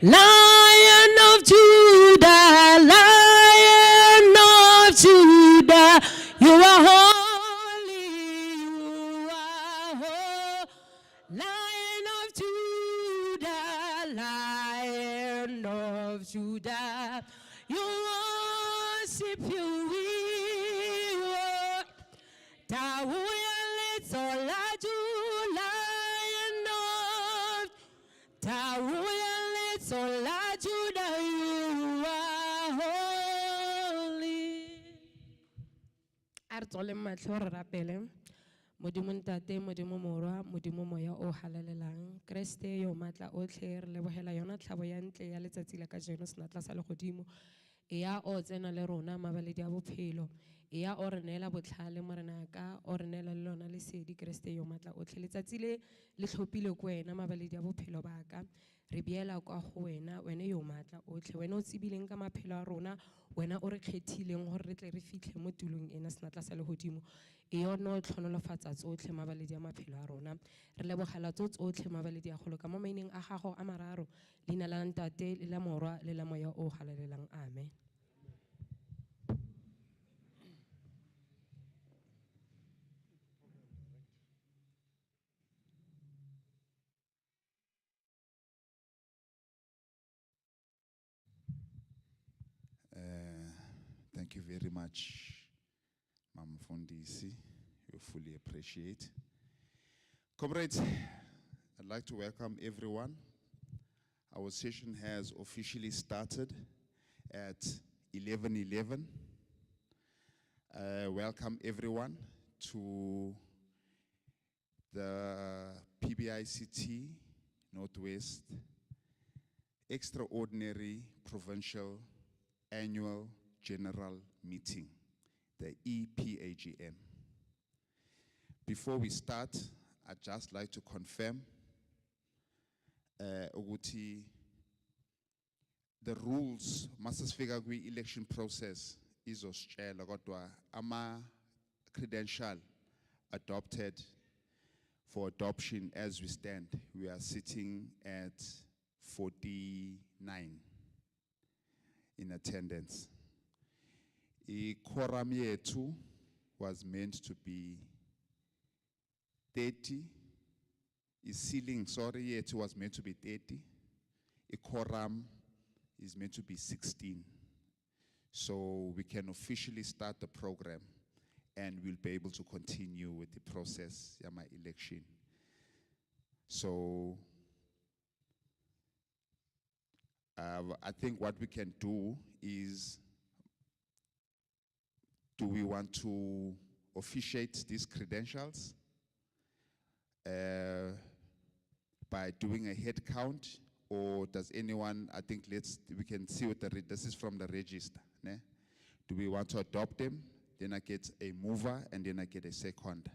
Lion of Judah, Lion of Judah, you are holy, you are holy. Lion of Judah, Lion of Judah, you worship you, we worship. Tawuya letsolaju, Lion of Tawuya letsolaju, you are holy. Artsole matlho re rapele. Modimo ntate, modimo morwa, modimo moya o halalelang. Kriste yo matla otlhe re lebogela yona tlhabo ya ntle ya letsatsi la kajeno senatla sa legodimo. E ya o tsena le rona mabaledi a bophelo. E ya o re neela botlhale mo rena ka o re neela le lona lesedi Kriste yo matla otlhe. Letsatsi le le tlhophile ko wena mabaledi a bophelo ba ka. Re biela kwa go wena, wena yo matla otlhe. Wena o tsibileng ka maphelo a rona, wena o re kgethileng gore re tle re fitlhe mo tulong ena senatla sa legodimo. E yona tlhonolofatsa tsotlhe mabaledi a maphelo a rona. Re lebogela tsotlhe mabaledi a golo ka mo maineng a gago a mararo. Leina la ntate le la morwa le la moya o halalelang. Amen. Thank you very much, Mama Fondisi. We fully appreciate. Comrades, I'd like to welcome everyone. Our session has officially started at 11:11. Welcome everyone to the PBICT Northwest Extraordinary Provincial Annual General Meeting, the EPAGM. Before we start, I'd just like to confirm ukuthi the rules masasifika kwi-election process izositshela kodwa ama credential adopted for adoption as we stand. We are sitting at 49 in attendance. Quorum yethu was meant to be 30. Ceiling, yethu was meant to be 30. Quorum is meant to be 16. So we can officially start the program and we'll be able to continue with the process of my election. So I think what we can do is, do we want to officiate these credentials by doing a head count, or does anyone, I think we can see what this is from the register. Ne? Do we want to adopt them? Then I get a mover and then I get a second.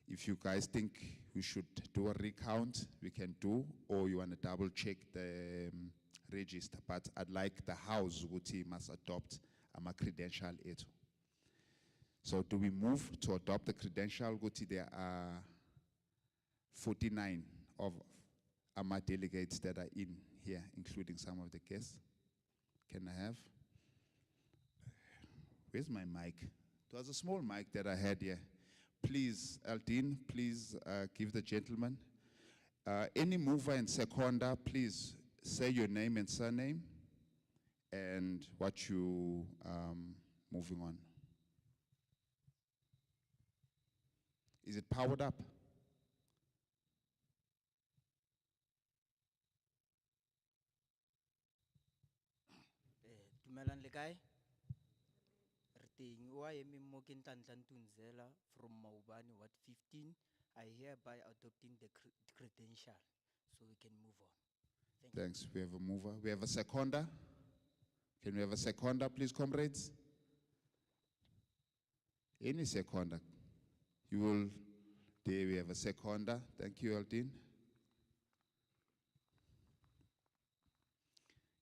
If you guys think we should do a recount, we can do, or you want to double check the register. But I'd like the House must adopt a credential. So do we move to adopt the credential? There are 49 of AMA delegates that are in here, including some of the guests. Can I have? Where's my mic? It was a small mic that I had here. Please, Aldine, please give the gentleman. Any mover and seconder, please say your name and surname and what you moving on. Is it powered up? Dumelang le kae? Re teng wa eme mo ke Ntantla Ntunzela from Maubane Ward 15. I hereby adopting the credential so we can move on. Thanks. We have a mover. We have a seconder. Can we have a seconder, please, comrades? Any seconder? You will. There we have a seconder. Thank you, Aldine.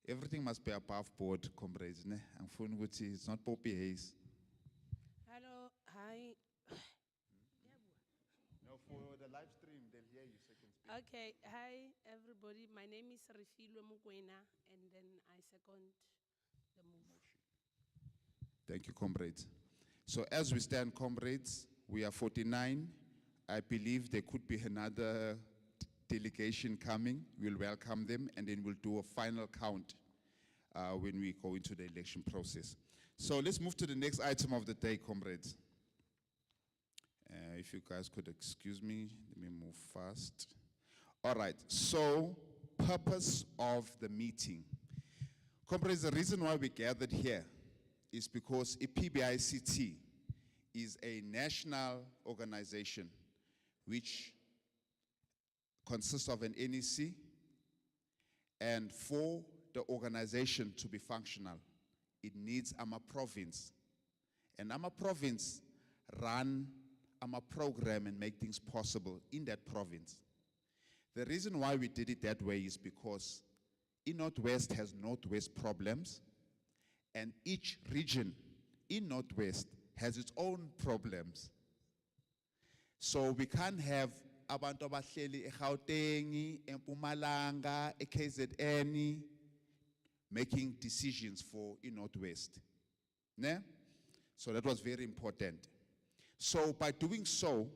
Everything must be above board, comrades. It's not Poppy Hayes. Hello, hi. No, for the live stream, they'll hear you, so you can speak. Okay, hi everybody. My name is Refilwe Mukwena, and then I second the move. Thank you, comrades. So as we stand, comrades, we are 49. I believe there could be another delegation coming. We'll welcome them, and then we'll do a final count when we go into the election process. So let's move to the next item of the day, comrades. If you guys could excuse me, let me move fast. All right, so purpose of the meeting. Comrades, the reason why we gathered here is because PBICT is a national organization which consists of an NEC, and for the organization to be functional, it needs AMA province. And AMA province run AMA program and make things possible in that province. The reason why we did it that way is because in Northwest has Northwest problems, and each region in Northwest has its own problems. So we can't have abantu abahleli eGauteng, eMpumalanga, eKZN making decisions for in Northwest. Ne? So that was very important. So by doing so,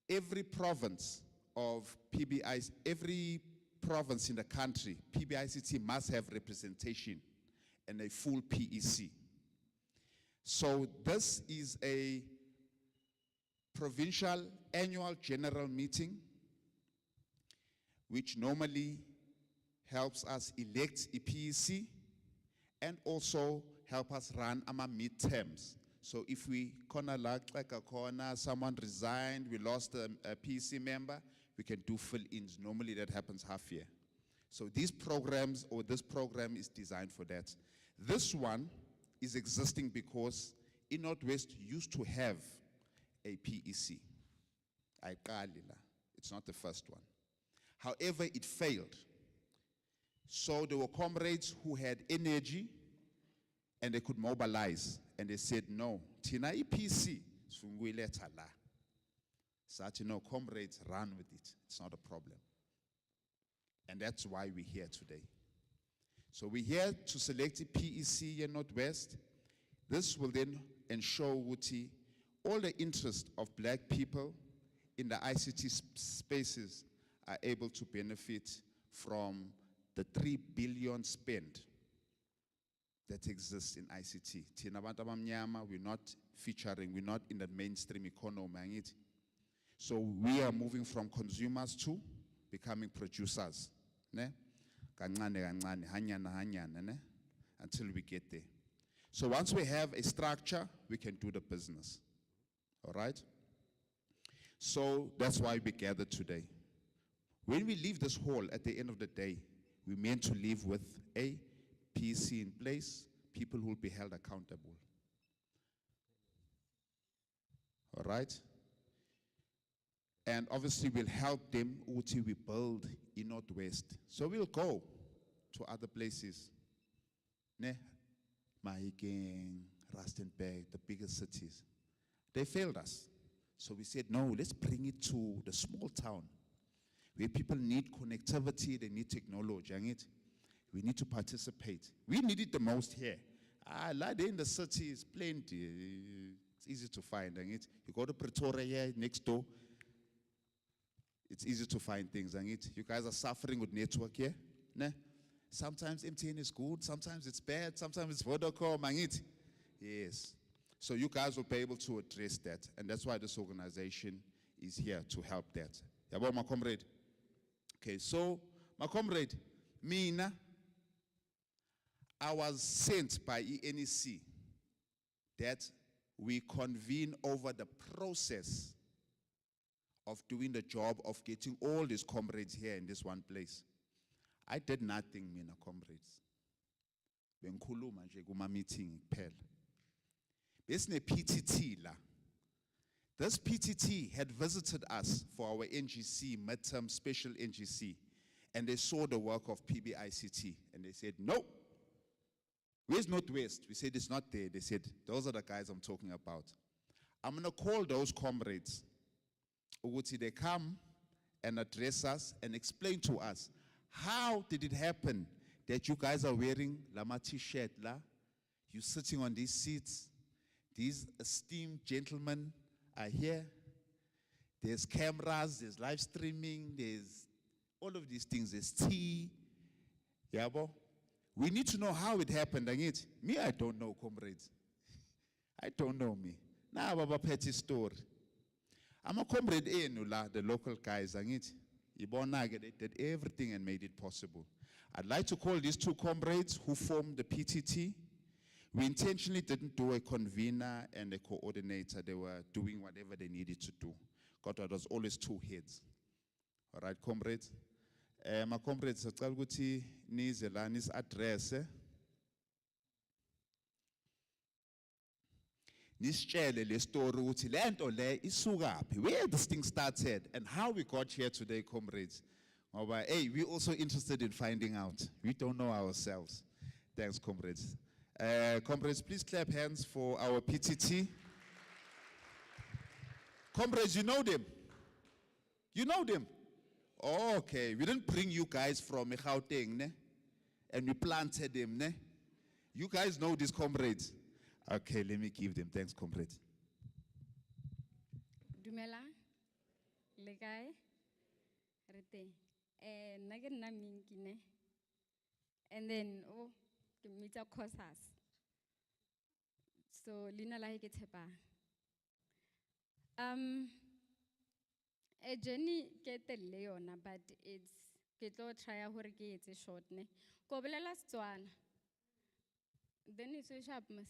every province of PBI, every province in the country, PBICT must have representation and a full PEC. So this is a provincial annual general meeting which normally helps us elect a PEC and also help us run our midterms. So if we someone resigned, we lost a PEC member, we can do fill-ins. Normally that happens half year. So these programs, or this program is designed for that. This one is existing because in Northwest used to have a PEC. It's not the first one. However, it failed. So there were comrades who had energy and they could mobilize, and they said, no, Tina EPC, such, comrades, run with it. It's not a problem. And that's why we're here today. So we're here to select a PEC in Northwest. This will then ensure Wuti, all the interests of black people in the ICT spaces are able to benefit from the 3 billion spent that exists in ICT. We're not featuring, we're not in the mainstream economy. So we are moving from consumers to becoming producers. Ne? Until we get there. So once we have a structure, we can do the business. All right? So that's why we gathered today. When we leave this hall at the end of the day, we meant to leave with a PEC in place, people who will be held accountable. All right? And obviously we'll help them until we build in Northwest. So we'll go to other places. Ne? Mahikeng, Rustenburg, the biggest cities. They failed us. So we said, no, let's bring it to the small town where people need connectivity, they need technology. We need to participate. We need it the most here. Lad in the city is plenty. It's easy to find. You go to Pretoria here, next door. It's easy to find things. You guys are suffering with network here. Ne? Sometimes MTN is good, sometimes it's bad, sometimes it's Vodacom. Yes. So you guys will be able to address that. And that's why this organization is here to help that. Yabo, my comrade. Okay, so, my comrade, Mina, I was sent by ENEC that we convene over the process of doing the job of getting all these comrades here in this one place. I did nothing, mina comrades. Benkhuluma nje kuma meeting kuphela. Besine PTT la. This PTT had visited us for our NGC, midterm special NGC, and they saw the work of PBICT, and they said, no. Where's Northwest? We said, it's not there. They said, those are the guys I'm talking about. I'm going to call those comrades. Uguti, they come and address us and explain to us, how did it happen that you guys are wearing lama t-shirt la? You're sitting on these seats. These esteemed gentlemen are here. There's cameras, there's live streaming, there's all of these things, there's tea. Yabo? We need to know how it happened. Me, I don't know, comrades. I don't know me. Now, Baba petty story. I'm a comrade Enula, the local guys. They did everything and made it possible. I'd like to call these two comrades who formed the PTT. We intentionally didn't do a convener and a coordinator. They were doing whatever they needed to do. God, it was always two heads. All right, comrades? My comrades, sicela ukuthi nize la address. Nisitshele le story ukuthi le nto le isukaphi, where this thing started and how we got here today, comrades. Hey, we're also interested in finding out. We don't know ourselves. Thanks, comrades. Comrades, please clap hands for our PTT. Comrades, you know them? You know them? Oh, okay, we didn't bring you guys from Gauteng, ne? And we planted them, ne? You guys know these comrades. Okay, let me give them. Thanks, comrades. Dumela, lekai, rete, nage na minkine, and then ke mitsa cosas. So lina la ke tshepa. A journey ke telle yona, but it's ke tlo try hore ke etse short ne. Ko bolela Setswana. Then it's so sharp mas.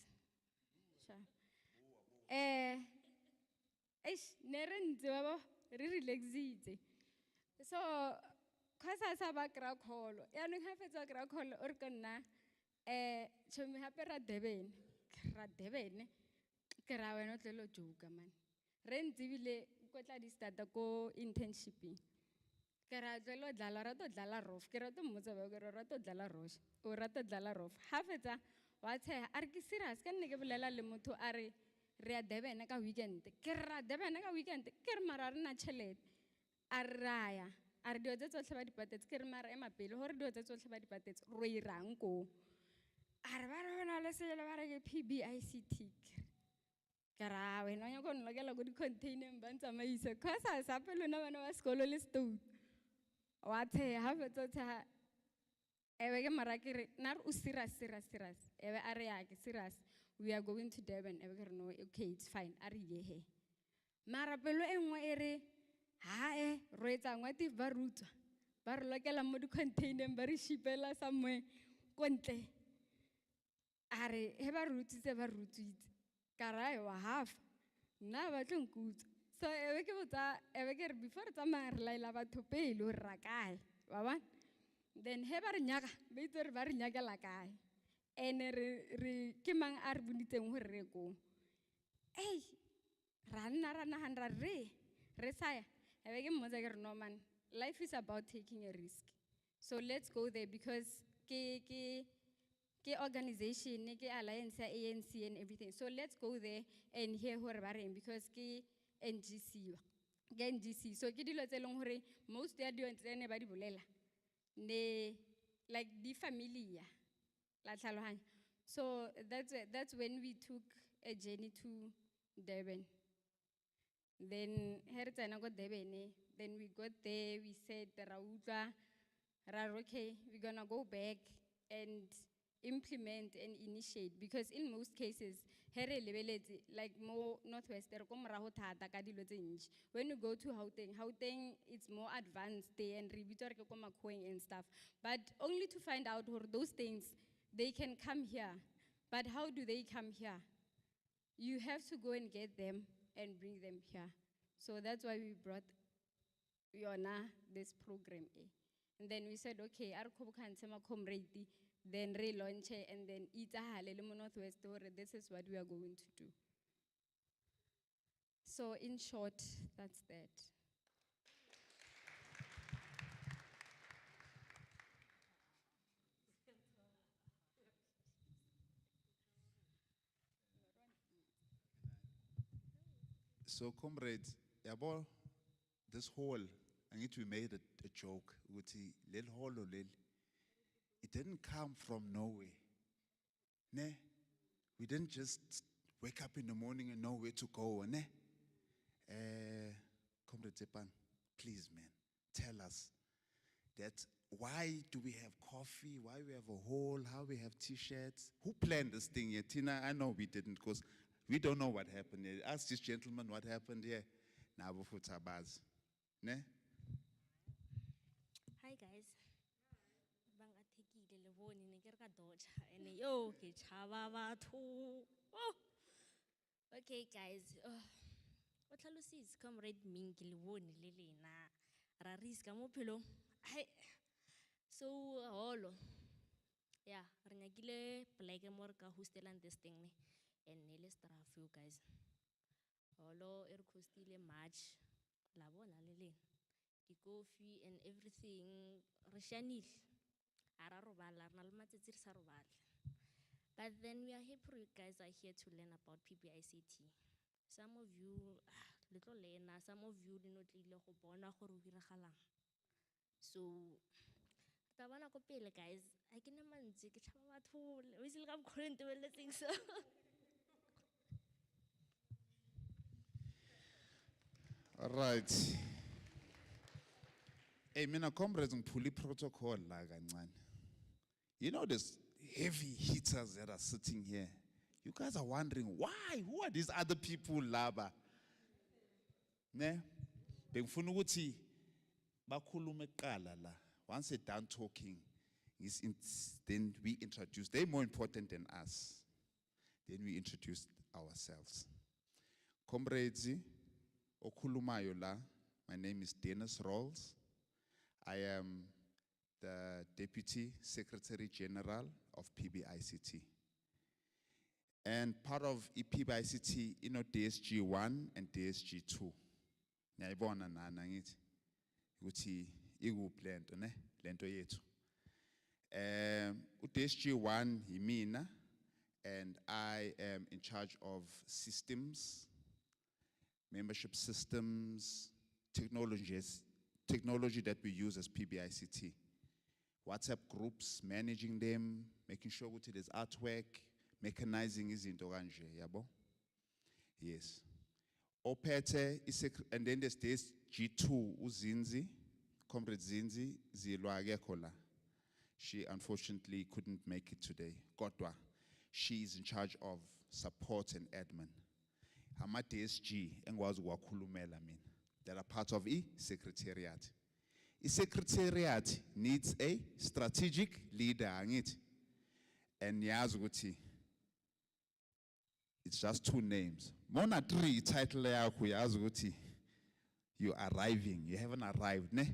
Re relaxite. So, cause I ba kra call. Ya no ha fetsa kra call or kana chomi hape ra Durban. Ra Durban. Kra wena tlelo joka man. Re ntsibile ko tla di start ko internshiping. Kra tlelo dlala ra to dlala rof. Kra to mmotsa ba kra ra to dlala rosh. O ra to dlala rof. Ha fetsa what's a arki serious kan ne ke bolela le motho a re a Durban ka weekend ke ra Durban ka weekend ke re mara rena tšhelete a raya a re dio tse tsotlhe ba dipatetse ke re mara ema pele hore dio tse tsotlhe ba dipatetse ro irang ko a re ba re bona le sele ba re ke PBICT ke ra wena nya go nlokela go di container ba ntsamaisa khosa sa pele na bana ba sekolo le stout wa the ha fetsa tsa ebe ke mara ke re na re o serious ebe a re ya ke serious we are going to Durban ebe ke re no okay it's fine a re ye he mara pelo engwe e re ha ro etsa ngwati ba rutswa ba re lokela mo di container ba re shipela somewhere kontle a re he ba rutsitse ka ra wa half na ba tlonkutsa so ebe ke botsa ebe ke re before tsa ma re laila batho pele o ra kae wa bona. Then he ba re nyaga ba itse re ba re nyakela kae ene re ke mang a re bonitseng hore re ko ra nagana re saya ebe ke mmotsa ke re no man life is about taking a risk so let's go there because ke organization ke alliance ya ANC and everything so let's go there and hear hore ba reng because ke NGC so ke dilo tse leng hore most ya dio tsene ba di bolela ne like the familia la tlhalohanya so that's when we took a journey to Durban then here tsena go Durban then we got there we said okay we're going to go back and implement and initiate because in most cases here like more northwest when you go to Gauteng it's more advanced there and and stuff but only to find out those things they can come here but how do they come here you have to go and get them and bring them here so that's why we brought this program and then we said okay then relaunch it and then northwest this is what we are going to do so in short that's that. So comrades, this whole we made a joke. Lel holo lel. It didn't come from nowhere. Ne? We didn't just wake up in the morning and know where to go. Ne? Comrade Zepan, please, man, tell us that why do we have coffee? Why we have a hall? How we have T-shirts? Who planned this thing here? Tina, I know we didn't because we don't know what happened here. Ask this gentleman what happened here. Ne? Hi guys. Bang athekile le bone ne ke re ka dodge ene yo ke chaba batho. Oh. Okay guys. O tlhalositse comrade Minki le bone le lena. Ra riska mo phelong. Hai. So holo. Yeah, re nyakile pleke mo re ka hostelang this thing ne. And ne le straff you guys. Holo e re hostile March. La bona le lena. The coffee and everything, Rashanil, but then we are happy you guys are here to learn about PBICT. Some of you, little learner, some of you did not really know. So, tabana ko pele guys, I can imagine ke chaba batho, we still come calling to letting so. All right. Hey, mina comrades ngiphuли protocol la kancane. You know there's heavy hitters that are sitting here. You guys are wondering why? Who are these other people laba? Ne? Bengifuna ukuthi bakhulume kuqala la. Once they're done talking, then we introduce. They're more important than us. Then we introduce ourselves. Comrades, okhulumayo la. My name is Dennis Rawls. I am the Deputy Secretary General of PBICT. And part of PBICT, you know, DSG 1 and DSG 2. Nyayibona nana ngithi ukuthi ikuphi lento ne lento yethu. DSG 1 yimina, and I am in charge of systems, membership systems, technology that we use as PBICT. WhatsApp groups, managing them, making sure that there's artwork, mechanizing izinto kanje, yabo? Yes. Opete, and then there's this G2, Uzinzi, Comrade Zinzi, Zilwa Gekola. She unfortunately couldn't make it today. Kotwa, she is in charge of support and admin. Hama DSG, engwazi wakhulumela mina. That are part of secretariat. Secretariat needs a strategic leader, and yazuguti. It's just two names. Mona 3 title yazuguti. You arriving. You haven't arrived, ne?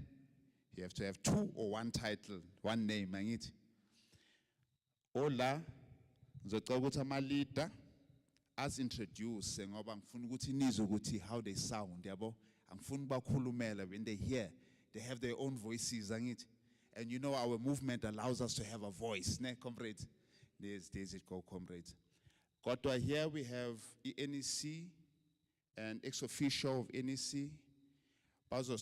You have to have 2 or 1 title, 1 name, angit. Ola, zotoguta malita, as introduced, ngoba ngifuna ukuthi nizwe ukuthi how they sound, yabo. When they hear, they have their own voices, and you know our movement allows us to have a voice, ne, comrades? There's it go, comrades. Kotwa, here we have NEC and ex-official of NEC. Who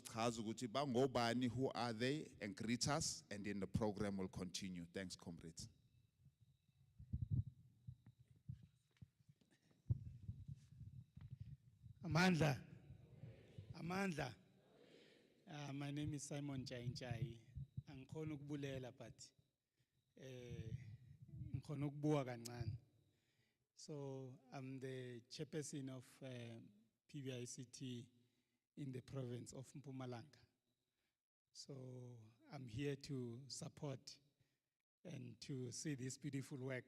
are they? And greet us, and then the program will continue. Thanks, comrades. Amandla. Amandla. My name is Simon Chainchai. Angikhona ukubulela but ngikhona ukubuka kancane. So I'm the chairperson of PBICT in the province of Mpumalanga. So I'm here to support and to see this beautiful work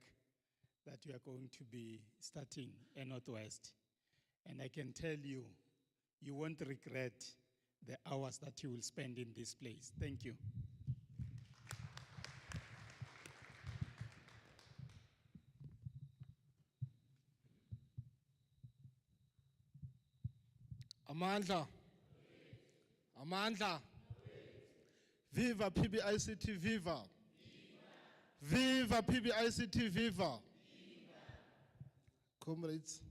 that we are going to be starting in Northwest. And I can tell you, you won't regret the hours that you will spend in this place. Thank you. Amandla. Amandla. Viva PBICT, viva. Viva PBICT, viva. Comrades,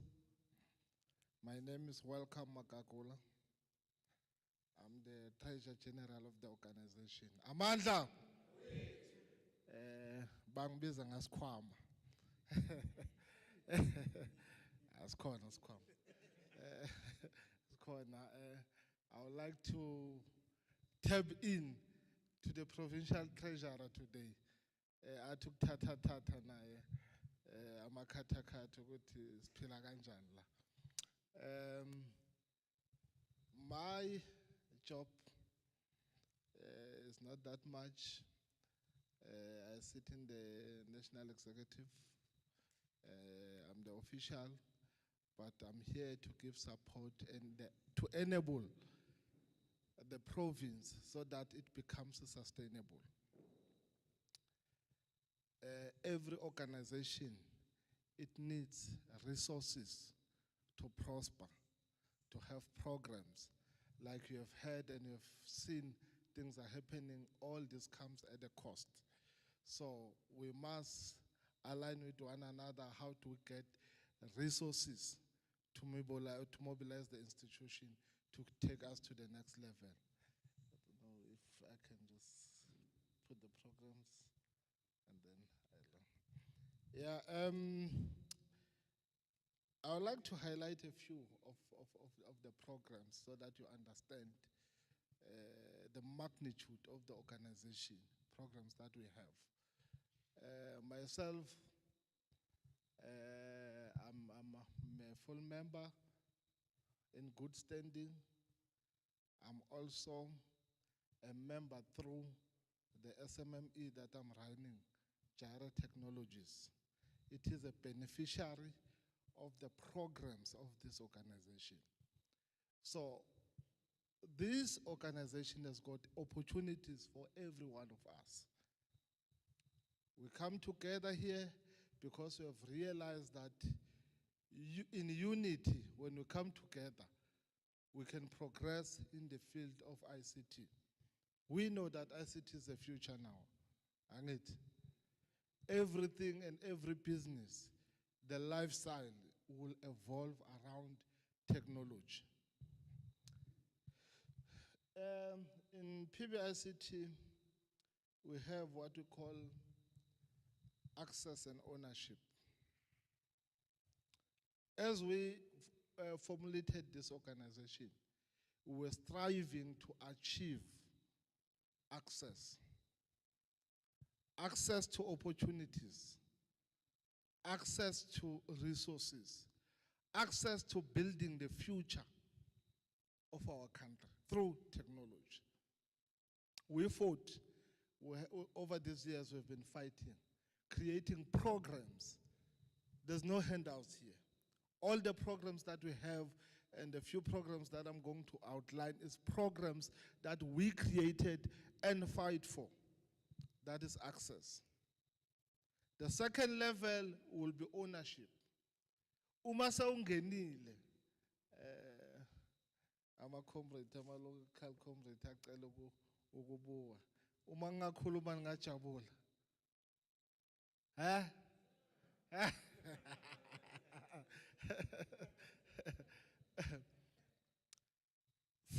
my name is Welcome Makakula. I'm the Treasurer General of the organization. Amandla. Bangibiza ngasikhwama. Asikhona. I would like to tap in to the provincial treasurer today. Athi ukuthatha naye amakhathakhatha ukuthi siphila kanjani la. My job is not that much. I sit in the National Executive. I'm the official, but I'm here to give support and to enable the province so that it becomes sustainable. Every organization, it needs resources to prosper, to have programs. Like you have heard and you have seen, things are happening, all this comes at a cost. So we must align with one another how to get resources to mobilize the institution to take us to the next level. I don't know if I can just put the programs and then I would like to highlight a few of the programs so that you understand the magnitude of the organization, programs that we have. Myself, I'm a full member in good standing. I'm also a member through the SMME that I'm running, Gyro Technologies. It is a beneficiary of the programs of this organization. So this organization has got opportunities for every one of us. We come together here because we have realized that in unity, when we come together, we can progress in the field of ICT. We know that ICT is the future now, and everything and every business, the lifestyle will evolve around technology. In PBICT, we have what we call access and ownership. As we formulated this organization, we were striving to achieve access to opportunities, access to resources, access to building the future of our country through technology. We fought, over these years we've been fighting, creating programs. There's no handouts here. All the programs that we have and the few programs that I'm going to outline is programs that we created and fight for. That is access. The second level will be ownership. Uma sawungenile ama-comrade, ama-local comrade acela ukubuka. Uma ngingakhuluma ngingajabula.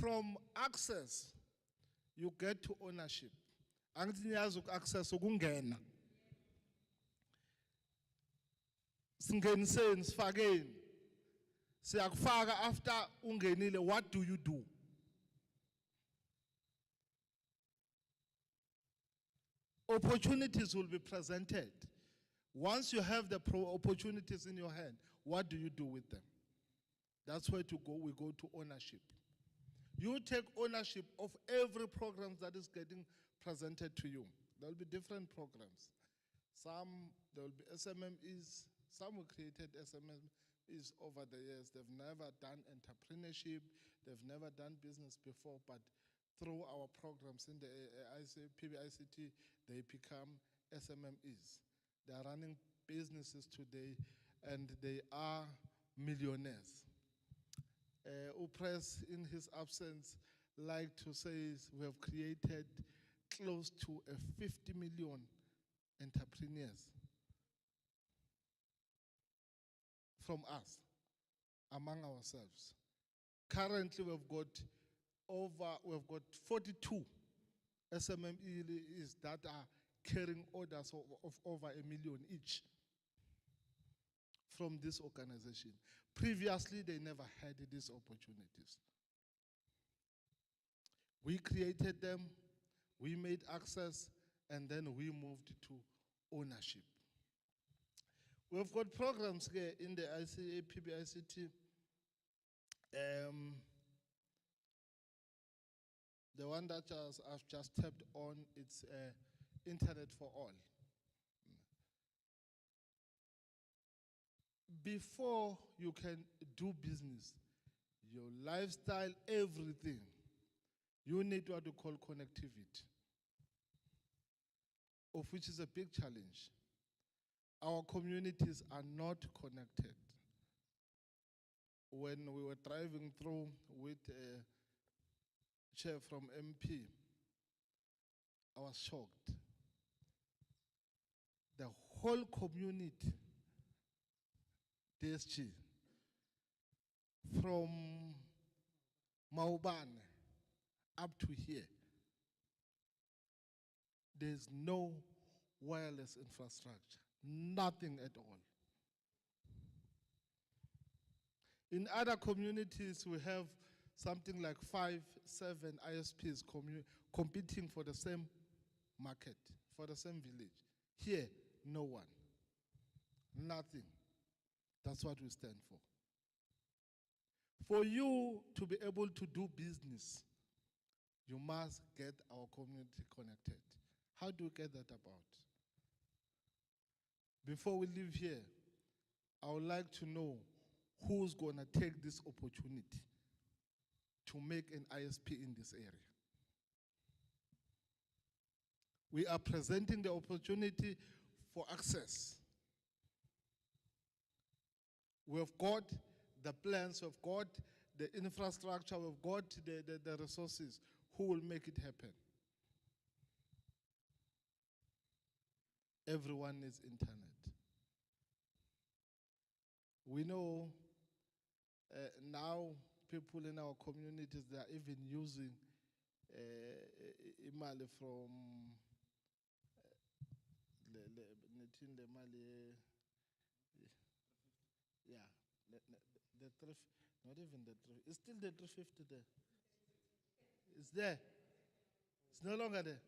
From access, you get to ownership. Angithi niyazi access ukungena. Singeniseni sifakeni. Siyakufaka after ungenile, what do you do? Opportunities will be presented. Once you have the opportunities in your hand, what do you do with them? That's where we go to ownership. You take ownership of every program that is getting presented to you. There will be different programs. Some, there will be SMMEs, some were created SMMEs over the years. They've never done entrepreneurship, they've never done business before, but through our programs in the PBICT, they become SMMEs. They are running businesses today and they are millionaires. Upres, in his absence, like to say we have created close to 50 million entrepreneurs from us, among ourselves. Currently, we've got we've got 42 SMMEs that are carrying orders of over 1 million each from this organization. Previously, they never had these opportunities. We created them, we made access, and then we moved to ownership. We've got programs here in the ICA, PBICT. The one that I've just tapped on, it's Internet for All. Before you can do business, your lifestyle, everything, you need what we call connectivity, of which is a big challenge. Our communities are not connected. When we were driving through with a chair from MP, I was shocked. The whole community, DSG, from Maubane up to here, there's no wireless infrastructure, nothing at all. In other communities, we have something like 5, 7 ISPs competing for the same market, for the same village. Here, no one, nothing. That's what we stand for. For you to be able to do business, you must get our community connected. How do we get that about? Before we leave here, I would like to know who's going to take this opportunity to make an ISP in this area. We are presenting the opportunity for access. We've got the plans, we've got the infrastructure, we've got the resources. Who will make it happen? Everyone needs internet. We know now people in our communities, they are even using imali from not even the 3, it's still the 350 there. It's there. It's no longer there.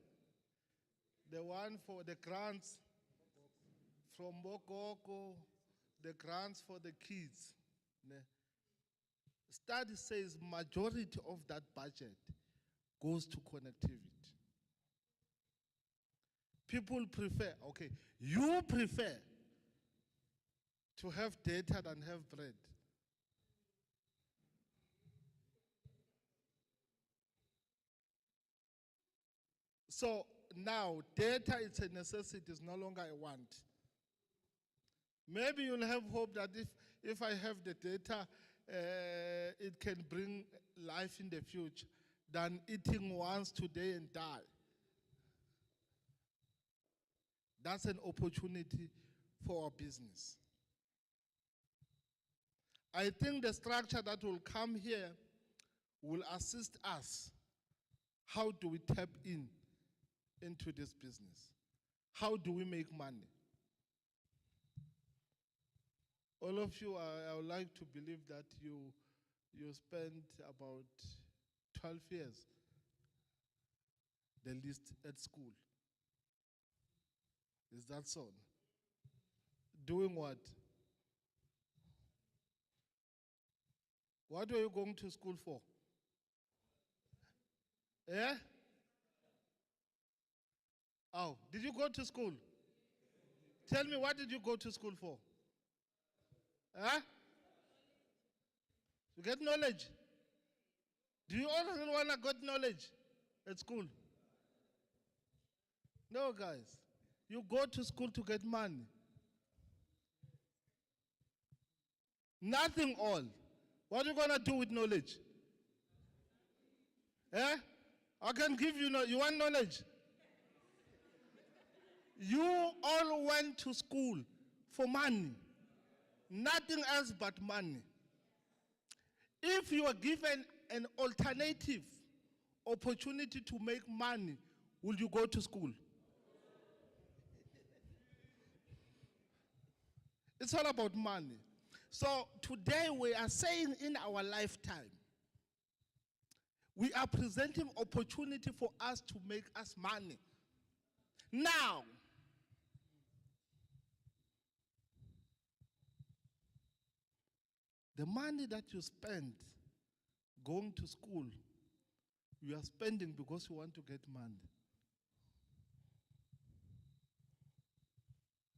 The one for the grants from Bokoko, the grants for the kids. Study says majority of that budget goes to connectivity. People prefer, okay, you prefer to have data than have bread. So now data is a necessity, it's no longer a want. Maybe you'll have hope that if I have the data, it can bring life in the future than eating once today and die. That's an opportunity for our business. I think the structure that will come here will assist us. How do we tap into this business? How do we make money? All of you, I would like to believe that you spent about 12 years, the least, at school. Is that so? Doing what? What were you going to school for? Yeah? Oh, did you go to school? Tell me, what did you go to school for? Huh? To get knowledge. Do you always want to get knowledge at school? No, guys. You go to school to get money. Nothing all. What are you going to do with knowledge? Eh? I can give you, you want knowledge? You all went to school for money. Nothing else but money. If you are given an alternative opportunity to make money, will you go to school? It's all about money. So today we are saying in our lifetime, we are presenting opportunity for us to make us money. Now, the money that you spend going to school, you are spending because you want to get money.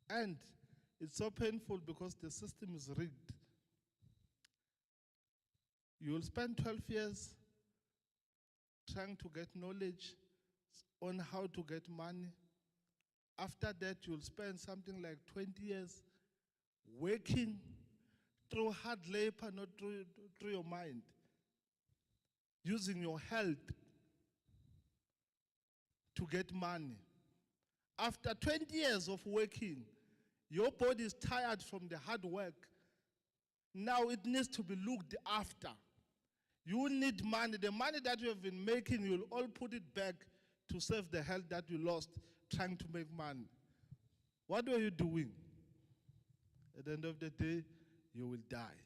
And it's so painful because the system is rigged. You will spend 12 years trying to get knowledge on how to get money. After that, you'll spend something like 20 years working through hard labor, not through your mind, using your health to get money. After 20 years of working, your body is tired from the hard work. Now it needs to be looked after. You need money. The money that you have been making, you'll all put it back to save the health that you lost trying to make money. What were you doing? At the end of the day, you will die.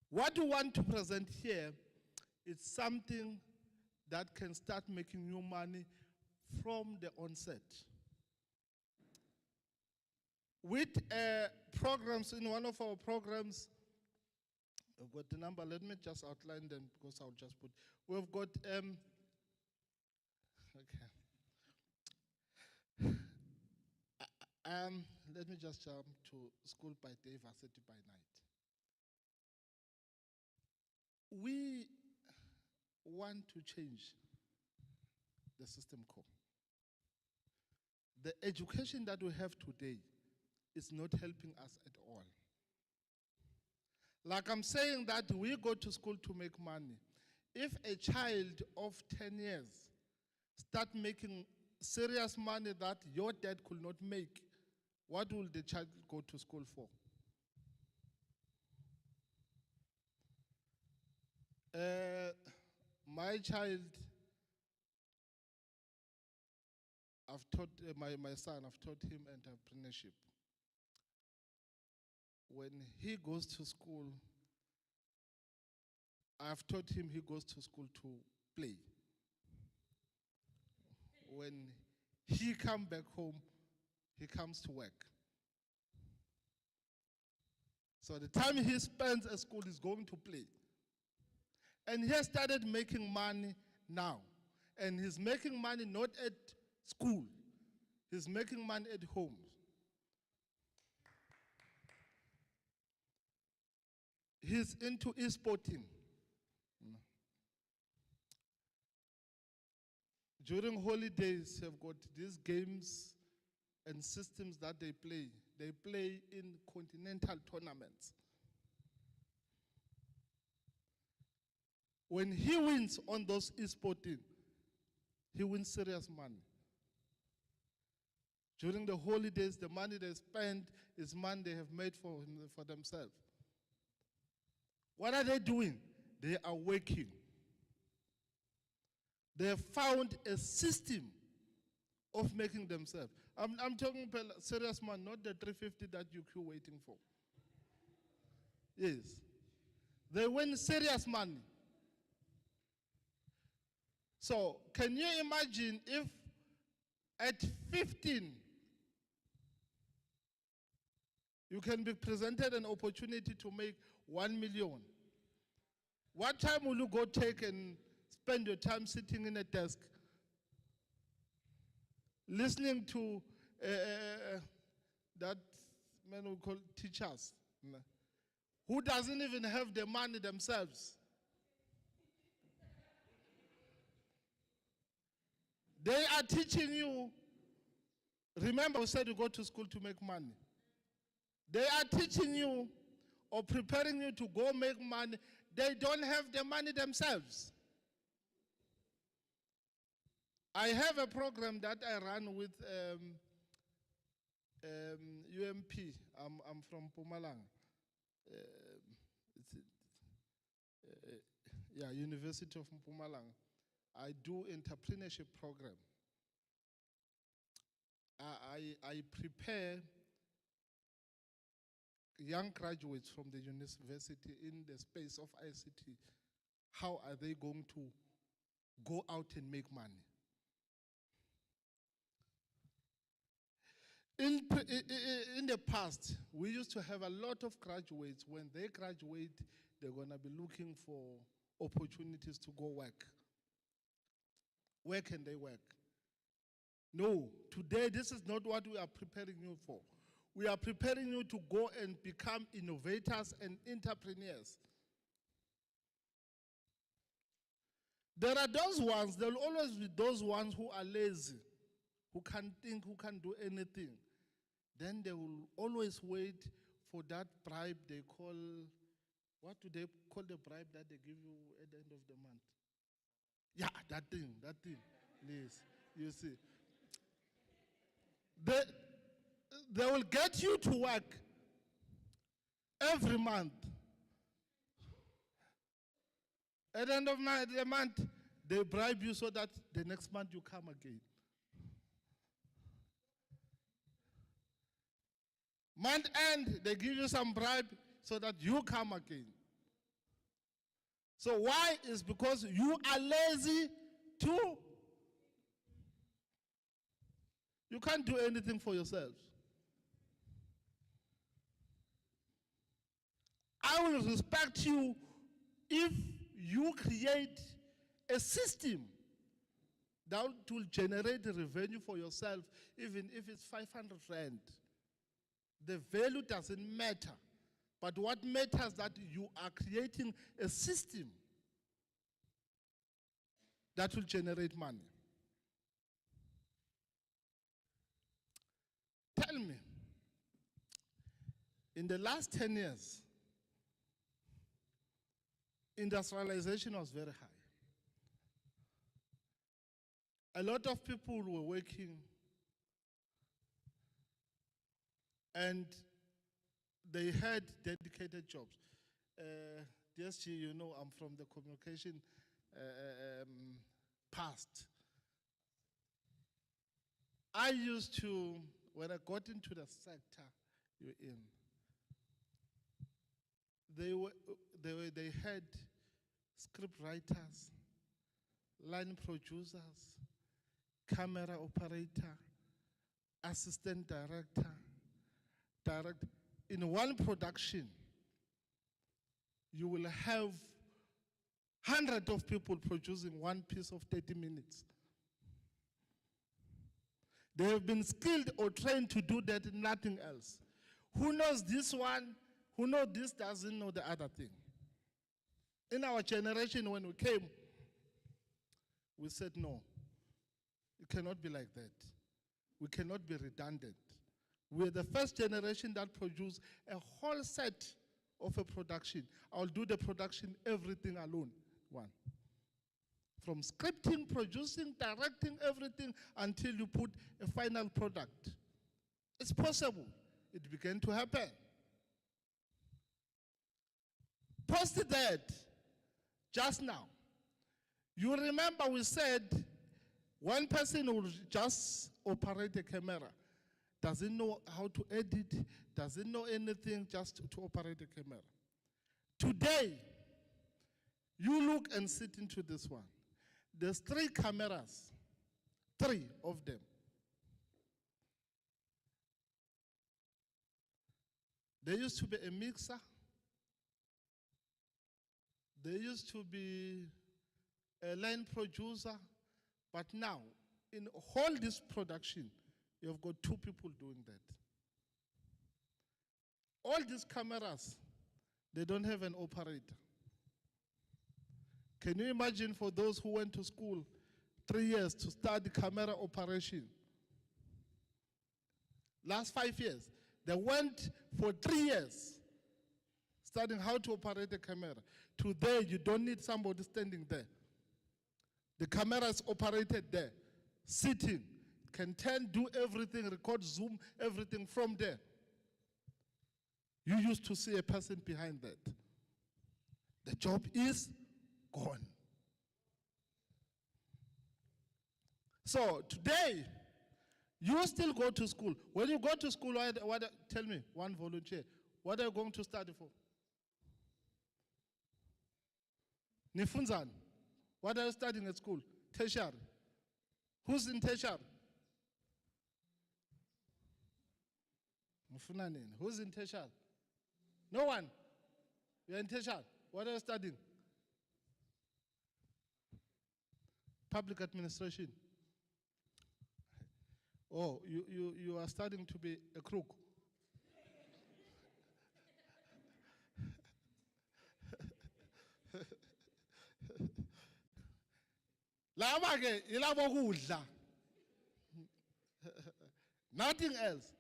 What you want to present here is something that can start making you money from the onset. With programs, in one of our programs, I've got the number, let me just outline them because I'll just put, we've got, let me just jump to School by Day, Varsity by Night. We want to change the system core. The education that we have today is not helping us at all. Like I'm saying that we go to school to make money. If a child of 10 years start making serious money that your dad could not make, what will the child go to school for? My child, I've taught my son, I've taught him entrepreneurship. When he goes to school, I've taught him he goes to school to play. When he comes back home, he comes to work. So the time he spends at school is going to play. And he has started making money now. And he's making money not at school. He's making money at home. He's into e-sporting. During holidays, they've got these games and systems that they play. They play in continental tournaments. When he wins on those e-sporting, he wins serious money. During the holidays, the money they spend is money they have made for themselves. What are they doing? They are working. They have found a system of making themselves. I'm talking about serious money, not the 350 that you keep waiting for. Yes. They win serious money. So, can you imagine if at 15, you can be presented an opportunity to make 1 million? What time will you go take and spend your time sitting in a desk, listening to that man we call teachers, who doesn't even have the money themselves? They are teaching you. Remember, we said you go to school to make money. They are teaching you or preparing you to go make money. They don't have the money themselves. I have a program that I run with UMP. I'm from Mpumalanga. yeah, University of Mpumalanga, I do entrepreneurship program. I prepare young graduates from the university in the space of ICT. How are they going to go out and make money? In the past, we used to have a lot of graduates. When they graduate, they're going to be looking for opportunities to go work. Where can they work? No, today this is not what we are preparing you for. We are preparing you to go and become innovators and entrepreneurs. There are those ones, there will always be those ones who are lazy, who can't think, who can't do anything. Then they will always wait for that bribe they call, what do they call the bribe that they give you at the end of the month? Yeah, that thing, please, you see. They will get you to work every month. At the end of the month, they bribe you so that the next month you come again. Month end, they give you some bribe so that you come again. So why? Is because you are lazy too. You can't do anything for yourselves. I will respect you if you create a system that will generate revenue for yourself, even if it's 500 rand. The value doesn't matter. But what matters is that you are creating a system that will generate money. Tell me, in the last 10 years, industrialization was very high. A lot of people were working and they had dedicated jobs. DSG, you know, I'm from the communication past. I used to, when I got into the sector you're in, they had script writers, line producers, camera operator, assistant director, in one production, you will have hundreds of people producing one piece of 30 minutes. They have been skilled or trained to do that, nothing else. Who knows this one? Who knows this doesn't know the other thing. In our generation, when we came, we said, no, it cannot be like that. We cannot be redundant. We're the first generation that produced a whole set of a production. I'll do the production, everything alone, one. From scripting, producing, directing, everything, until you put a final product. It's possible. It began to happen. Post that just now. You remember we said one person will just operate a camera. Doesn't know how to edit, doesn't know anything, just to operate a camera. Today, you look and sit into this one. There's 3 cameras, 3 of them. There used to be a mixer. There used to be a line producer. But now, in all this production, you've got 2 people doing that. All these cameras, they don't have an operator. Can you imagine for those who went to school 3 years to study camera operation? Last 5 years, they went for 3 years studying how to operate a camera. Today, you don't need somebody standing there. The camera is operated there, sitting. Can do everything, record, zoom, everything from there. You used to see a person behind that. The job is gone. So today, you still go to school. When you go to school, tell me, one volunteer, what are you going to study for? Nifunzan, what are you studying at school? Tertiary. Who's in tertiary? Who's in tertiary? No one. You're in tertiary. What are you studying? Public administration. Oh, you are studying to be a crook. Laba ke ilabo kudla. Nothing else.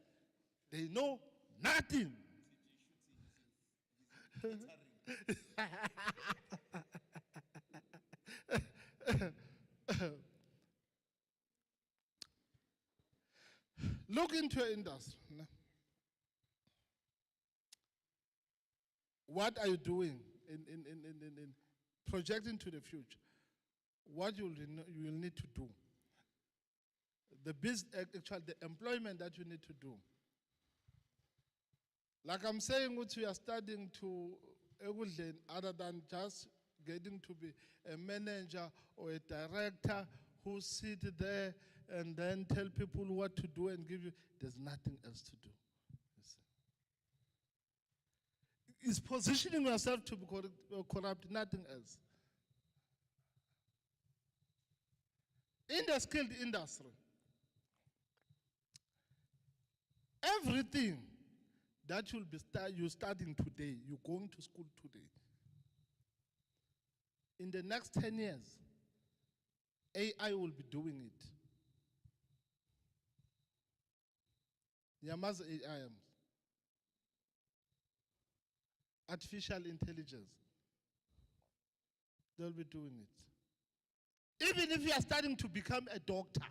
They know nothing. Look into your industry. What are you doing in projecting to the future? What you will need to do. Actually, the employment that you need to do. Like I'm saying, what we are studying to other than just getting to be a manager or a director who sit there and then tell people what to do and give you, there's nothing else to do. It's positioning yourself to be corrupt, nothing else. In the skilled industry, everything that you're studying today, you're going to school today. In the next 10 years, AI will be doing it. Yama's AIMs. Artificial intelligence. They'll be doing it. Even if you are starting to become a doctor,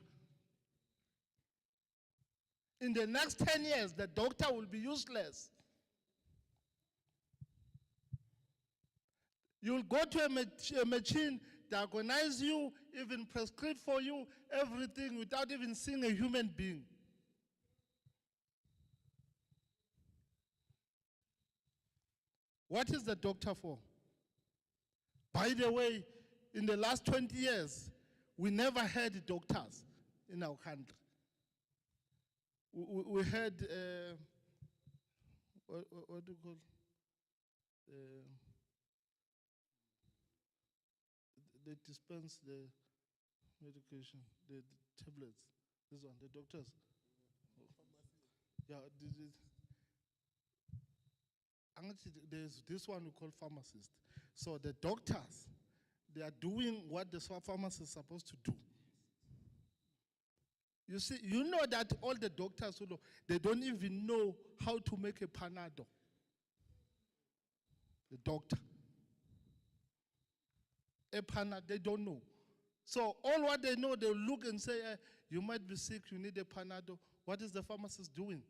in the next 10 years, the doctor will be useless. You'll go to a machine, diagnose you, even prescribe for you, everything without even seeing a human being. What is the doctor for? By the way, in the last 20 years, we never had doctors in our country. We had, what do you call, they dispense the medication, the tablets, this one, the doctors. Yeah, there's this one we call pharmacist. So the doctors, they are doing what the pharmacist is supposed to do. You see, you know that all the doctors who know, they don't even know how to make a panado. The doctor. A panado, they don't know. So all what they know, they'll look and say, you might be sick, you need a panado. What is the pharmacist doing?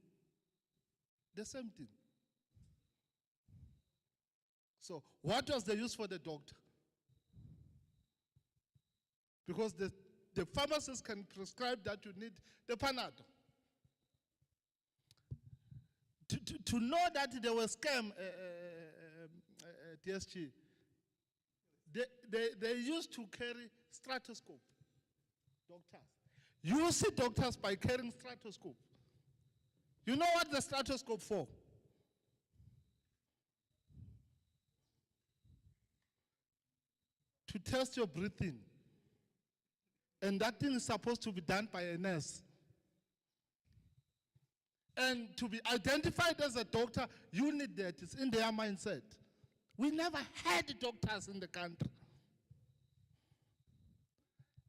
The same thing. So what was the use for the doctor? Because the pharmacist can prescribe that you need the panado. To know that there was scam, DSG, they used to carry stethoscope, doctors. You see doctors by carrying stethoscope. You know what the stethoscope for? To test your breathing. And that thing is supposed to be done by a nurse. And to be identified as a doctor, you need that. It's in their mindset. We never had doctors in the country.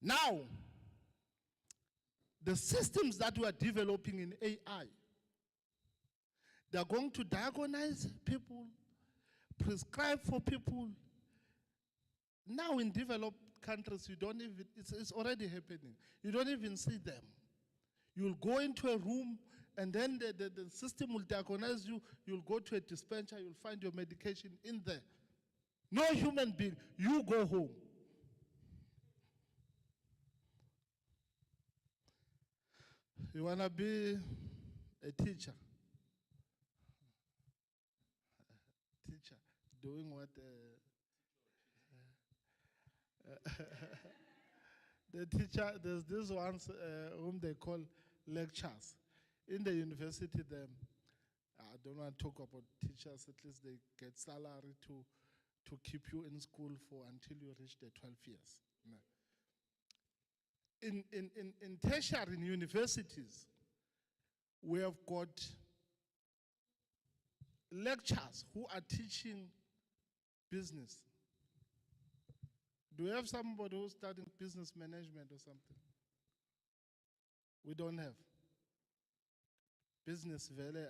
Now, the systems that we are developing in AI, they are going to diagnose people, prescribe for people. Now in developed countries, you don't even, it's already happening. You don't even see them. You'll go into a room and then the system will diagnose you. You'll go to a dispenser, you'll find your medication in there. No human being. You go home. You want to be a teacher? Teacher, doing what? The teacher, there's this ones whom they call lectures. In the university, I don't want to talk about teachers, at least they get salary to keep you in school for until you reach the 12 years. No. In tertiary, in universities, we have got lecturers who are teaching business. Do we have somebody who's studying business management or something? We don't have. Business, very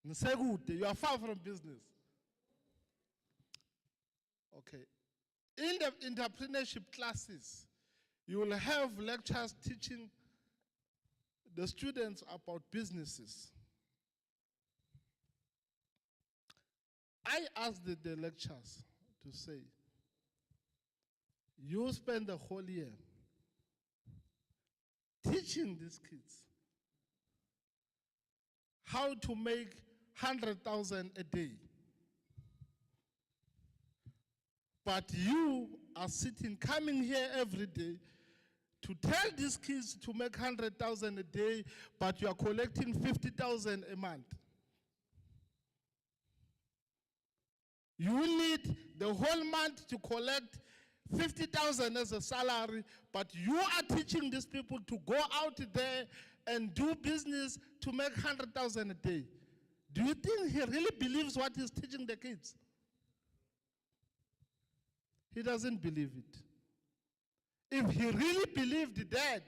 you are far from business. Okay. In the entrepreneurship classes, you will have lecturers teaching the students about businesses. I asked the lecturers to say, you spend the whole year teaching these kids how to make 100,000 a day. But you are coming here every day to tell these kids to make 100,000 a day, but you are collecting 50,000 a month. You will need the whole month to collect 50,000 as a salary, but you are teaching these people to go out there and do business to make 100,000 a day. Do you think he really believes what he's teaching the kids? He doesn't believe it. If he really believed that,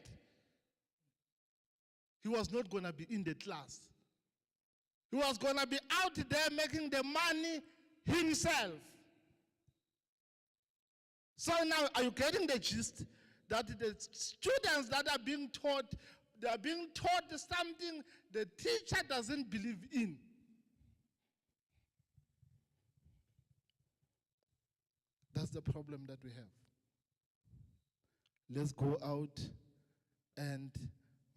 he was not going to be in the class. He was going to be out there making the money himself. So now, are you getting the gist? That the students that are being taught, they are being taught something the teacher doesn't believe in. That's the problem that we have. Let's go out and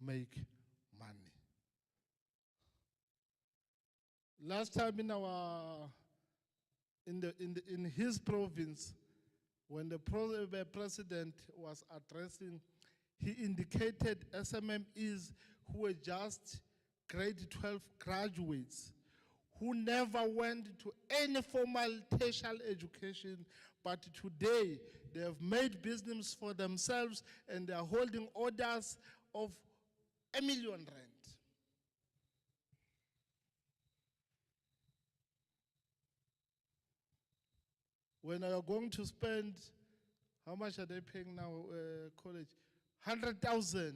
make money. Last time in his province, when the president was addressing, he indicated SMMEs who were just grade 12 graduates who never went to any formal tertiary education, but today they have made business for themselves and they are holding orders of R1 million. When you are going to spend, how much are they paying now, college? 100,000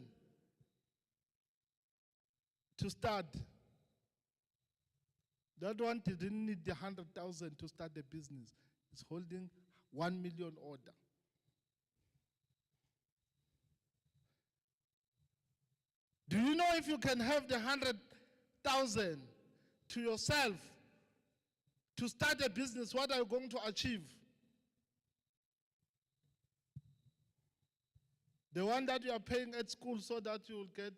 to start. That one didn't need the 100,000 to start the business. It's holding 1 million order. Do you know if you can have the 100,000 to yourself to start a business, what are you going to achieve? The one that you are paying at school so that you will get,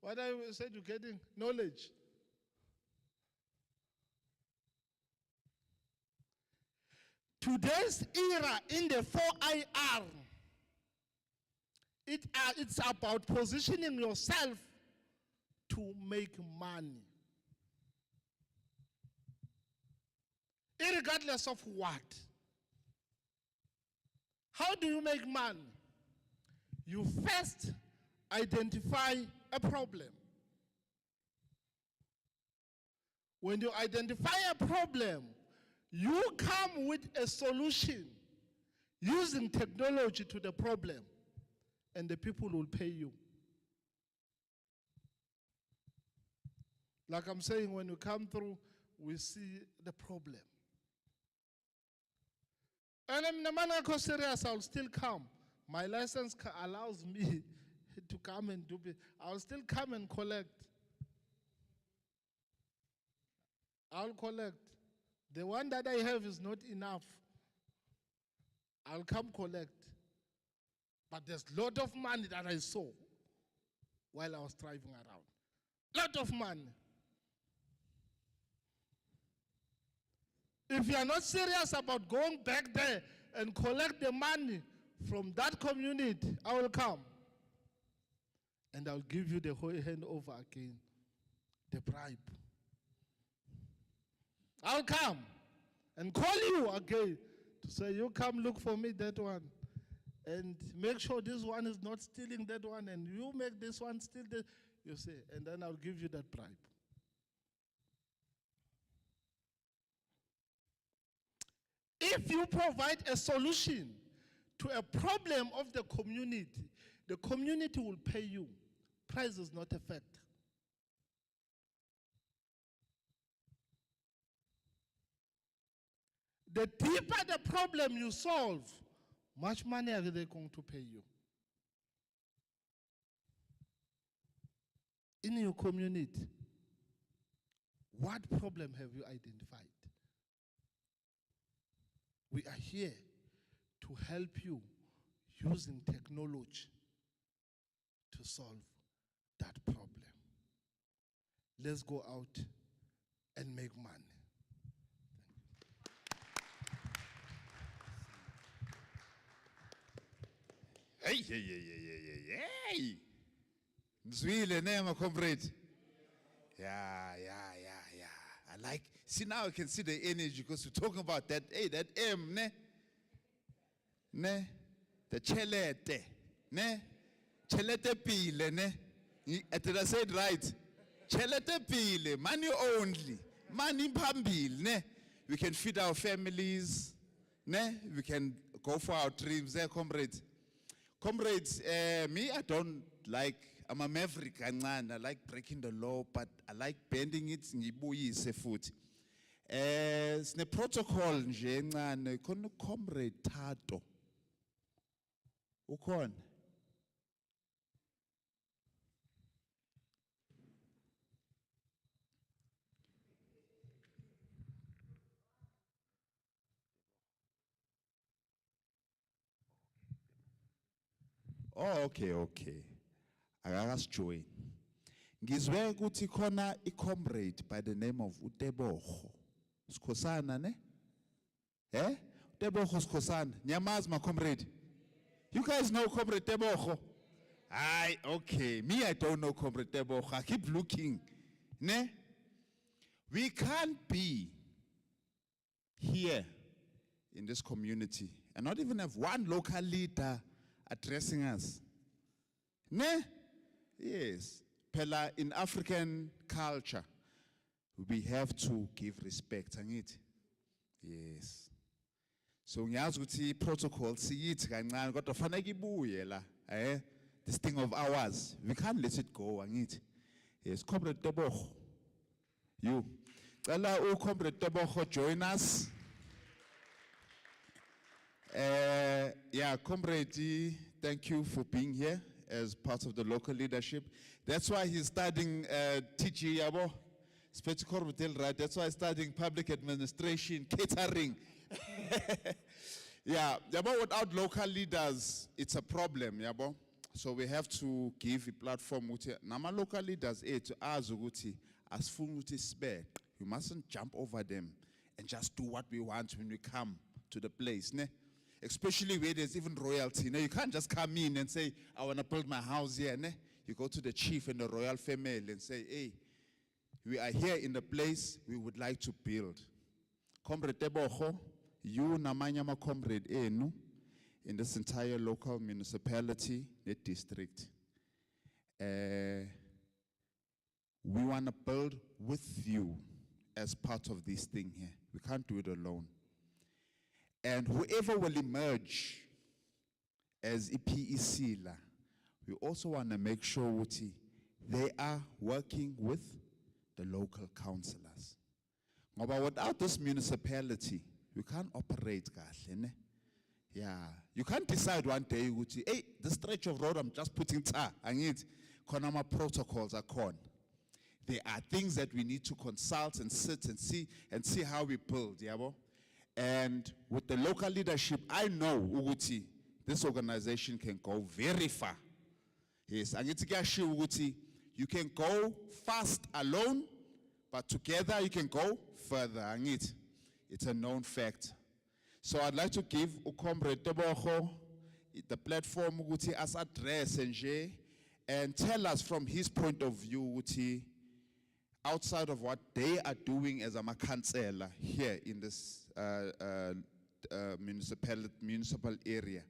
what I said you're getting? Knowledge. Today's era in the 4IR, it's about positioning yourself to make money. Irregardless of what. How do you make money? You first identify a problem. When you identify a problem, you come with a solution using technology to the problem, and the people will pay you. Like I'm saying, when you come through, we see the problem. And I'm the man who is serious, I'll still come. My license allows me to come and do it. I'll still come and collect. I'll collect. The one that I have is not enough. I'll come collect. But there's a lot of money that I saw while I was driving around. Lot of money. If you are not serious about going back there and collect the money from that community, I will come. And I'll give you the whole handover again, the bribe. I'll come and call you again to say, you come look for me that one. And make sure this one is not stealing that one, and you make this one steal that, you say, and then I'll give you that bribe. If you provide a solution to a problem of the community will pay you. Price is not a fact. The deeper the problem you solve, much money are they going to pay you? In your community, what problem have you identified? We are here to help you using technology to solve that problem. Let's go out and make money. Hey. Zwile name, comrade. Yeah. I like, see now I can see the energy because we're talking about that, that M, ne? The chelete, ne? Chelete pile, ne? Did I say it right? Chelete pile, money only, money pambil, ne? We can feed our families, ne? We can go for our dreams, comrades. Comrades, me, I don't like, I'm a maverick, I like breaking the law, but I like bending it, ngibuyise futhi. Sine protocol nje encane, khona comrade Tato. Ukhona? Oh, okay. Akakasijoin. Ngizwe ukuthi khona comrade by the name of Utebogo. Sikhosana ne? Utebogo Sikhosana. Nyamazi my comrade. You guys know comrade Tebogo? Aye, okay. Me, I don't know comrade Tebogo. I keep looking. Ne? We can't be here in this community and not even have one local leader addressing us. Ne? Yes. Pella, in African culture, we have to give respect. Yes. So ngiyazi ukuthi protocol siyithi kancane kodwa fanele ibuye la. This thing of ours, we can't let it go. Yes, comrade Tebogo. You. Cela comrade Tebogo join us. Yeah, comrade, thank you for being here as part of the local leadership. That's why he's studying TG Yabo, right? That's why he's studying public administration, catering. Yeah, Yabo, without local leaders, it's a problem, Yabo. So we have to give a platform. Nama local leaders, to azuguti, as funuti spare. You mustn't jump over them and just do what we want when we come to the place, ne? Especially where there's even royalty. You can't just come in and say, I want to build my house here. Ne? You go to the chief and the royal family and say, hey, we are here in the place we would like to build. Comrade Tebogo, you namanyama comrade enu in this entire local municipality, the district. We want to build with you as part of this thing here. We can't do it alone. And whoever will emerge as EPEC, we also want to make sure they are working with the local councillors. But without this municipality, we can't operate. Yeah, you can't decide one day, hey, this stretch of road I'm just putting tar. I need Konama protocols are con. There are things that we need to consult and sit and see how we build, yabo. And with the local leadership, I know ukuthi this organization can go very far. Yes, angithi kuyashiwo ukuthi you can go fast alone, but together you can go further. Angithi, it's a known fact. So I'd like to give uComrade Tebogo the platform ukuthi as address nje and tell us from his point of view ukuthi outside of what they are doing as a councillor here in this municipal area,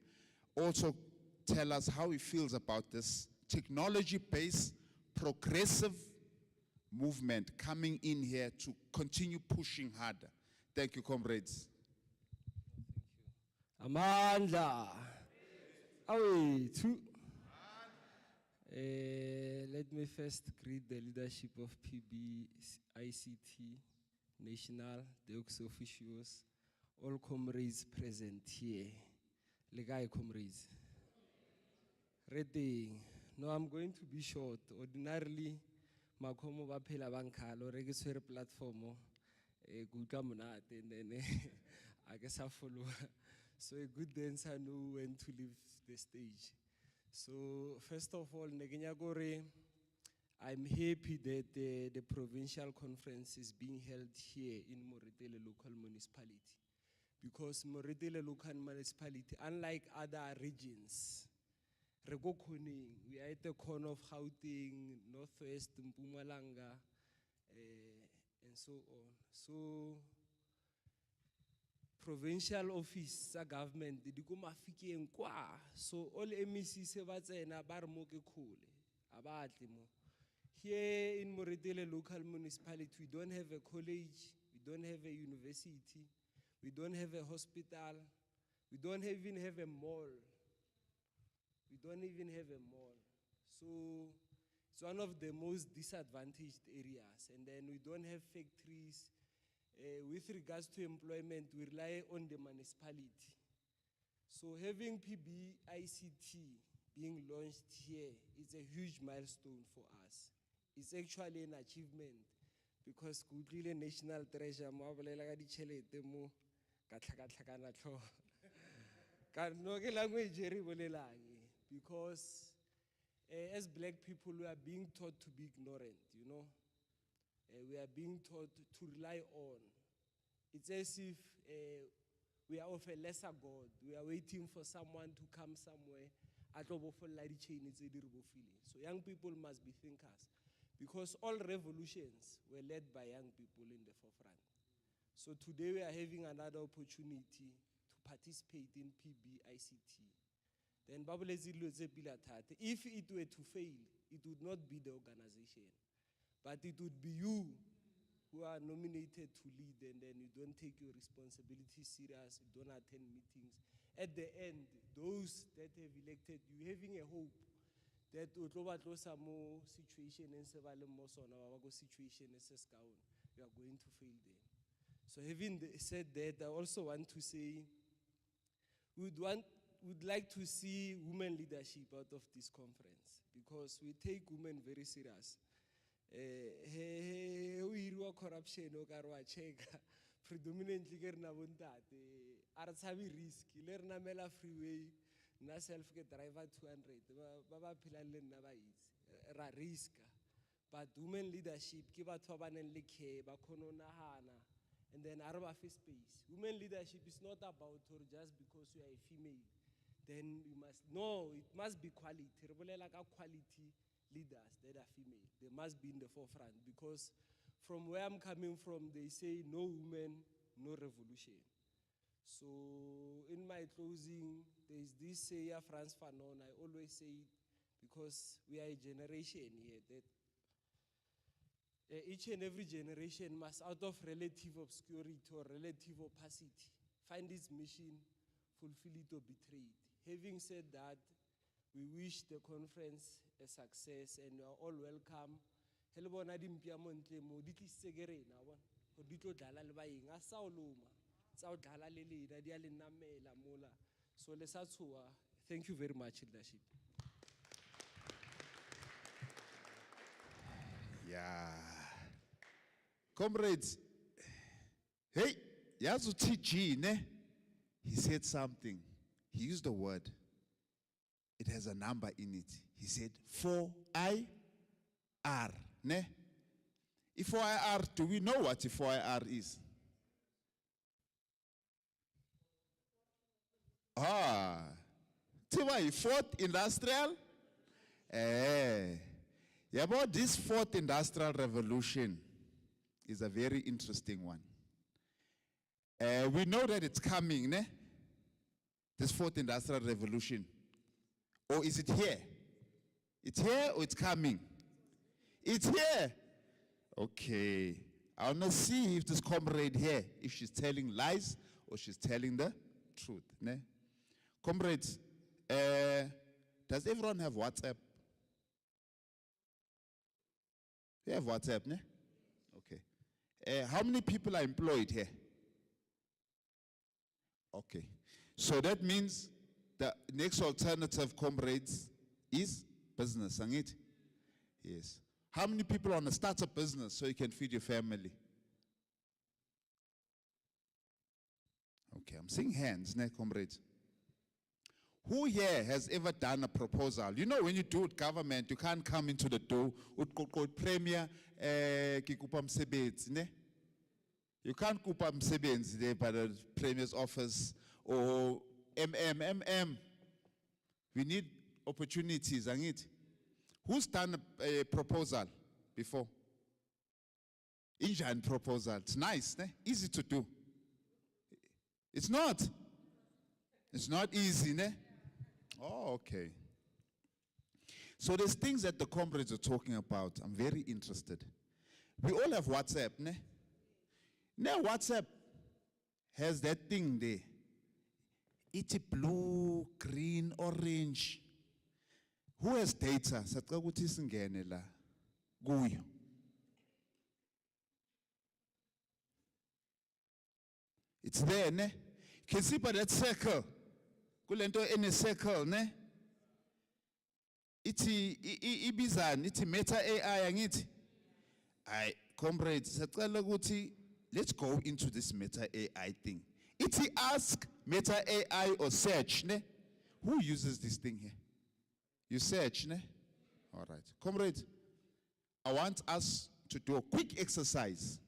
also tell us how he feels about this technology-based progressive movement coming in here to continue pushing harder. Thank you, comrades. Amandla. Awethu. Let me first greet the leadership of PBICT National, the ex-officials, all comrades present here. Legai comrades. Reading. No, I'm going to be short. Ordinarily, makomo ba phela bankalo regiswere platform good monate and then I guess I follow. So a good dancer know when to leave the stage. So first of all, I'm happy that the provincial conference is being held here in Moretele local municipality, because Moretele local municipality, unlike other regions, we are at the corner of Gauteng, Northwest, Mpumalanga, and so on. So provincial office government so all MEC se ba tsena ba re mo ke khole abatle mo. Here in Moretele local municipality, we don't have a college, we don't have a university, we don't have a hospital, we don't even have a mall. We don't even have a mall. So it's one of the most disadvantaged areas. And then we don't have factories. With regards to employment, we rely on the municipality. So having PBICT being launched here is a huge milestone for us. It's actually an achievement, because Kudlile National Treasure mo bolela ka ditšhelete mo ka tlhakatlhakana tlho. Ka no ke language re bolelang, because as black people we are being taught to be ignorant, you know. We are being taught to rely on. It's as if we are of a lesser God. We are waiting for someone to come somewhere. So young people must be thinkers, because all revolutions were led by young people in the forefront. So today we are having another opportunity to participate in PBICT. Then if it were to fail, it would not be the organization, but it would be you who are nominated to lead, and then you don't take your responsibility serious, you don't attend meetings. At the end, those that have elected you, having a hope that you are going to fail them. So having said that, I also want to say would like to see women leadership out of this conference, because we take women very serious. Corruption predominantly risk freeway na self ke driver 200 risk, but women leadership ke batho ba nang le care ba khono nahana, and then araba space. Women leadership is not about or just because you are a female then you must, no, it must be quality. Quality leaders that are female, they must be in the forefront, because from where I'm coming from, they say no women, no revolution. So in my closing, there is this say, Frans Fanon, I always say it because we are a generation here that each and every generation must, out of relative obscurity or relative opacity, find its mission, fulfill it or betray it. Having said that, we wish the conference a success, and you are all welcome. Hello, Nadim Piamonte, Moditi Segerena, Odito Dala Baing, Asauluma, South Dalalili, Radial Name, La Mola. So Lesatsua, thank you very much, leadership. Yeah. Comrades, hey, yazu TG, ne? He said something. He used a word. It has a number in it. He said 4IR, ne? If 4IR, do we know what 4IR is? Tiwa, fourth industrial? Yeah, about this fourth industrial revolution is a very interesting one. We know that it's coming, ne? This fourth industrial revolution. Or is it here? It's here or it's coming? It's here. Okay. I want to see if this comrade here, if she's telling lies or she's telling the truth. Ne? Comrades, does everyone have WhatsApp? You have WhatsApp, ne? Okay. How many people are employed here? Okay. So that means the next alternative, comrades, is business, ain't it? Yes. How many people want to start a business so you can feed your family? Okay, I'm seeing hands, ne, comrades. Who here has ever done a proposal? You know, when you do it government, you can't come into the door, premier, kikupa msebenzi, ne? You can't kupa msebenzi there by the premier's office or MM. We need opportunities, ain't it? Who's done a proposal before? Indian proposal. It's nice, ne? Easy to do. It's not. It's not easy, ne? Oh, okay. So there's things that the comrades are talking about. I'm very interested. We all have WhatsApp, ne? Now WhatsApp has that thing there. It's blue, green, orange. Who has data? Sacela ukuthi singene la kuyo. It's there, ne? You can see by that circle. Kulento in a circle, ne? Ibizan, it's meta AI angithi. I comrades, sacela ukuthi let's go into this meta AI thing. It's ask meta AI or search, ne? Who uses this thing here? You search, ne? All right. Comrades, I want us to do a quick exercise.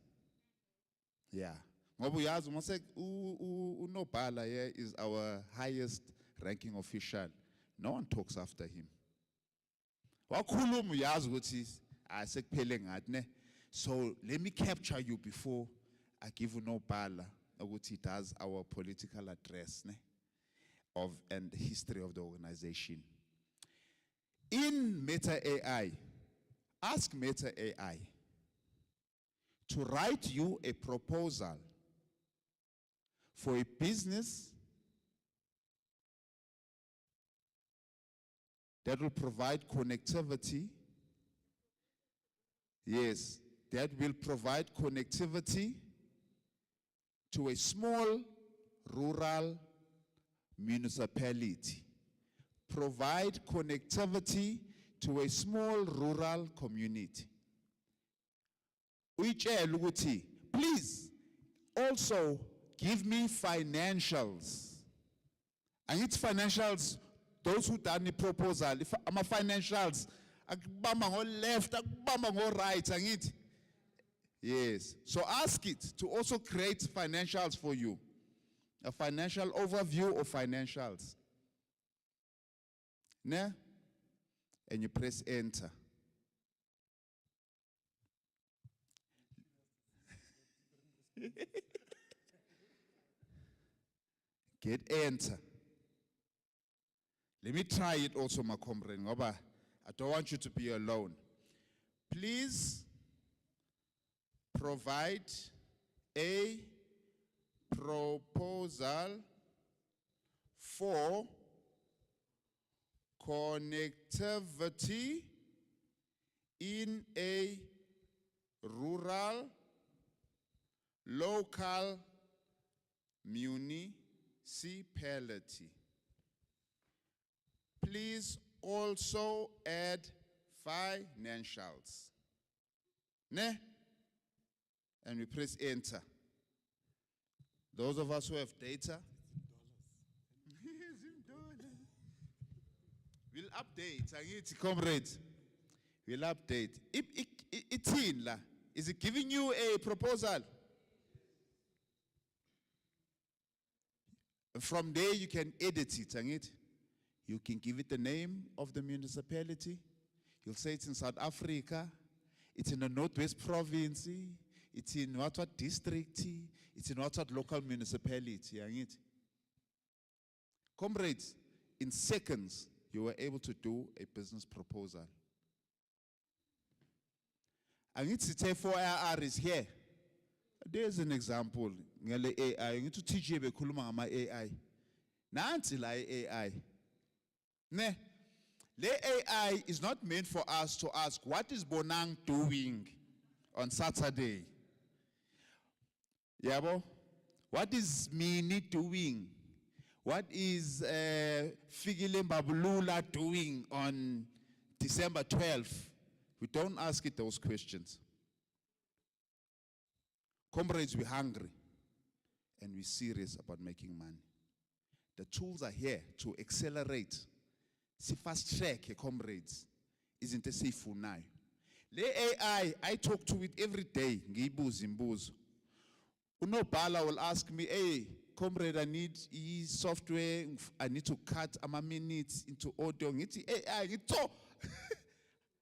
Yeah. Ngobuyazi mase unobhala here is our highest ranking official. No one talks after him. Wakhuluma uyazi ukuthi asekuphele ngathi ne. So let me capture you before I give unobhala ukuthi he does our political address, ne? Of and the history of the organization. In Meta AI, ask Meta AI to write you a proposal for a business that will provide connectivity. Yes, that will provide connectivity to a small rural municipality. Provide connectivity to a small rural community. Please also give me financials. And it's financials, those who done the proposal, if I'm a financials, akubamba ngo left, akubamba ngo right, and it. Yes. So ask it to also create financials for you. A financial overview of financials. Ne? And you press enter. Get enter. Let me try it also, my comrade. I don't want you to be alone. Please provide a proposal for connectivity in a rural, local municipality. Please also add financials. Ne? And we press enter. Those of us who have data, we'll update. Angithi, comrades, we'll update. It's in la. Is it giving you a proposal? From there, you can edit it. Angithi. You can give it the name of the municipality. You'll say it's in South Africa. It's in the Northwest Province. It's in what district. It's in what local municipality. Angithi. Comrades, in seconds, you were able to do a business proposal. Angithi, say 4IR is here. There's an example. Ngale AI. Ngithi TJ bekhuluma ngama AI. Nansi la AI. Ne? The AI is not meant for us to ask, what is Bonang doing on Saturday? Yabo? What is Mini doing? What is Figile Babulula doing on December 12th? We don't ask it those questions. Comrades, we're hungry and we're serious about making money. The tools are here to accelerate. See, fast track, comrades. Isn't it safe now? Le AI, I talk to it every day. Ngibuza. Unobhala will ask me, hey, comrade, I need software. I need to cut my minutes into audio. Ngithi AI, ngitho.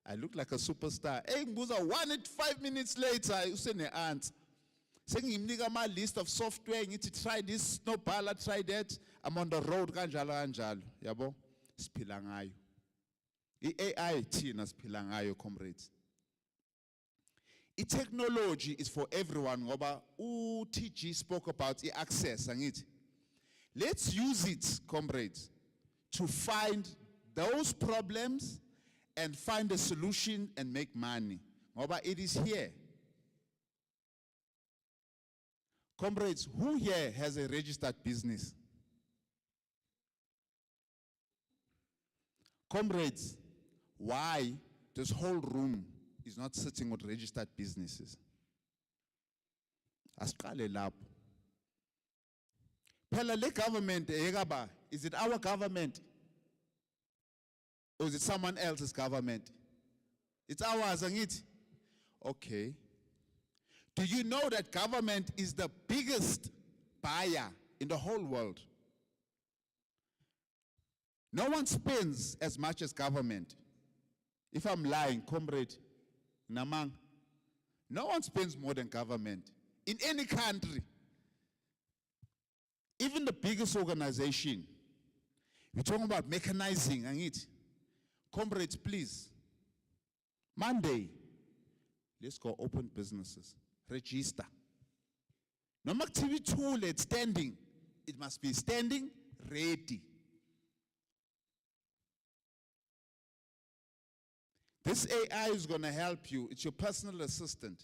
I look like a superstar. Hey, ngibuza 5 minutes later, usene answer. Sengimnika my list of software. Ngithi try this, Nobhala, try that. I'm on the road, kanjalo. Yabo? Siphila ngayo. I-AI thina siphila ngayo, comrades. I-technology is for everyone ngoba u-TG spoke about i-access, angithi. Let's use it, comrades, to find those problems and find a solution and make money. Ngoba it is here. Comrades, who here has a registered business? Comrades, why this whole room is not sitting with registered businesses? Asiqale lapho. Phela le government ekaba, is it our government? Or is it someone else's government? It's ours, angithi. Okay. Do you know that government is the biggest buyer in the whole world? No one spends as much as government. If I'm lying, comrade, Namang, no one spends more than government in any country. Even the biggest organization. We're talking about mechanizing, angithi. Comrades, please. Monday, let's go open businesses. Register. No activity tool it's standing. It must be standing ready. This AI is going to help you. It's your personal assistant.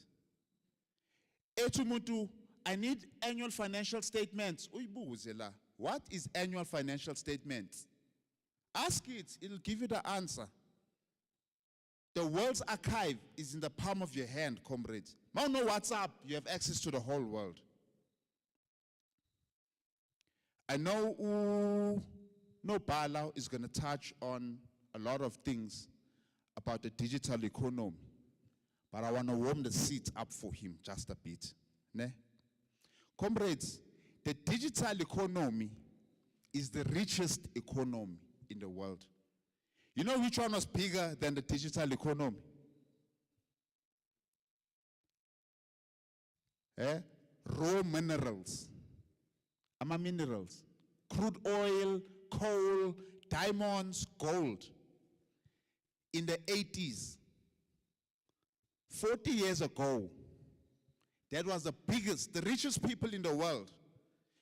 Etumutu, I need annual financial statements. Uyibuze la. What is annual financial statements? Ask it. It'll give you the answer. The world's archive is in the palm of your hand, comrades. Now no WhatsApp, you have access to the whole world. I know Nobhala is going to touch on a lot of things about the digital economy, but I want to warm the seat up for him just a bit. Ne? Comrades, the digital economy is the richest economy in the world. You know which one was bigger than the digital economy? Raw minerals. Minerals. Crude oil, coal, diamonds, gold. In the 80s, 40 years ago, that was the biggest, the richest people in the world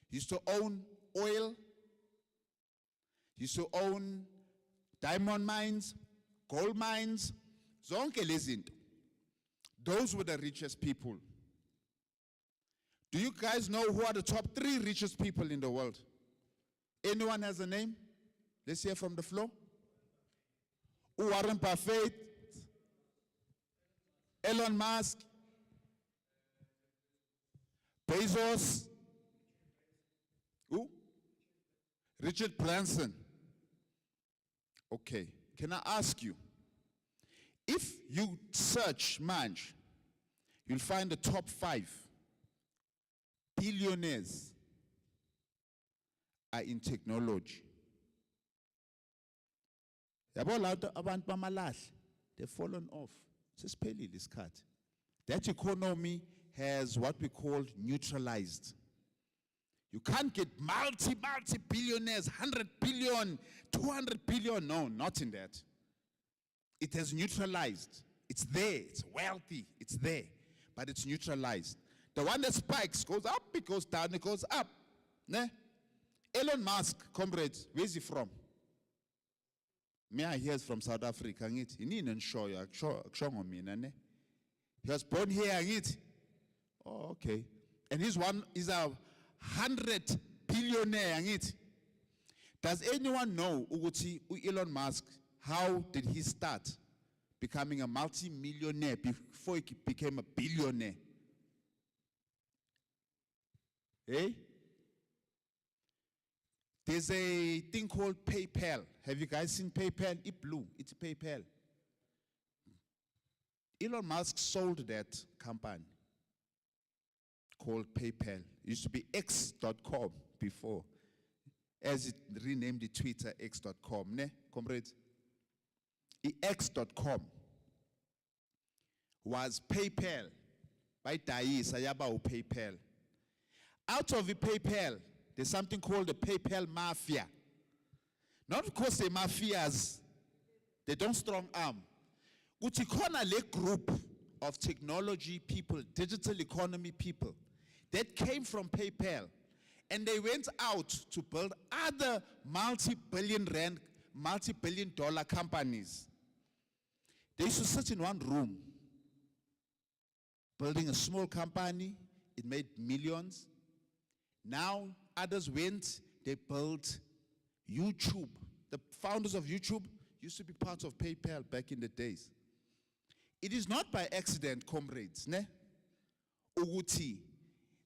used to own oil, used to own diamond mines, gold mines, zonke lezinto. Those were the richest people. Do you guys know who are the top 3 richest people in the world? Anyone has a name? Let's hear from the floor. Warren Buffett, Elon Musk, Bezos. Who? Richard Branson. Okay, can I ask you, if you search Manj, you'll find the top 5 billionaires are in technology. Yabo labo abantu bamalahle, they've fallen off. Sesiphelile isikhathi. That economy has what we call neutralized. You can't get multi-billionaires, 100 billion, 200 billion. No, not in that. It has neutralized. It's there, it's wealthy, it's there, but it's neutralized. The one that spikes goes up, it goes down, it goes up. Ne? Elon Musk, comrades, where's he from? Me, I hear from South Africa. He was born here. Oh, okay. And he's a 100 billionaire. Does anyone know Uguti Elon Musk? How did he start becoming a multi-millionaire before he became a billionaire? Eh? There's a thing called PayPal. Have you guys seen PayPal? It's blue. It's PayPal. Elon Musk sold that company called PayPal. It used to be X.com before, as it renamed the Twitter X.com. Ne, comrades? X.com was PayPal. By Dais, Ayaba PayPal. Out of the PayPal, there's something called the PayPal Mafia. Not because they're mafias, they don't strong arm. Utikona le group of technology people, digital economy people, that came from PayPal, and they went out to build other multi-billion dollar companies. They used to sit in one room, building a small company. It made millions. Now others went, they built YouTube. The founders of YouTube used to be part of PayPal back in the days. It is not by accident, comrades, ne? Uguti,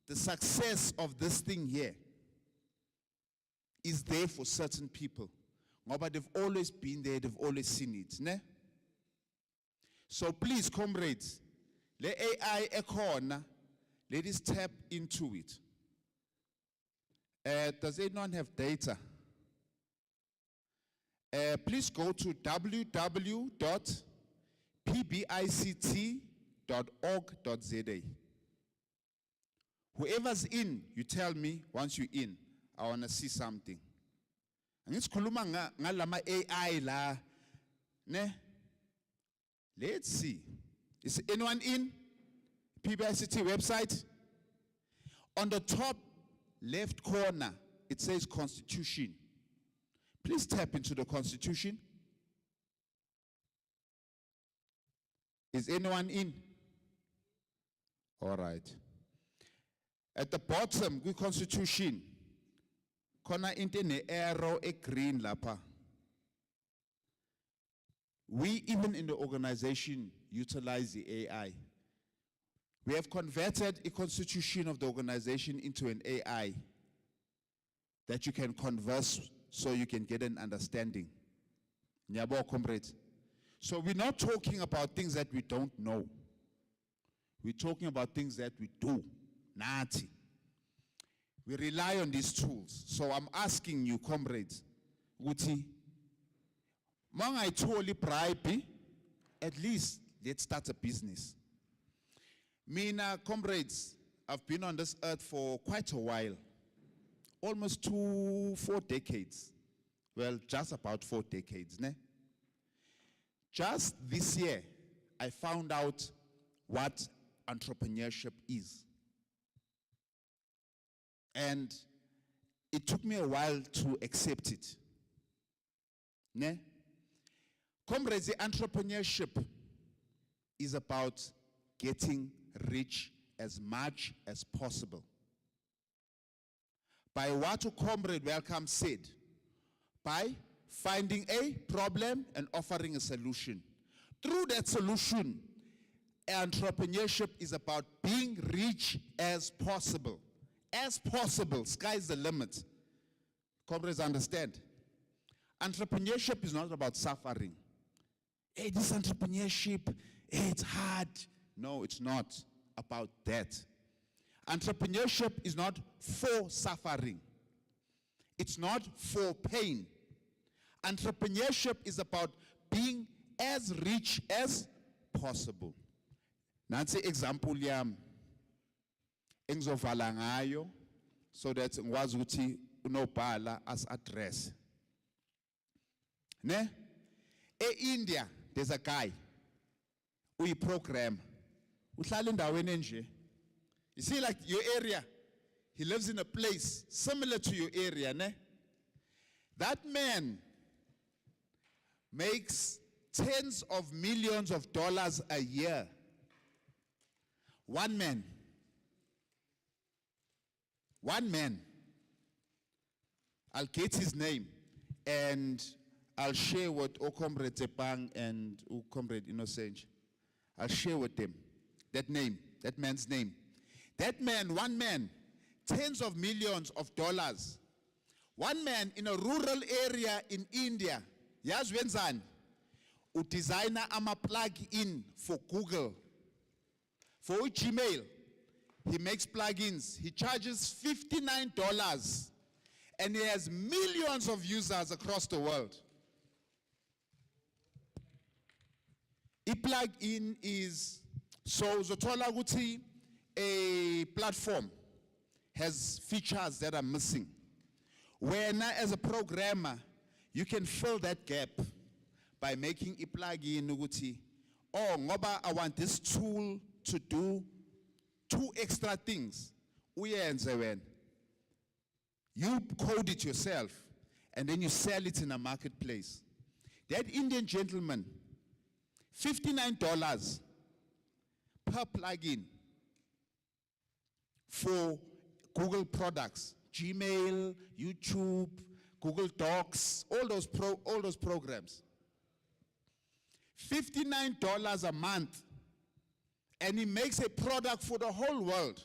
the success of this thing here is there for certain people. But they've always been there, they've always seen it, ne? So please, comrades, let AI ekhona, let us tap into it. Does anyone have data? Please go to www.pbict.org.za. Whoever's in, you tell me once you're in. I want to see something. And it's kuluma ngalama AI la, ne? Let's see. Is anyone in? PBICT website. On the top left corner, it says Constitution. Please tap into the Constitution. Is anyone in? All right. At the bottom, the Constitution. Kona intene arrow a green lapa. We, even in the organization, utilize the AI. We have converted a constitution of the organization into an AI that you can converse so you can get an understanding. Nyabo, comrades. So we're not talking about things that we don't know. We're talking about things that we do. Nati. We rely on these tools. So I'm asking you, comrades, Guti, Manga totally bribe, at least let's start a business. Mina, comrades, I've been on this earth for quite a while. Almost 4 decades. Well, just about 4 decades, ne? Just this year, I found out what entrepreneurship is. And it took me a while to accept it. Ne? Comrades, the entrepreneurship is about getting rich as much as possible. By what comrade Welcome said, by finding a problem and offering a solution. Through that solution, entrepreneurship is about being rich as possible. As possible, sky's the limit. Comrades, understand? Entrepreneurship is not about suffering. Hey, this entrepreneurship, hey, it's hard. No, it's not about that. Entrepreneurship is not for suffering. It's not for pain. Entrepreneurship is about being as rich as possible. Nansi example yam engizovala ngayo so that ngikwazi ukuthi unobhala as address. Ne? E-India there's a guy uyi-program. Uhlala endaweni enje. You see, like your area, he lives in a place similar to your area, ne? That man makes tens of millions of dollars a year. One man. One man. I'll get his name and I'll share what Comrade Tepang and Comrade Innocent. I'll share with them that name, that man's name. That man, one man, tens of millions of dollars. One man in a rural area in India, Yaz wenzani, designer ama plug-in for Google. For Gmail, he makes plugins. He charges $59 and he has millions of users across the world. A plug-in is, so Zotola Guti, a platform has features that are missing. Where now as a programmer, you can fill that gap by making a plug-in Uguti. Oh, ngoba, I want this tool to do 2 extra things. You code it yourself and then you sell it in a marketplace. That Indian gentleman, $59 per plugin for Google products, Gmail, YouTube, Google Docs, all those programs. $59 a month, and he makes a product for the whole world.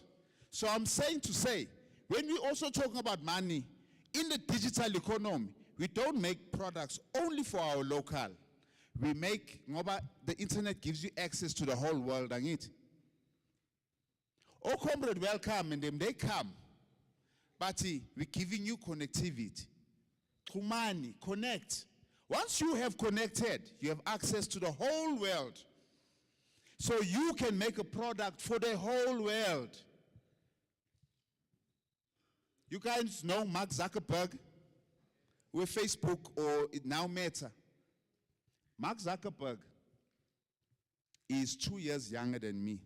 So I'm saying to say, when we also talking about money, in the digital economy, we don't make products only for our local. We make, the internet gives you access to the whole world, and it. Oh, comrade, welcome, and then they come. But we're giving you connectivity. Through money, connect. Once you have connected, you have access to the whole world. So you can make a product for the whole world. You guys know Mark Zuckerberg with Facebook or it now Meta. Mark Zuckerberg is 2 years younger than me.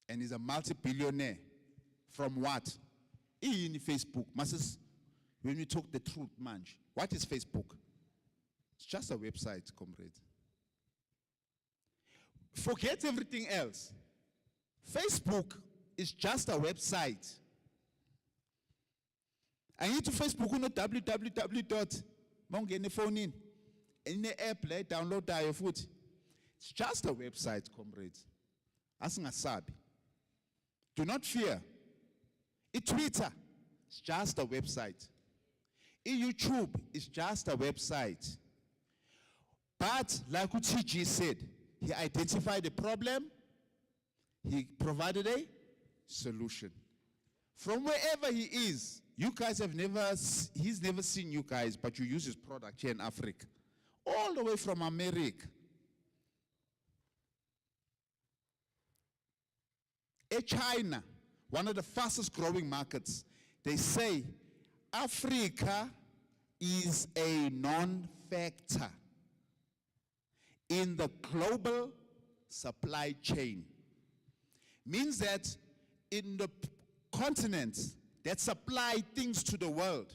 And he's a multi-billionaire. From what? In Facebook. Masses, when we talk the truth, man, what is Facebook? It's just a website, comrade. Forget everything else. Facebook is just a website. I need to Facebook no www. Mongene phone in the app, download your foot. It's just a website, comrades. Asingasabi. Do not fear. Twitter is just a website. YouTube is just a website. But like TG said, he identified the problem, he provided a solution. From wherever he is, you guys have he's never seen you guys, but you use his product here in Africa. All the way from America. China, one of the fastest growing markets, they say Africa is a non-factor in the global supply chain. Means that in the continents that supply things to the world,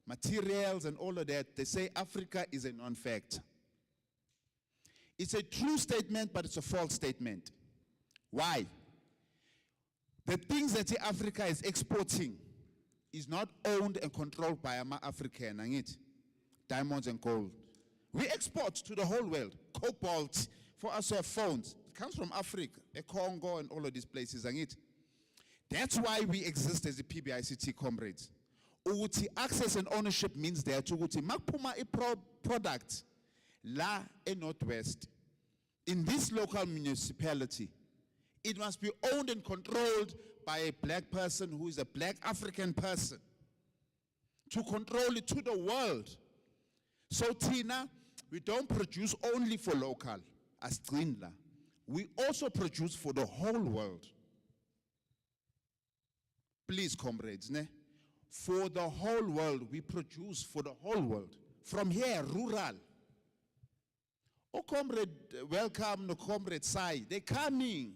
materials and all of that, they say Africa is a non-factor. It's a true statement, but it's a false statement. Why? The things that Africa is exporting is not owned and controlled by African, and diamonds and gold. We export to the whole world, cobalt for us to have phones. It comes from Africa, Congo, and all of these places. That's why we exist as the PBICT comrades. Ukuthi access and ownership means that ukuthi makphuma product la in Northwest, in this local municipality, it must be owned and controlled by a black person who is a black African person to control it to the world. So Tina, we don't produce only for local, as Trinla. We also produce for the whole world. Please, comrades, ne? For the whole world, we produce for the whole world. From here, rural. Oh, comrade, welcome, no comrade, Sai. They're coming.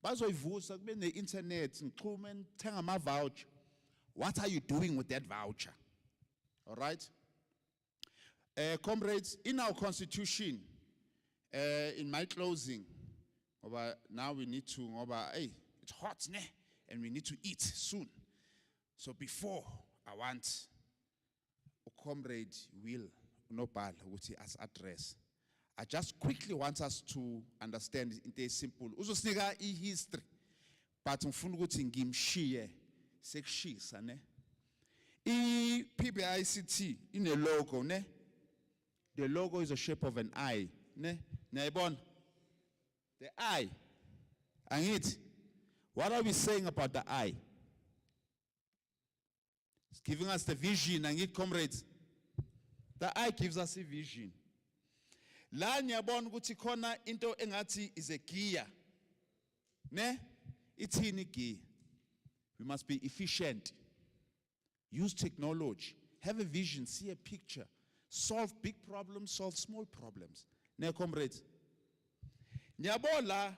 Bazoivusa kube the internet, ngixhume thenga ama voucher. What are you doing with that voucher? All right? Comrades, in our constitution, in my closing, now we need to, hey, it's hot, ne? And we need to eat soon. So before, I want a comrade Will Nopal, which is address. I just quickly want us to understand it is simple. Uzosinika history, but ngifuna ukuthi ngimshiye sekushisa ne. PBICT in a logo ne. The logo is a shape of an eye ne. Nayibona? The eye. Angithi, what are we saying about the eye? It's giving us the vision, angithi comrades. The eye gives us a vision. La ngiyabona ukuthi khona into engathi is a gear. Ne? Ithini gear? We must be efficient. Use technology. Have a vision, see a picture. Solve big problems, solve small problems. Ne, comrades? Nyabola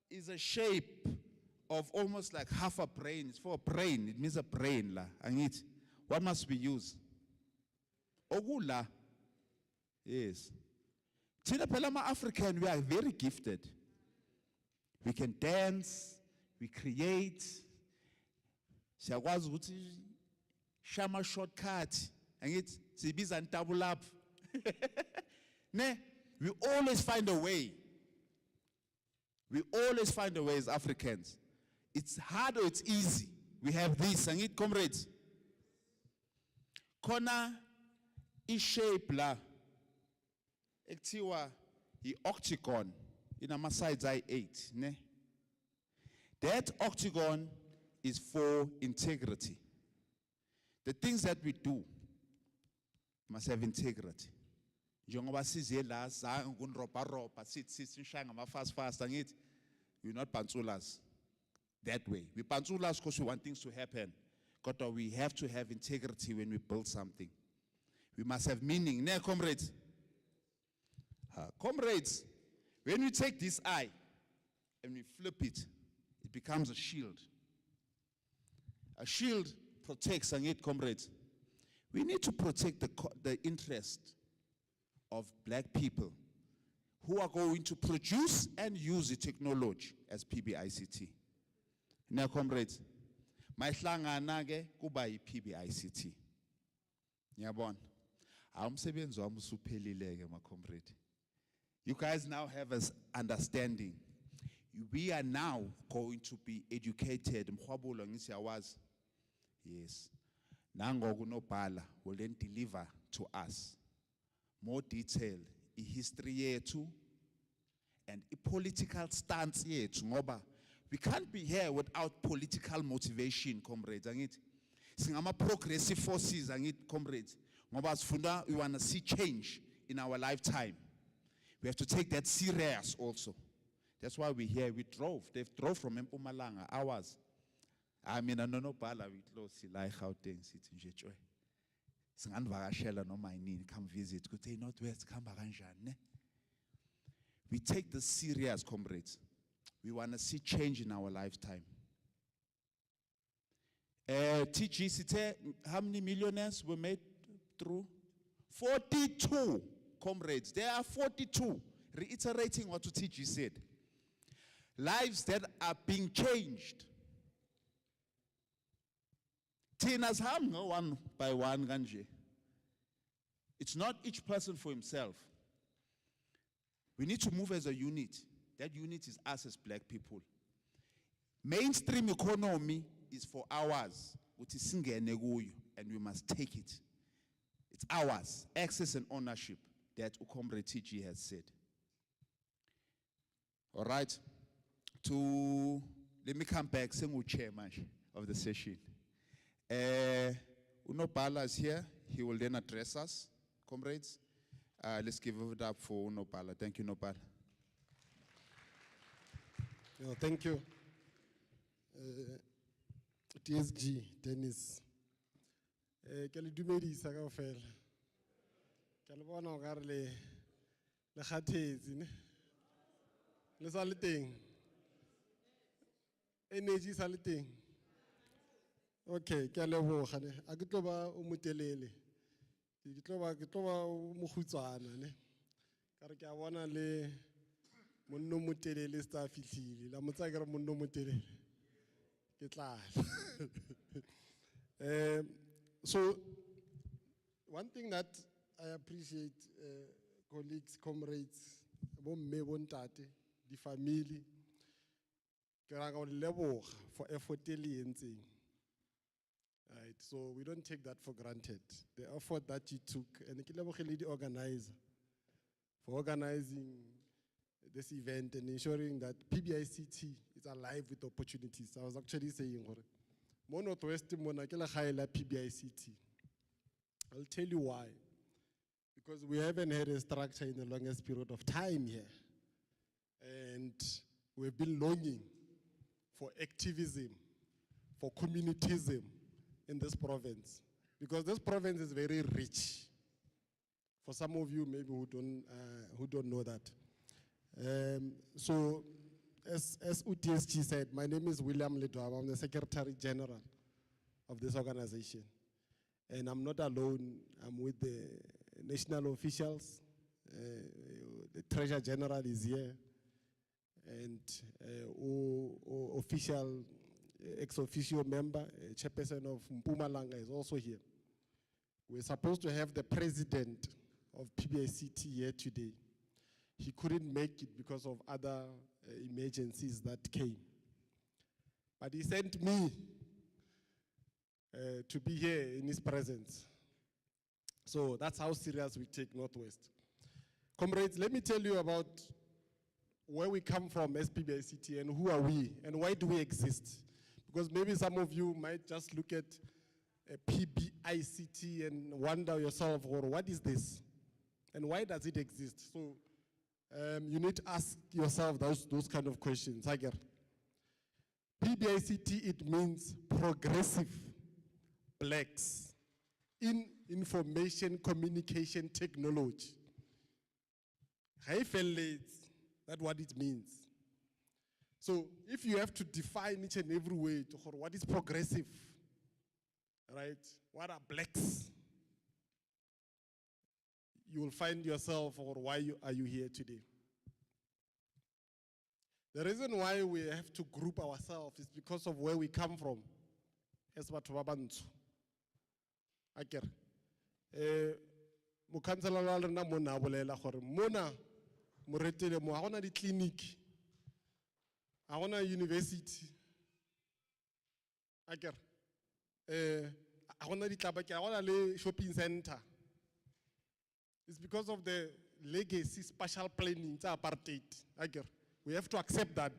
is a shape of almost like half a brain. It's for a brain. It means a brain la. Angithi. What must we use? Ogula. Yes. Thina phela ama-African, we are very gifted. We can dance, we create. Siyakwazi ukuthi shama shortcut. Angithi sibiza double up. Ne? We always find a way. We always find a way as Africans. It's hard or it's easy. We have this. Angithi comrades. Khona i-shape la. Ekuthiwa i-octagon inama sides ayi-8 ne. That octagon is for integrity. The things that we do must have integrity. Njengoba size la zange kunropa sithi sishaya ngama fast angithi, we're not pantsulas that way. We pantsulas because we want things to happen. But we have to have integrity when we build something. We must have meaning. Ne, comrades? Comrades, when we take this eye and we flip it, it becomes a shield. A shield protects, and yet, comrades, we need to protect the interest of black people who are going to produce and use the technology as PBICT. Now, comrades, my hlangana ke kuba yi-PBICT. Ngiyabona. Awumsebenzi wami usuphelile ke my comrade. You guys now have an understanding. We are now going to be educated. Mkhwabulo ngithi yawazi. Yes. Nango kunobhala will then deliver to us more detail history yethu and political stance yethu ngoba we can't be here without political motivation, comrades. Angithi singama progressive forces angithi comrades ngoba sifunda we want to see change in our lifetime. We have to take that serious also. That's why we're here. We drove. They've drove from Mpumalanga hours. I mean, I don't know, we close like how things sit in Jetwe. Singandvakashela no my need come visit. Could they Northwest come back? We take this serious, comrades. We want to see change in our lifetime. TG, how many millionaires were made through? 42. Comrades, there are 42, reiterating what TG said. Lives that are being changed. Tina's ham, no one by one ganje. It's not each person for himself. We need to move as a unit. That unit is us as black people. Mainstream economy is for ours, which is singene kuyo, and we must take it. It's ours, access and ownership, that Comrade TG has said. All right, let me come back, chairman of the session. Unopala is here, he will then address us, comrades. Let's give it up for Unopala. Thank you, Unopala. Thank you. TSG, Dennis. Ke le dumedisa kaofela. Ke le bona o gare le kgathetse ne. Le sa le teng. Energy sa le teng. Okay, ke a leboga ne. A ke tlo ba o motelele. Ke tlo ba o moghutswana ne. Ka re ke a bona le monno motelele sta fitlhile. La motsa ke re monno motelele. Ke tla. So, one thing that I appreciate, colleagues, comrades, bomme, bontate, the family, ke ra go leboga for effort e le entseng. Right, so we don't take that for granted. The effort that you took, and ke lebogile the organizer for organizing this event and ensuring that PBICT is alive with opportunities. I was actually saying, mo Northwest mona ke le gae la PBICT. I'll tell you why. Because we haven't had a structure in the longest period of time here. And we've been longing for activism, for communitism in this province. Because this province is very rich. For some of you maybe who don't know that. So as UTSG said, my name is William Ledwaba. I'm the Secretary General of this organization. And I'm not alone. I'm with the national officials. The Treasurer General is here. And official, ex-officio member, chairperson of Mpumalanga is also here. We're supposed to have the president of PBICT here today. He couldn't make it because of other emergencies that came. But he sent me to be here in his presence. So that's how serious we take Northwest. Comrades, let me tell you about where we come from as PBICT and who are we and why do we exist. Because maybe some of you might just look at PBICT and wonder yourself, or what is this? And why does it exist? So you need to ask yourself those kind of questions. PBICT, it means Progressive Blacks in Information Communication Technology. That's what it means. So if you have to define each and every way to what is progressive, right? What are blacks? You will find yourself, or why are you here today? The reason why we have to group ourselves is because of where we come from. As batho ba bantsho. Akere. Mo councilor la rena mona bolela gore mona moretele mo ha gona di clinic. Ha gona university. Akere. Ha gona ditlabake, ha gona le shopping center. It's because of the legacy spatial planning, it's apartheid. We have to accept that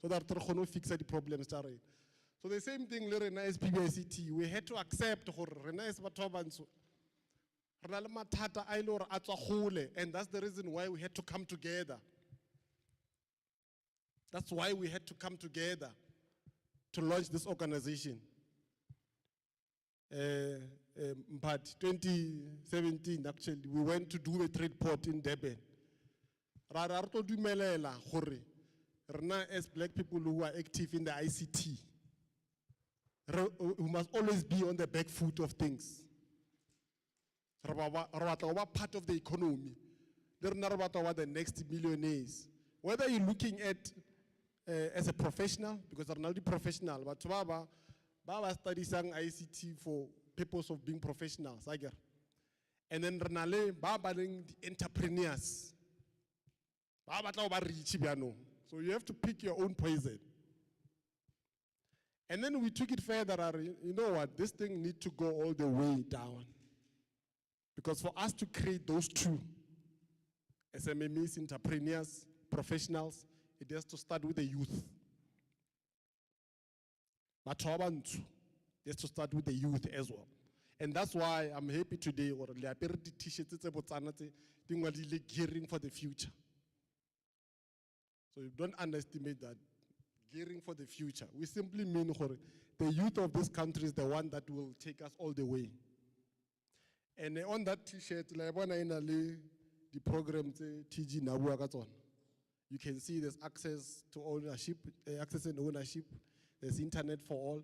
so that we can fix the problems. So the same thing, Rena as PBICT, we had to accept Rena as Batobanso. And that's the reason why we had to come together. That's why we had to come together to launch this organization. But 2017, actually, we went to do a trade port in Durban. As black people who are active in the ICT, we must always be on the back foot of things. Part of the economy. They're not about the next millionaires. Whether you're looking at as a professional, because I'm not a professional, but Baba studies ICT for purpose of being professionals. And then Renale, Baba the entrepreneurs. Ha batla ho ba rich bjano. So you have to pick your own poison. And then we took it further. You know what? This thing needs to go all the way down. Because for us to create those two, SMMEs, entrepreneurs, professionals, it has to start with the youth. But it has to start with the youth as well. And that's why I'm happy today, or the t-shirts, gearing for the future. So you don't underestimate that. Gearing for the future. We simply mean the youth of this country is the one that will take us all the way. And on that t-shirt, the program TG Nabu, you can see there's access to ownership, access and ownership. There's internet for all.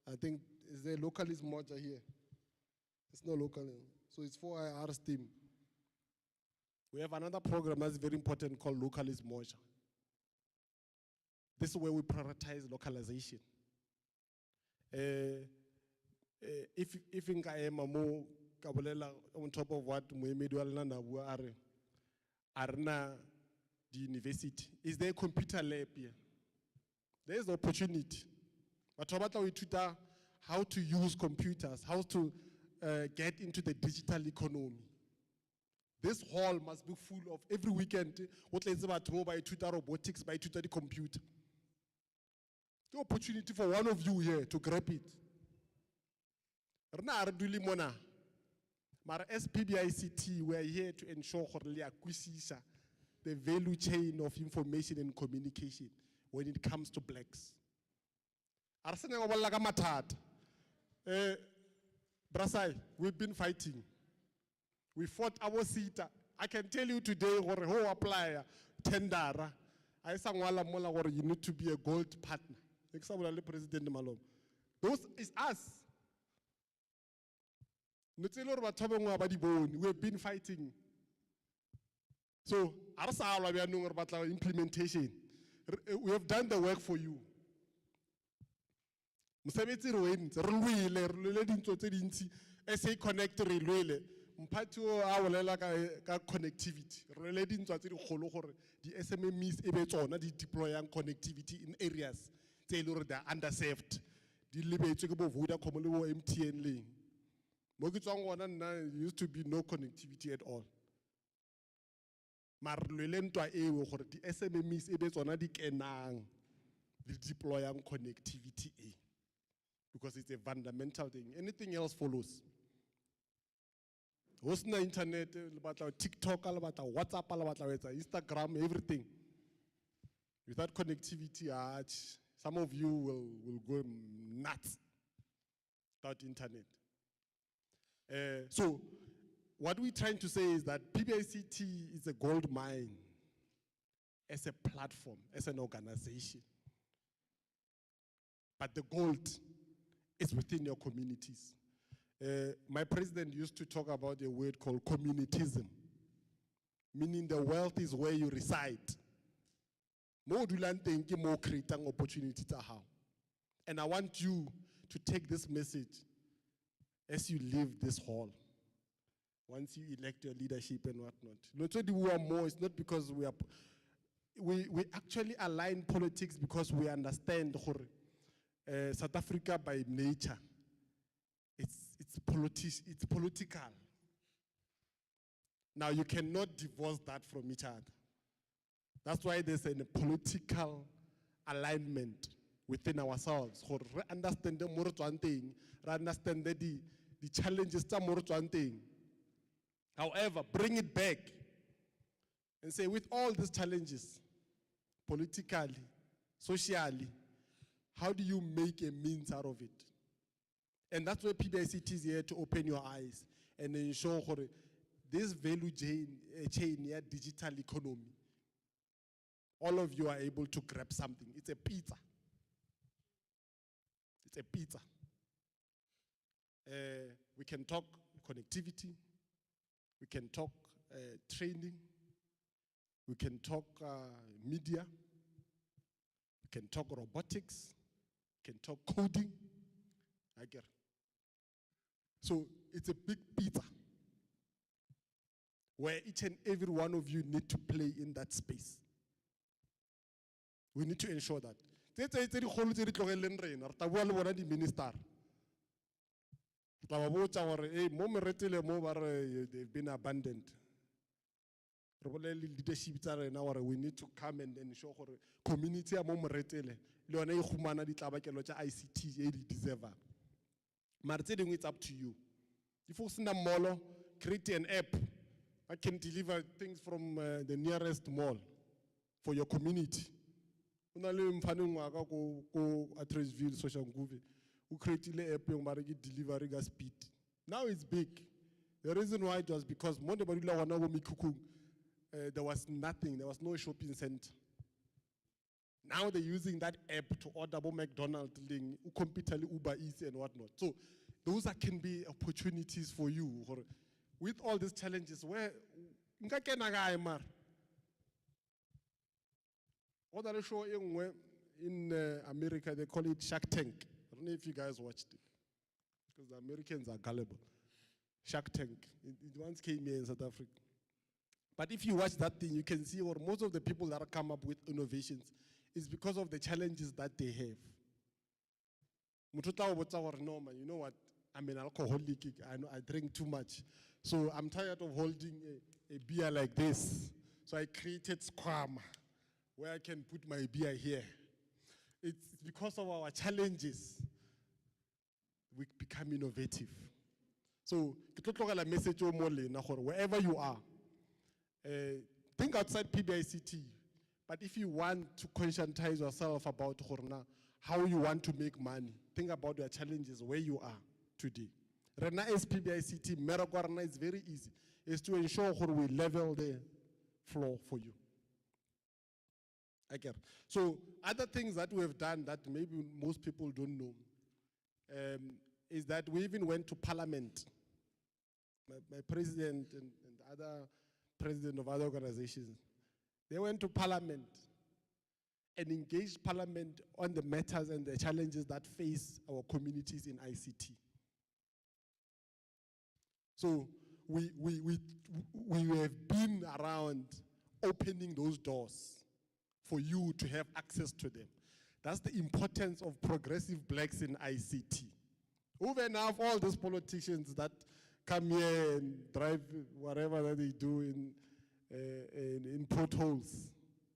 I think is there localism moja here. It's not local, so it's for our team. We have another program that's very important called localism moja. This is where we prioritize localization. If in more on top of what Arna the university, is there a computer lab here? There is the opportunity. But how to use computers, how to get into the digital economy. This hall must be full of every weekend. What is about by tutor robotics, by tutor the computer. The opportunity for one of you here to grab it. As PBICT, we are here to ensure the value chain of information and communication when it comes to blacks. Brasai, we've been fighting. We fought our seat. I can tell you today, who apply tender. I sang you need to be a gold partner. President Malom. Those is us. We have been fighting. So, implementation. We have done the work for you. SA Connect Mpatho a bolela ka connectivity. Re le dintwa tse di kgolo gore di SMMEs e be tsona di deployang connectivity in areas tse ile gore they are underserved. Di lebetswe ke bo Vodacom le bo MTN leng. Mo ke tswang gona nna used to be no connectivity at all. Mar le ntwa eo gore di SMMEs e be tsona di kenang di deployang connectivity e. Because it's a fundamental thing. Anything else follows. Hosna internet, TikTok, WhatsApp, Instagram, everything. Without connectivity, some of you will go nuts without internet. So, what we're trying to say is that PBICT is a gold mine as a platform, as an organization. But the gold is within your communities. My president used to talk about a word called communitism, meaning the wealth is where you reside. More creating opportunities. And I want you to take this message as you leave this hall. Once you elect your leadership and whatnot. It's not because we actually align politics because we understand South Africa by nature. It's political. Now you cannot divorce that from each other. That's why there's a political alignment within ourselves. Understand the challenges. However, bring it back and say, with all these challenges, politically, socially, how do you make a means out of it? And that's where PBICT is here to open your eyes and ensure this value chain, digital economy, all of you are able to grab something. It's a pizza. It's a pizza. We can talk connectivity. We can talk training. We can talk media. We can talk robotics. We can talk coding. I get it. So it's a big pizza where each and every one of you need to play in that space. We need to ensure that. Tse di kgolo tse di tlogeleng rena, re tla bua le bona di minister. Re tla ba botsa gore, hey, mo meretele mo ba re they've been abandoned. Re bolele leadership tsa rena gore we need to come and ensure gore community ya mo meretele le yone e khumana ditlabakelo tsa ICT e di deserve. Mara tse dingwe it's up to you. If you send a mall, create an app that can deliver things from the nearest mall for your community. Una le mfaneng wa ka ko Attersville social nguve who created the app yung mariki delivery ga speed. Now it's big. The reason why it was because mo de badula wana go Mikukung there was nothing, there was no shopping center. Now they're using that app to order bo McDonald's ling, compete Uber Eats and whatnot. So those can be opportunities for you with all these challenges. Where what are show in America, they call it Shark Tank. I don't know if you guys watched it, because the Americans are gullible. Shark Tank, it once came here in South Africa. But if you watch that thing, you can see where most of the people that come up with innovations is because of the challenges that they have. No, man, you know what? I'm an alcoholic. I know I drink too much. So I'm tired of holding a beer like this. So I created Squam, where I can put my beer here. It's because of our challenges, we become innovative. So, message wherever you are, think outside PBICT. But if you want to conscientize yourself about how you want to make money, think about your challenges where you are today. Rena as PBICT, Meragwarna is very easy. Is to ensure we level the floor for you. Okay. So other things that we have done that maybe most people don't know is that we even went to Parliament. My president and other president of other organizations, they went to Parliament and engaged Parliament on the matters and the challenges that face our communities in ICT. So we have been around opening those doors for you to have access to them. That's the importance of progressive blacks in ICT. Over and above all these politicians that come here and drive whatever that they do in potholes,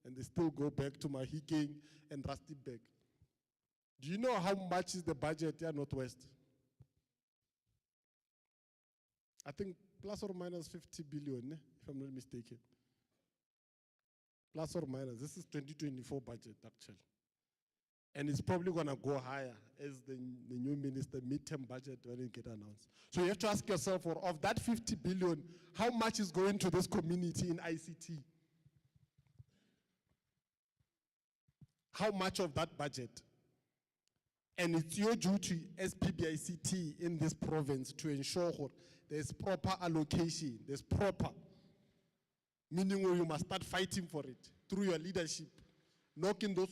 and they still go back to Mahikeng and Rustenburg. Do you know how much is the budget here Northwest? I think plus or minus 50 billion, if I'm not mistaken. Plus or minus, this is 2024 budget actually. And it's probably gonna go higher as the new minister midterm budget when it get announced. So you have to ask yourself, of that 50 billion, how much is going to this community in ICT? How much of that budget? And it's your duty as PBICT in this province to ensure there's proper allocation, there's proper, meaning you must start fighting for it through your leadership. Knocking those.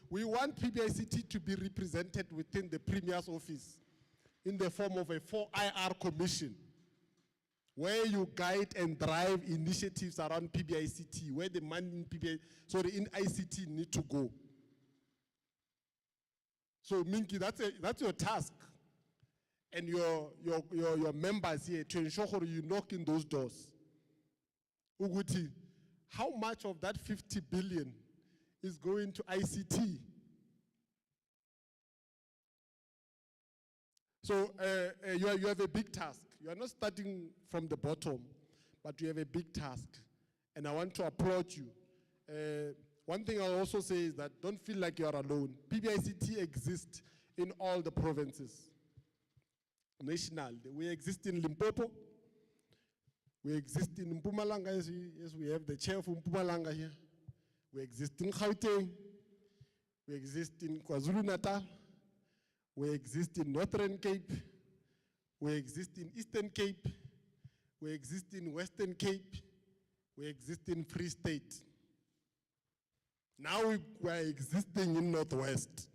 We want PBICT to be represented within the Premier's office in the form of a 4IR commission, where you guide and drive initiatives around PBICT, where the money in ICT need to go. So Minky, that's your task. And your members here to ensure you knock in those doors. Uguti, how much of that 50 billion is going to ICT? So you have a big task. You are not starting from the bottom, but you have a big task. And I want to applaud you. One thing I'll also say is that don't feel like you are alone. PBICT exists in all the provinces. National. We exist in Limpopo. We exist in Mpumalanga, as we have the chair of Mpumalanga here. We exist in Gauteng. We exist in KwaZulu-Natal. We exist in Northern Cape. We exist in Eastern Cape. We exist in Western Cape. We exist in Free State. Now we are existing in Northwest.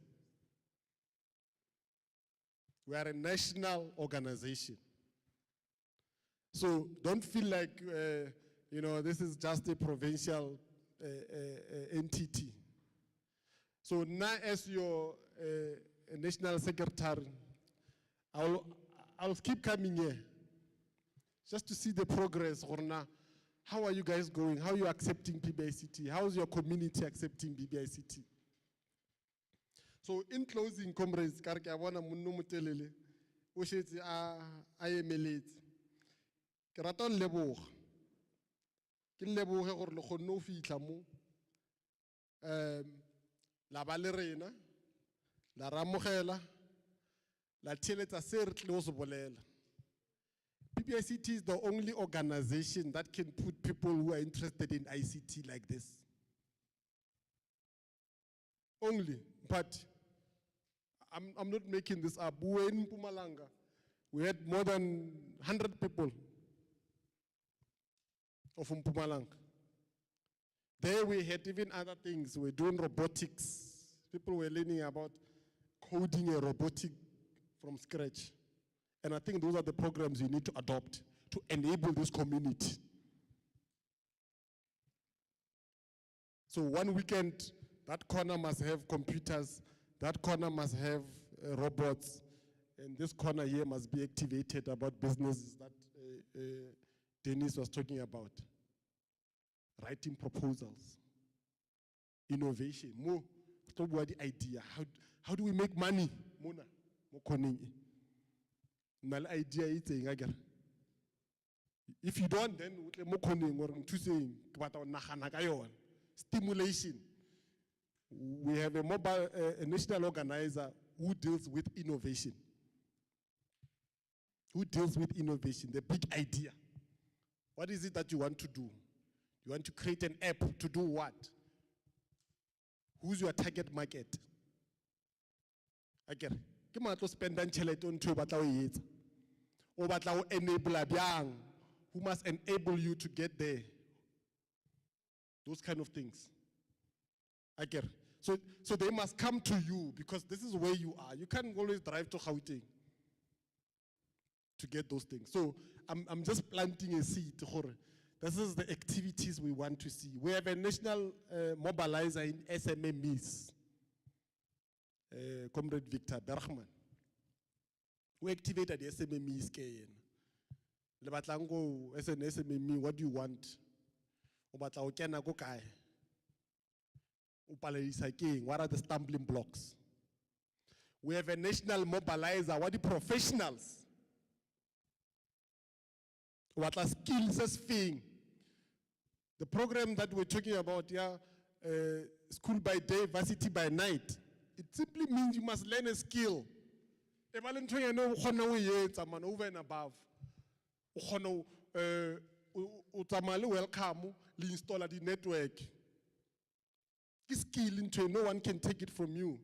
We are a national organization. So don't feel like, this is just a provincial entity. So now as your national secretary, I'll keep coming here just to see the progress. How are you guys going? How are you accepting PBICT? How is your community accepting PBICT? So in closing, comrades, ka re ke a bona monno motelele o shetse a emeletse. Ke rata ho leboga. Ke leboge gore le kgonne ho fihla mo la ba le rena la ramogela la theletsa se re tle ho se bolela. PBICT is the only organization that can put people who are interested in ICT like this. Only, but I'm not making this up. We were in Mpumalanga. We had more than 100 people of Mpumalanga. There we had even other things. We were doing robotics. People were learning about coding a robotic from scratch. And I think those are the programs you need to adopt to enable this community. So one weekend, that corner must have computers, that corner must have robots, and this corner here must be activated about businesses that Dennis was talking about. Writing proposals, innovation, more, talk about the idea. How do we make money? Mona, mo koning. Idea is if you don't, then mo koning or to saying stimulation. We have a mobile, a national organizer who deals with innovation. Who deals with innovation, the big idea. What is it that you want to do? You want to create an app to do what? Who's your target market? Again, come on to spend on to batla o batla enable bjang, who must enable you to get there. Those kind of things. Again, so they must come to you because this is where you are. You can't always drive to Gauteng to get those things. So I'm just planting a seed. This is the activities we want to see. We have a national mobilizer in SMMEs, Comrade Victor Bergman. We activated the SMMEs. As an SMME, what do you want? What are the stumbling blocks? We have a national mobilizer. What are the professionals? What are skills as thing? The program that we're talking about, school by day, varsity by night, it simply means you must learn a skill. Over and above. Welcome, install the network. Skill into no one can take it from you.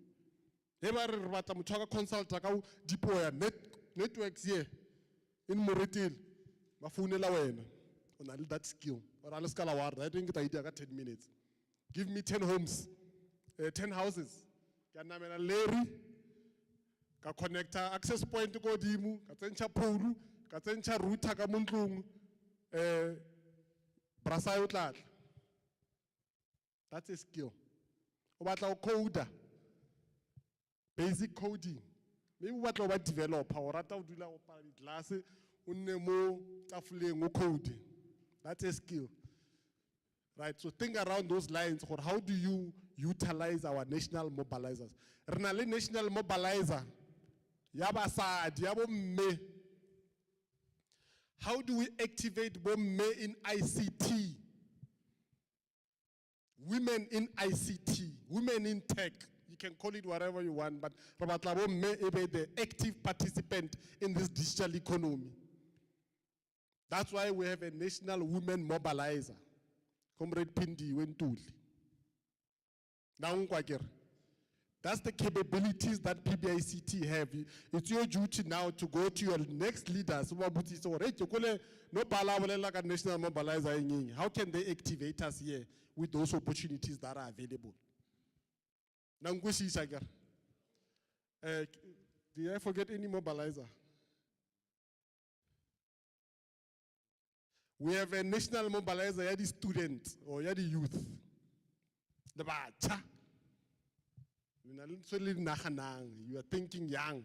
Consult deploy networks here in Moritil. That skill. I didn't get the idea. I got 10 minutes. Give me 10 homes, 10 houses. Larry, connector, access point to go dimu, katencha polu, katencha router kamuntlung, brasa utlat. That's a skill. About our coder, basic coding. Maybe what our developer or rata udula opari glass, unemo tafle coding. That's a skill. Right, so think around those lines. Or how do you utilize our national mobilizers? Renali national mobilizer. Yaba Saad, Yabo Me. How do we activate Me in ICT? Women in ICT, women in tech. You can call it whatever you want, but Rabatlabo Me be the active participant in this digital economy. That's why we have a national women mobilizer. Comrade Pindi Wentuli. That's the capabilities that PBICT have. It's your duty now to go to your next leaders. No national mobilizer. How can they activate us here with those opportunities that are available? Did I forget any mobilizer? We have a national mobilizer, the students or the youth. The bacha. You are thinking young.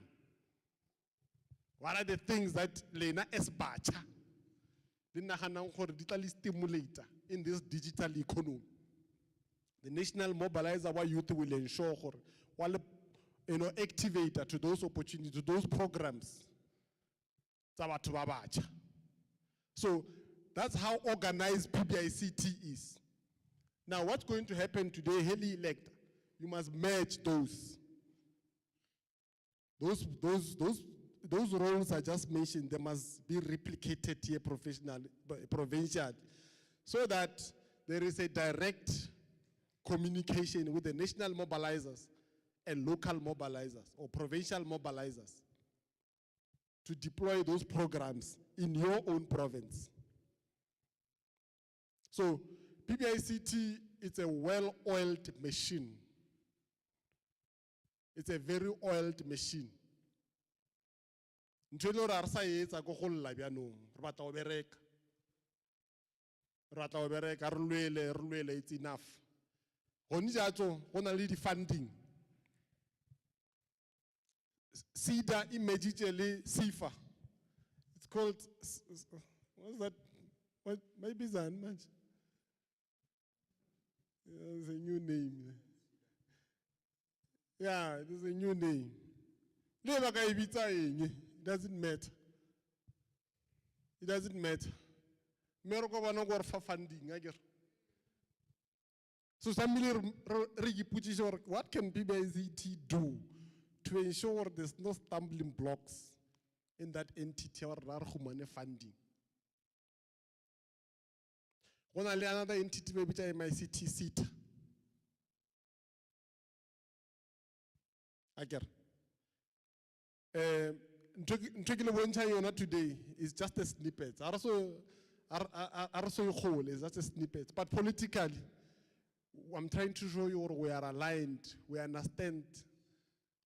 What are the things that Lena Esbacha stimulator in this digital economy? The National Mobilizer wa Youth will ensure activator to those opportunities, to those programs. So that's how organized PBICT is. Now, what's going to happen today, Heli elect, you must merge those. Those roles I just mentioned, they must be replicated here provincially, so that there is a direct communication with the national mobilizers and local mobilizers or provincial mobilizers to deploy those programs in your own province. So PBICT is a well-oiled machine. It's a very oiled machine. Ntwelo ra sa etsa go go lla byanong re batla go bereka re lwele it's enough gone jatso go na le di funding SIDA imagine le SIFA. It's called what's that, what maybe it's much. There's a new name. Yeah, there's a new name. It doesn't matter. It doesn't matter. Funding. So somebody what can PBICT do to ensure there's no stumbling blocks in that entity or funding? When I another entity, maybe MICT seat. Today is just a snippet. Also, is just a snippet. But politically, I'm trying to show you we are aligned. We understand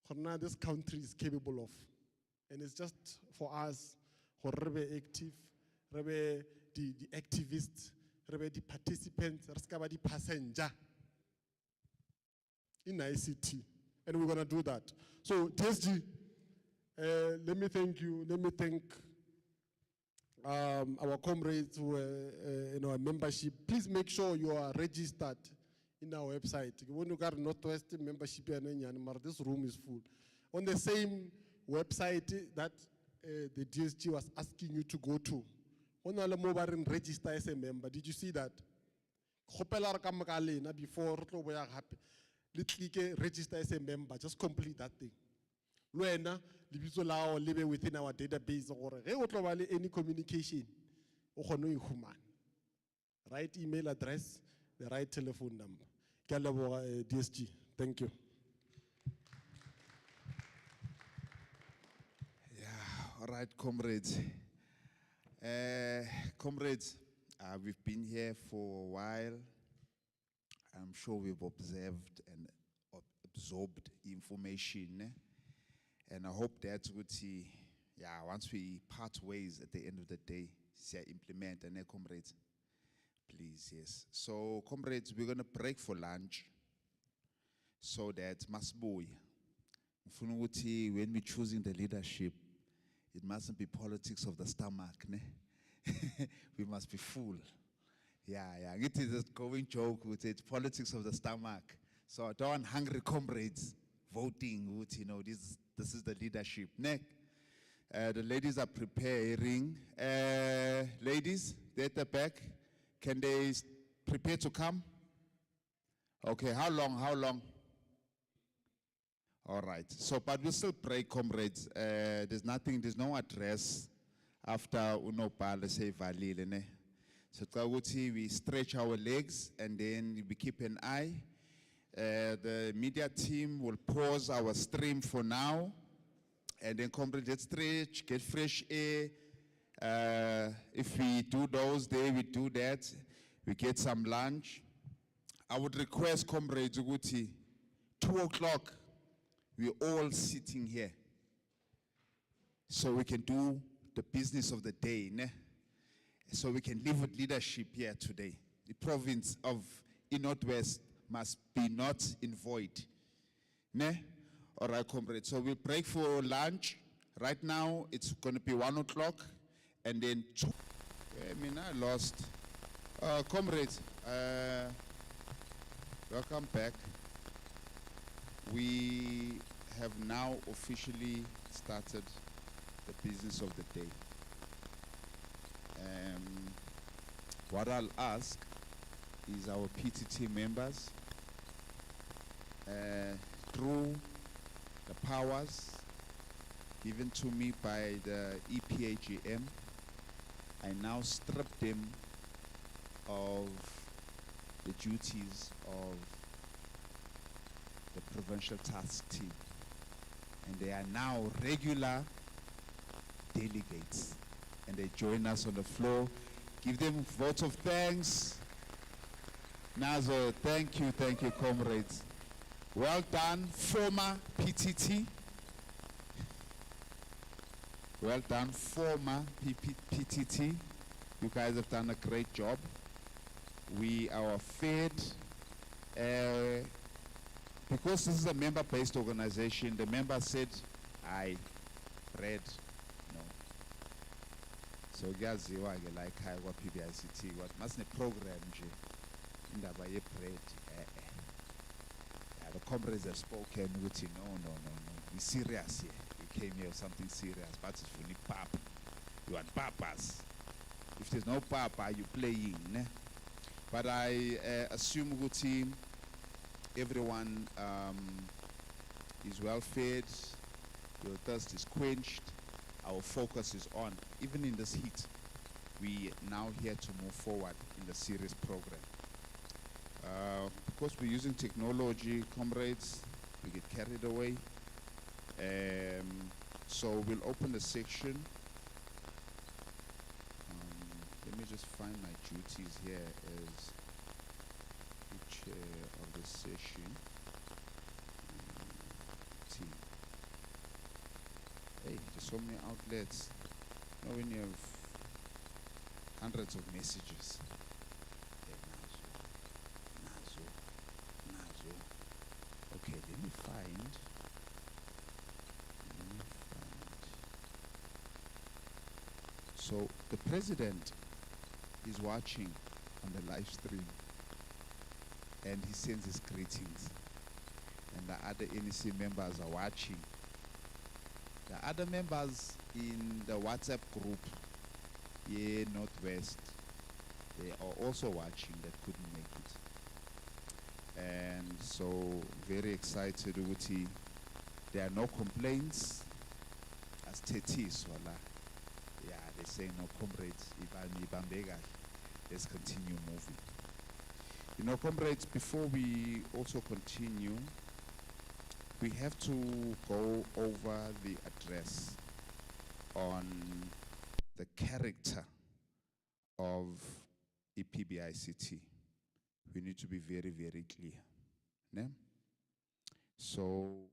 what this country is capable of, and it's just for us, for be active, the activists, the participants, the passenger in ICT, and we're gonna do that. So TSG. Let me thank you. Let me thank our comrades who are in our membership. Please make sure you are registered in our website. When you got Northwest membership, this room is full. On the same website that the DSG was asking you to go to, when you register as a member, did you see that? Before register as a member, just complete that thing. Live within our database or any communication, right email address, the right telephone number. DSG, thank you. Yeah, all right, comrades. Comrades, we've been here for a while. I'm sure we've observed and absorbed information. And I hope that's good. Once we part ways at the end of the day, implement and comrades. Please, yes. So, comrades, we're gonna break for lunch. So that masboy. When we're choosing the leadership, it mustn't be politics of the stomach, ne? We must be full. Yeah. It is a going joke with it, politics of the stomach. So I don't want hungry comrades voting, this is the leadership. Next, the ladies are preparing. Ladies, they're at the back. Can they prepare to come? Okay, how long? All right, so, but we'll still break, comrades. There's no address after Unopal, say Valile, ne? So we stretch our legs and then we keep an eye. The media team will pause our stream for now, and then comrades, let's stretch, get fresh air. If we do those days, we do that. We get some lunch. I would request comrades, 2 o'clock, we're all sitting here, so we can do the business of the day, ne? So we can live with leadership here today. The province of Northwest must be not in void. Ne? All right, comrades. So we'll break for lunch. Right now, it's going to be 1 o'clock. And then 2. I mean, I lost. Comrades, welcome back. We have now officially started the business of the day. What I'll ask is our PTT members, through the powers given to me by the EPAGM, I now strip them of the duties of the provincial task team. And they are now regular delegates. And they join us on the floor. Give them votes of thanks. Nazo, thank you, comrades. Well done, former PTT. Well done, former PTT. You guys have done a great job. We are fed, because this is a member-based organization, the member said, I read, no. So kuyaziwa ke la ekhaya kwa PBICT what masine program nje indaba ye bread the comrades have spoken ukuthi no we serious here, we came here with something serious, but it's fully pap, you want papas. If there's no papa, you playing, ne? But I assume ukuthi everyone is well fed, your thirst is quenched, our focus is on. Even in this heat, we are now here to move forward in the serious program. Because we're using technology, comrades, we get carried away. So we'll open the section. Let me just find my duties here as the chair of the session. Team. Hey, there's so many outlets. You know when you have hundreds of messages. Nazo. Okay, let me find. So the president is watching on the live stream and he sends his greetings. And the other NEC members are watching. The other members in the WhatsApp group, yeah, Northwest, they are also watching that couldn't make it. And so very excited, Uti. There are no complaints. As Tetis, wala. Yeah, they say no, comrades, let's continue moving. You know, comrades, before we also continue, we have to go over the address on the character of EPBICT. We need to be very, very clear. Ne? So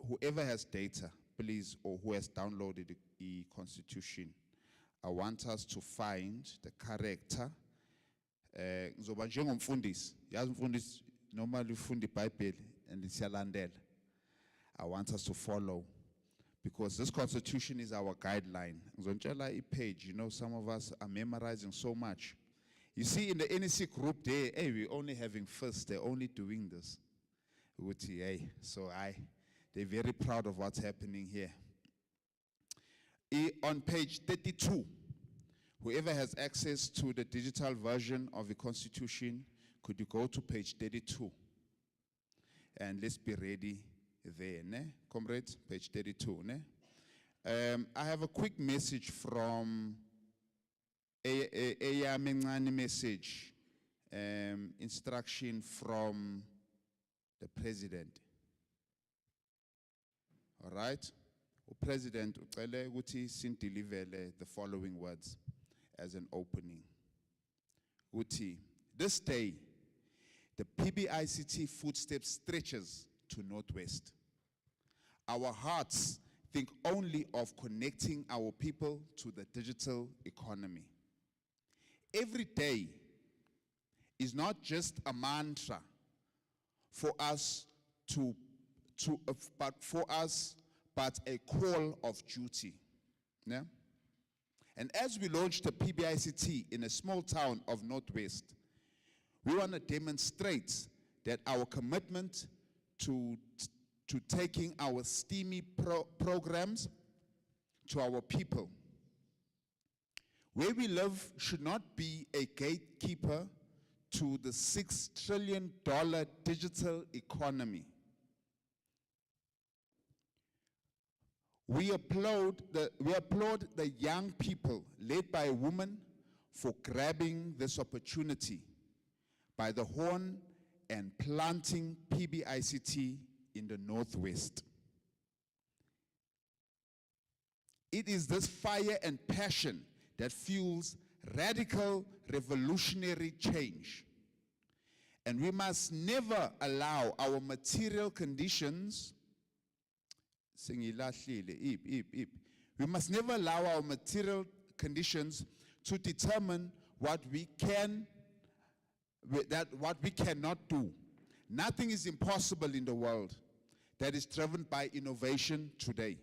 whoever has data, please, or who has downloaded the Constitution, I want us to find the character. Ngizoba njengomfundisi, yazi umfundisi normally ufunda iBhayibheli and siyalandela. I want us to follow, because this Constitution is our guideline. Ngizontshela ipage, you know, some of us are memorizing so much. You see, in the NEC group, we're only having first, they're only doing this. So they're very proud of what's happening here. On page 32, whoever has access to the digital version of the Constitution, could you go to page 32? And let's be ready there, ne? Comrades, page 32, ne? I have a quick message from a message, instruction from the president. All right? President, ucele ukuthi sindilivele the following words as an opening. Uti, this day, the PBICT footsteps stretches to Northwest. Our hearts think only of connecting our people to the digital economy. Every day is not just a mantra for us to but for us, but a call of duty. Yeah? And as we launched the PBICT in a small town of Northwest, we want to demonstrate that our commitment to taking our STEAMY programs to our people. Where we live should not be a gatekeeper to the $6 trillion digital economy. We applaud the young people led by a woman for grabbing this opportunity by the horn and planting PBICT in the Northwest. It is this fire and passion that fuels radical revolutionary change. And we must never allow our material conditions, we must never allow our material conditions to determine what we cannot do. Nothing is impossible in the world that is driven by innovation today.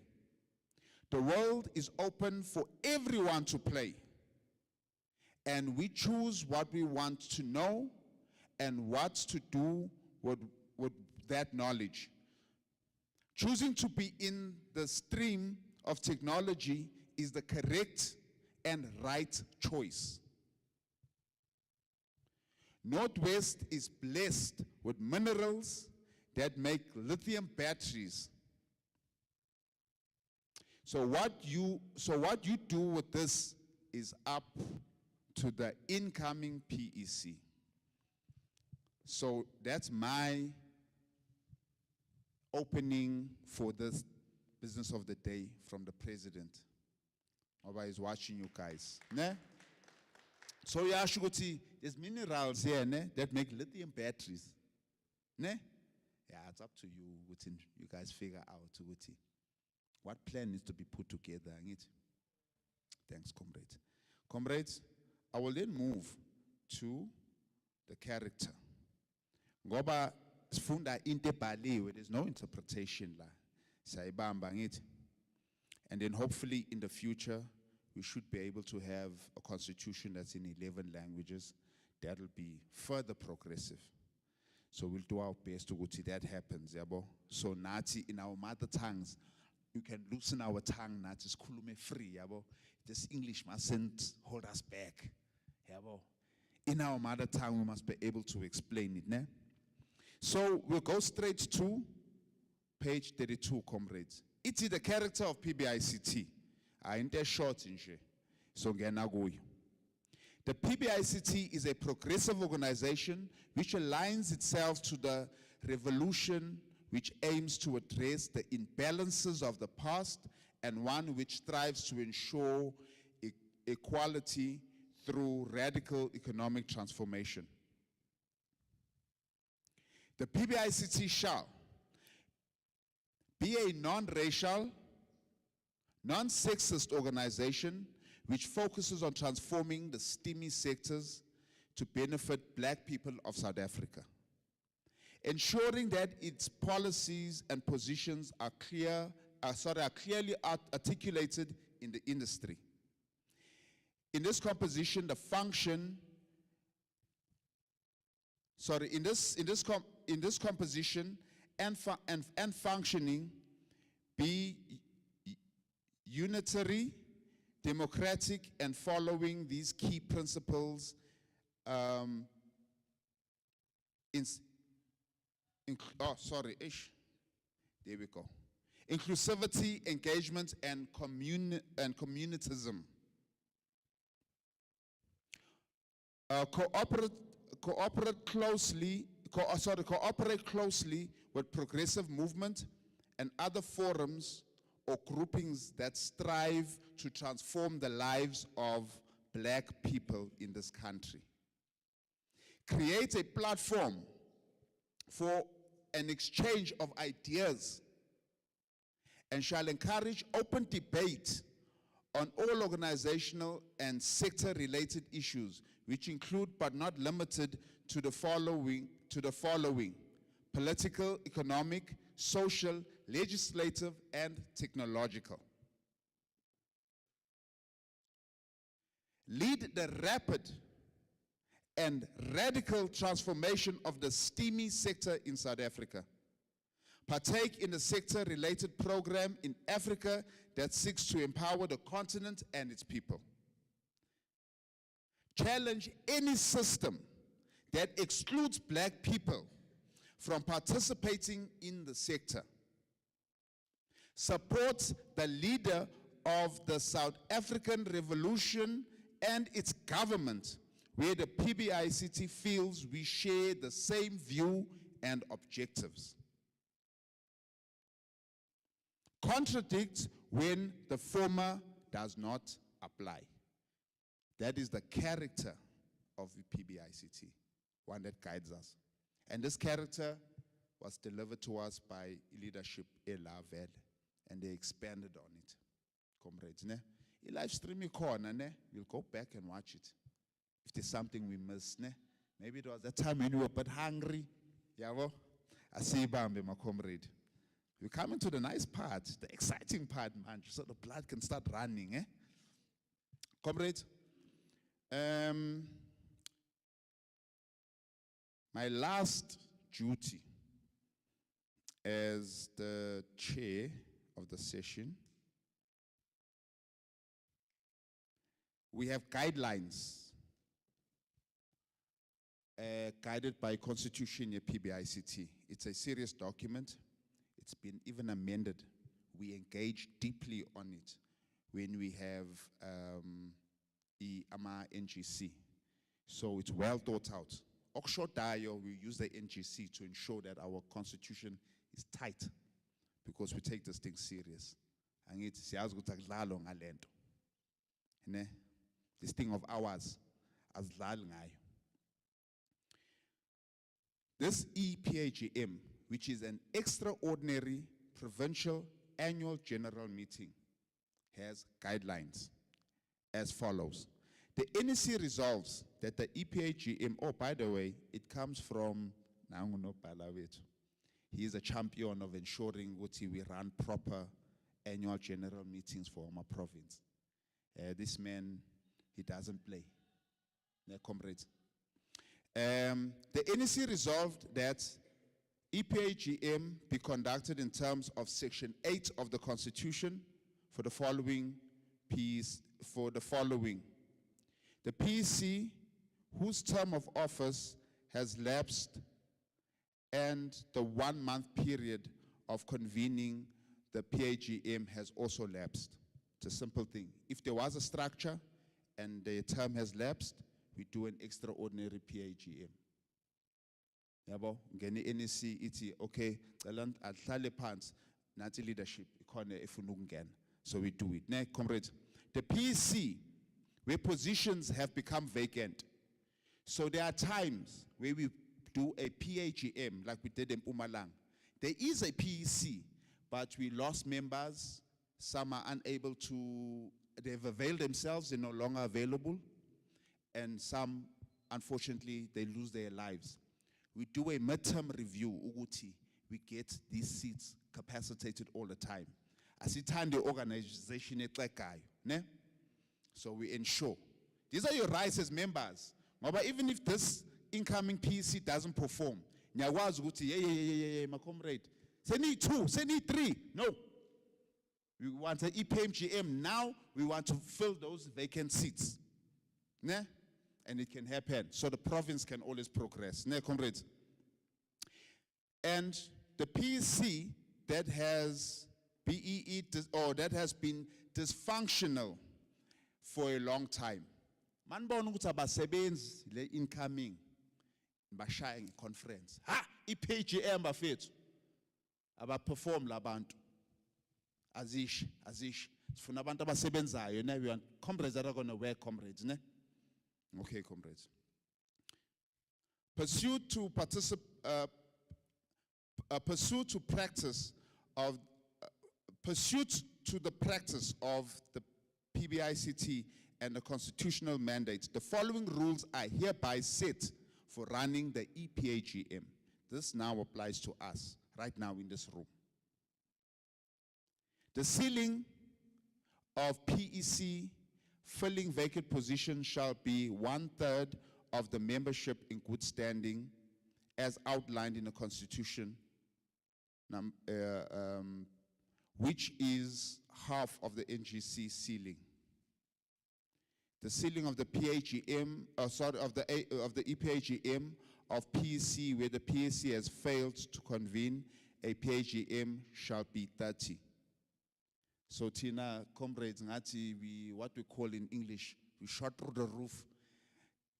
The world is open for everyone to play. And we choose what we want to know and what to do with that knowledge. Choosing to be in the stream of technology is the correct and right choice. Northwest is blessed with minerals that make lithium batteries. So what you do with this is up to the incoming PEC. So that's my opening for this business of the day from the president. Oba is watching you guys. Ne? So yeah, Shuguti, there's minerals here that make lithium batteries. Ne? Yeah, it's up to you. You guys figure out what plan needs to be put together. Thanks, comrade. Comrades, I will then move to the character. Ngoba sifunda into ebhaliwe, there's no interpretation la. Sayibamba ngithi. And then hopefully in the future we should be able to have a constitution that's in 11 languages. That'll be further progressive. So we'll do our best to see that happens, yabo. So nathi in our mother tongues, you can loosen our tongue, nathi sikhulume free, yabo. This English mustn't hold us back, yabo. In our mother tongue, we must be able to explain it, ne? So we'll go straight to page 32, comrades. It's the character of PBICT. Inte short nje. So ngena kuyo. The PBICT is a progressive organization which aligns itself to the revolution which aims to address the imbalances of the past and one which strives to ensure equality through radical economic transformation. The PBICT shall be a non-racial, non-sexist organization which focuses on transforming the STEMI sectors to benefit Black people of South Africa, ensuring that its policies and positions are clearly articulated in the industry. In this composition, the function, in this composition and functioning be unitary, democratic, and following these key principles there we go. Inclusivity, engagement, and communitism. Cooperate closely with progressive movement and other forums or groupings that strive to transform the lives of Black people in this country. Create a platform for an exchange of ideas and shall encourage open debate on all organizational and sector-related issues, which include but not limited to the following: political, economic, social, legislative, and technological. Lead the rapid and radical transformation of the STEMI sector in South Africa. Partake in the sector-related program in Africa that seeks to empower the continent and its people. Challenge any system that excludes black people from participating in the sector. Support the leader of the South African Revolution and its government, where the PBICT feels we share the same view and objectives. Contradict when the former does not apply. That is the character of the PBICT, one that guides us. And this character was delivered to us by leadership Elavel, and they expanded on it. Comrades, ne? Live streaming corner, ne? We'll go back and watch it. If there's something we missed, ne? Maybe it was that time when you were a bit hungry. Yabo? I see Bambi, my comrade. We're coming to the nice part, the exciting part, man, so the blood can start running, eh? Comrade, my last duty as the chair of the session, we have guidelines guided by Constitution at PBICT. It's a serious document. It's been even amended. We engage deeply on it when we have the AMA NGC. So it's well thought out. Okshodayo, we use the NGC to ensure that our constitution is tight because we take this thing serious. And it's this thing of ours as lalngai. This EPAGM, which is an extraordinary provincial annual general meeting, has guidelines as follows. The NEC resolves that the EPAGM, oh, by the way, it comes from Nanguno Palawetu. He is a champion of ensuring that we run proper annual general meetings for our province. This man, he doesn't play. Comrades. The NEC resolved that EPAGM be conducted in terms of Section 8 of the Constitution for the following The PC, whose term of office has lapsed, and the 1 month period of convening the PAGM has also lapsed. It's a simple thing. If there was a structure and the term has lapsed, we do an extraordinary PAGM. Yabo, ngeni NEC iti okay, ahlale phansi nathi leadership ikhona efuna ukungena. So we do it. Ne, comrades. The PC, where positions have become vacant. So there are times where we do a PAGM like we did in Mpumalanga. There is a PEC, but we lost members. Some are unable to, they've availed themselves, they're no longer available. And some, unfortunately, they lose their lives. We do a midterm review, Uguti. We get these seats capacitated all the time. As it time the organization ne? So we ensure. These are your rights as members. But even if this incoming PC doesn't perform, nyawaz Uguti, my comrade. Say need 2, say need 3. No. We want an EPMGM now, we want to fill those vacant seats. Ne? And it can happen. So the province can always progress. Ne, comrades? And the PC that has that has been dysfunctional for a long time. Manbona ukuthi abasebenzi le incoming bashaya ngeconference. Ha, iPGM bafethu. Abaperform labantu. Azish. Sifuna abantu abasebenzayo, ne? We want comrades that are going to work, comrades, ne? Okay, comrades. Pursuit to the practice of the PBICT and the constitutional mandates. The following rules are hereby set for running the EPAGM. This now applies to us right now in this room. The ceiling of PEC filling vacant positions shall be 1/3 of the membership in good standing as outlined in the Constitution, which is half of the NGC ceiling. The ceiling of the PAGM, of the EPAGM of PEC, where the PEC has failed to convene a PAGM, shall be 30. So Tina, comrades, ngati what we call in English, we shot through the roof.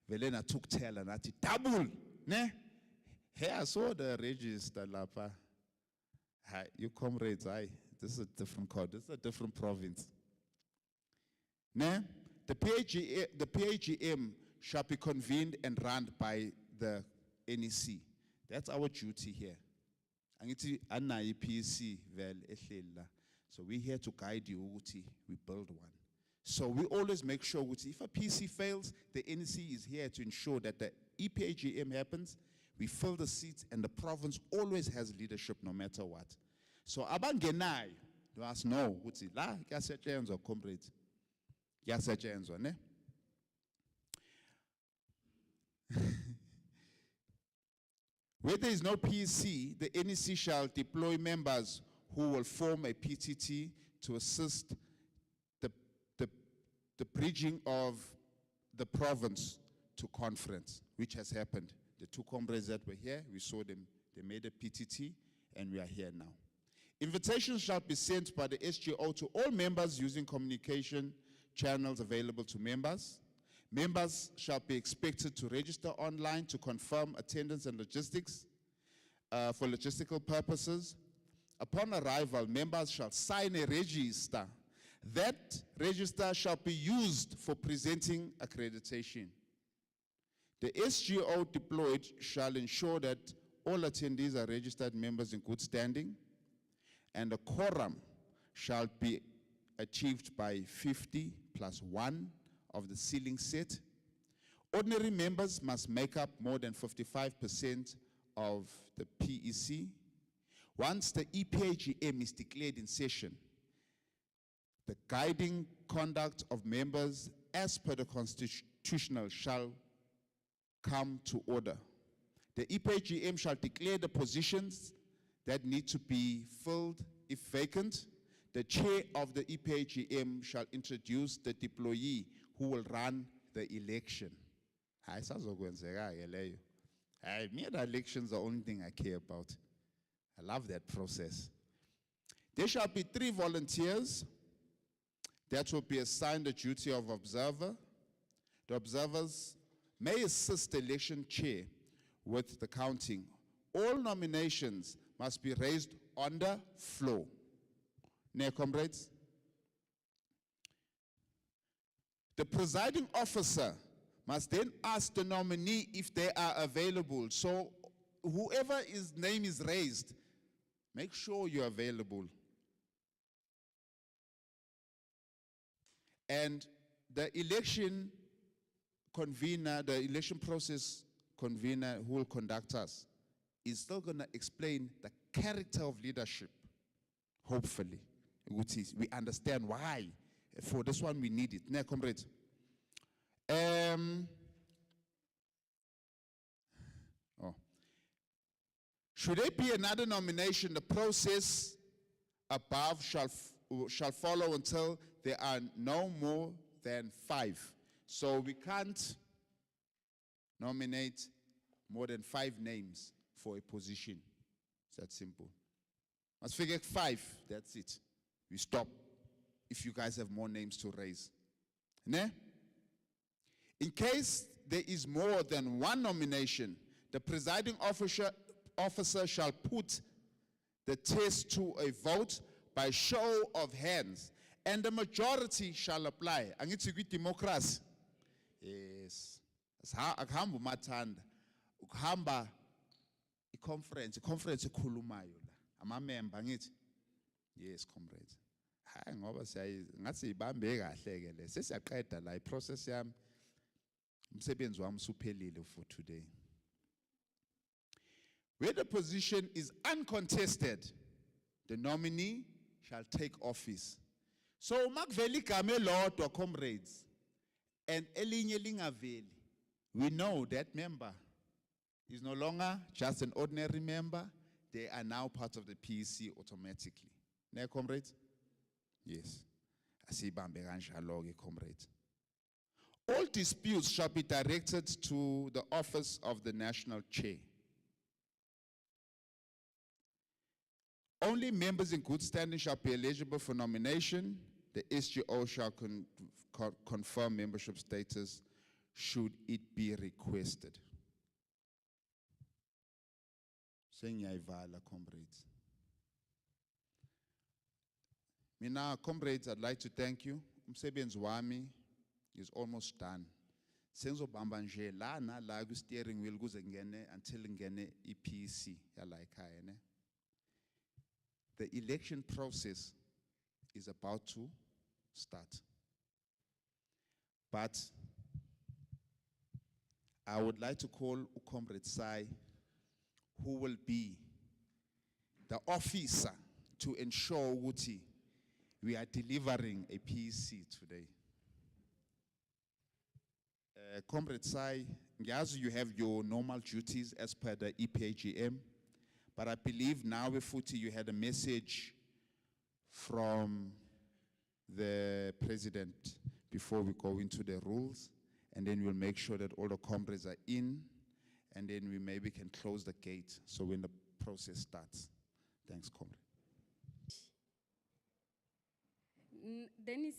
Velena took tail and ngati double, ne? Here I saw the register lapa. Hi, you comrades, this is a different code, this is a different province. Ne? The PAGM shall be convened and run by the NEC. That's our duty here. Angithi anayi PEC vel ehlela. So we're here to guide you, we build one. So we always make sure, if a PC fails, the NEC is here to ensure that the EPAGM happens, we fill the seats, and the province always has leadership no matter what. So abangenai, you ask no, la kuyasetshenzwa comrades. Kuyasetshenzwa, ne? Where there is no PC, the NEC shall deploy members who will form a PTT to assist the bridging of the province to conference, which has happened. The two comrades that were here, we saw them, they made a PTT, and we are here now. Invitations shall be sent by the SGO to all members using communication channels available to members. Members shall be expected to register online to confirm attendance and logistics for logistical purposes. Upon arrival, members shall sign a register. That register shall be used for presenting accreditation. The SGO deployed shall ensure that all attendees are registered members in good standing, and a quorum shall be achieved by 50 plus 1 of the ceiling set. Ordinary members must make up more than 55% of the PEC. Once the EPAGM is declared in session, the guiding conduct of members as per the constitutional shall come to order. The EPAGM shall declare the positions that need to be filled if vacant. The chair of the EPAGM shall introduce the deployee who will run the election. Me, the elections are the only thing I care about. I love that process. There shall be 3 volunteers that will be assigned the duty of observer. The observers may assist the election chair with the counting. All nominations must be raised on the floor. Now, comrades, the presiding officer must then ask the nominee if they are available. So whoever his name is raised, make sure you're available. And the election convener, the election process convener who will conduct us, is still going to explain the character of leadership, hopefully. We understand why. For this one, we need it. Now, comrades. Should there be another nomination, the process above shall follow until there are no more than 5. So we can't nominate more than 5 names for a position. It's that simple. Must figure 5, that's it. We stop if you guys have more names to raise. Ne? In case there is more than 1 nomination, the presiding officer shall put the test to a vote by show of hands, and the majority shall apply. Angithi democracy. Yes. Akuhamba umathanda. Ukuhamba conference ekhulumayo la. Ama-member ngithi. Yes, comrades. Hayi ngoba ngathi ibambe kahle ke le. Sesiyaqeda la iprocess yami. Umsebenzi wami usuphelile for today. Where the position is uncontested, the nominee shall take office. So makveli game lodwa, comrades, and elinye lingaveli, we know that member is no longer just an ordinary member. They are now part of the PEC automatically. Ne, comrades? Yes. Asibambe kanjalo-ke, comrades. All disputes shall be directed to the office of the national chair. Only members in good standing shall be eligible for nomination. The SGO shall confirm membership status should it be requested. Sengiyayivala, comrades. Mina, comrades, I'd like to thank you. Umsebenzi wami is almost done. Sengizobamba nje lana la ku steering wheel kuze ngene until ngene iPC yala ekhaya ne. The election process is about to start. But I would like to call Comrade Sai, who will be the officer to ensure Wuti we are delivering a PEC today. Comrade Sai, ngiyazi you have your normal duties as per the EPAGM, but I believe now Futi you had a message from the president before we go into the rules, and then we'll make sure that all the comrades are in, and then we maybe can close the gate so when the process starts. Thanks, comrade. Dennis,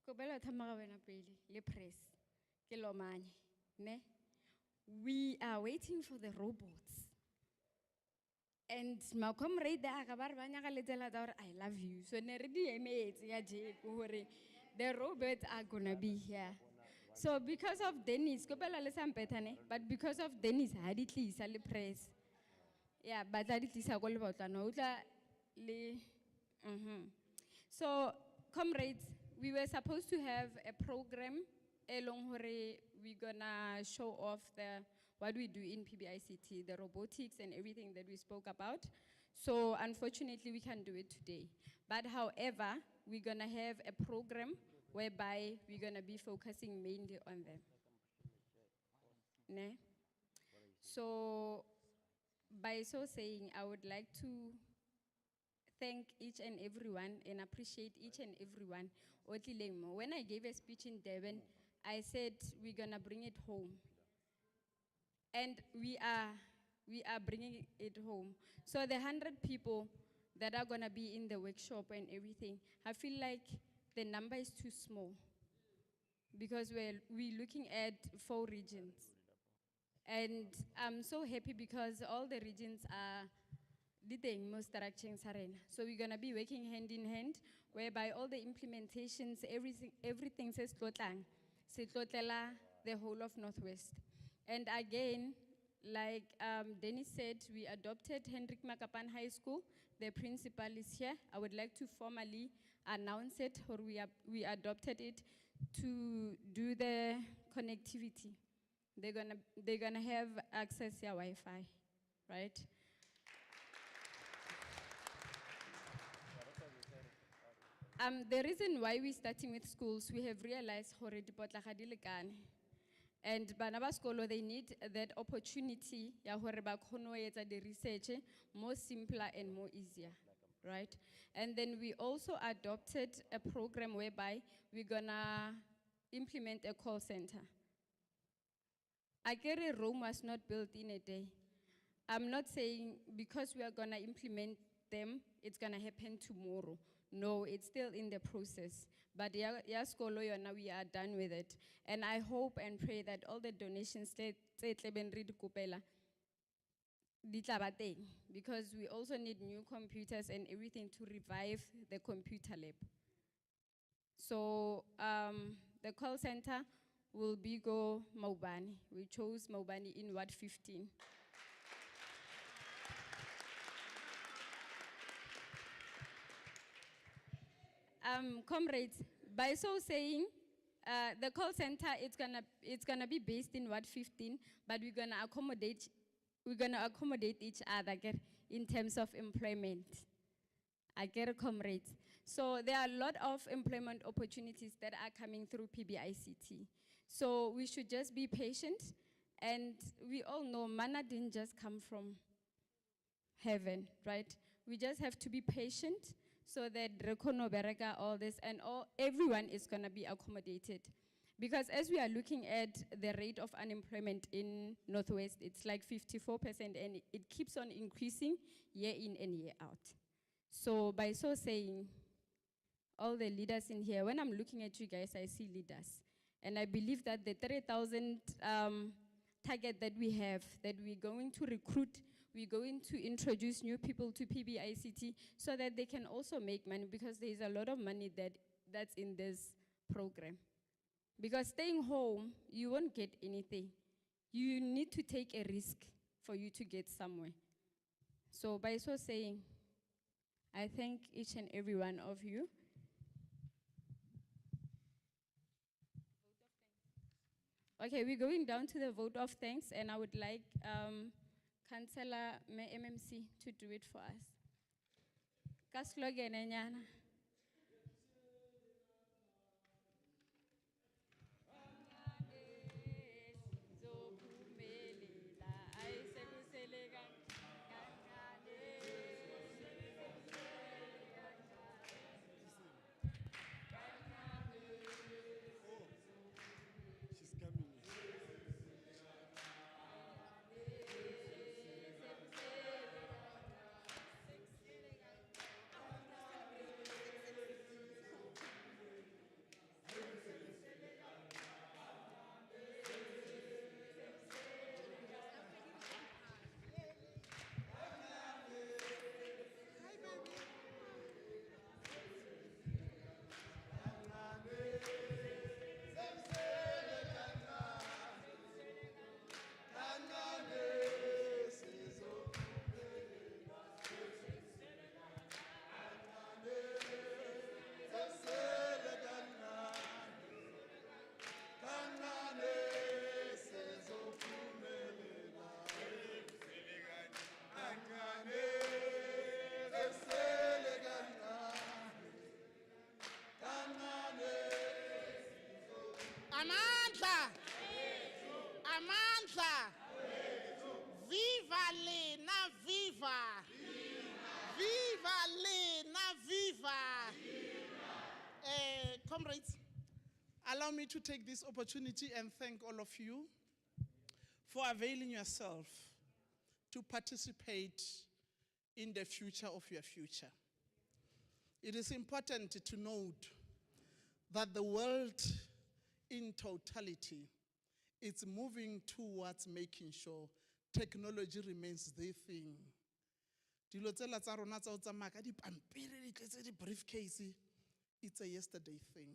le press, ne? We are waiting for the robots. And my comrade, I love you. So the robots are gonna be here. So because of Dennis, but because of Dennis, I did the press. Yeah, but I did So, comrades, we were supposed to have a program along where we're gonna show off what we do in PBICT, the robotics and everything that we spoke about. So unfortunately, we can't do it today. But however, we're gonna have a program whereby we're gonna be focusing mainly on them. Ne? So by so saying, I would like to thank each and everyone and appreciate each and everyone. When I gave a speech in Durban, I said we're gonna bring it home. And we are bringing it home. So the 100 people that are gonna be in the workshop and everything, I feel like the number is too small because we're looking at 4 regions. And I'm so happy because all the regions are doing most directions. So we're gonna be working hand in hand, whereby all the implementations, everything says tlotlang, the whole of Northwest. And again, like Dennis said, we adopted Hendrik Makapan High School. The principal is here. I would like to formally announce it, or we adopted it to do the connectivity. They're gonna have access to Wi-Fi, right? The reason why we're starting with schools, we have realized already, and Banabaskolo, they need that opportunity, the research more simpler and more easier, right? And then we also adopted a program whereby we're gonna implement a call center. Akere Rome was not built in a day. I'm not saying because we are gonna implement them, it's gonna happen tomorrow. No, it's still in the process. But now we are done with it. And I hope and pray that all the donations because we also need new computers and everything to revive the computer lab. So the call center will be go Maubani. We chose Maubani in Ward 15. Comrades, by so saying, the call center it's gonna be based in Ward 15, but we're gonna we're gonna accommodate each other in terms of employment. I get comrades. So there are a lot of employment opportunities that are coming through PBICT. So we should just be patient, and we all know manna didn't just come from heaven, right? We just have to be patient so that Rekono Bereka, all this, and everyone is gonna be accommodated. Because as we are looking at the rate of unemployment in Northwest, it's like 54%, and it keeps on increasing year in and year out. So by so saying, all the leaders in here, when I'm looking at you guys, I see leaders. And I believe that the 3,000 target that we have, that we're going to recruit, we're going to introduce new people to PBICT so that they can also make money, because there's a lot of money that's in this program. Because staying home, you won't get anything. You need to take a risk for you to get somewhere. So by so saying, I thank each and every one of you. Okay, we're going down to the vote of thanks, and I would like Councillor MMC to do it for us. Ka slogan enyana. She's coming. Amandla! Amandla! Viva Lena, viva! Viva Lena, viva! Comrades, allow me to take this opportunity and thank all of you for availing yourself to participate in the future of your future. It is important to note that the world in totality is moving towards making sure technology remains the thing. Dilo tsela tsa rona tsa o tsamaya ka dipampiri di tletse di-briefcase, it's a yesterday thing.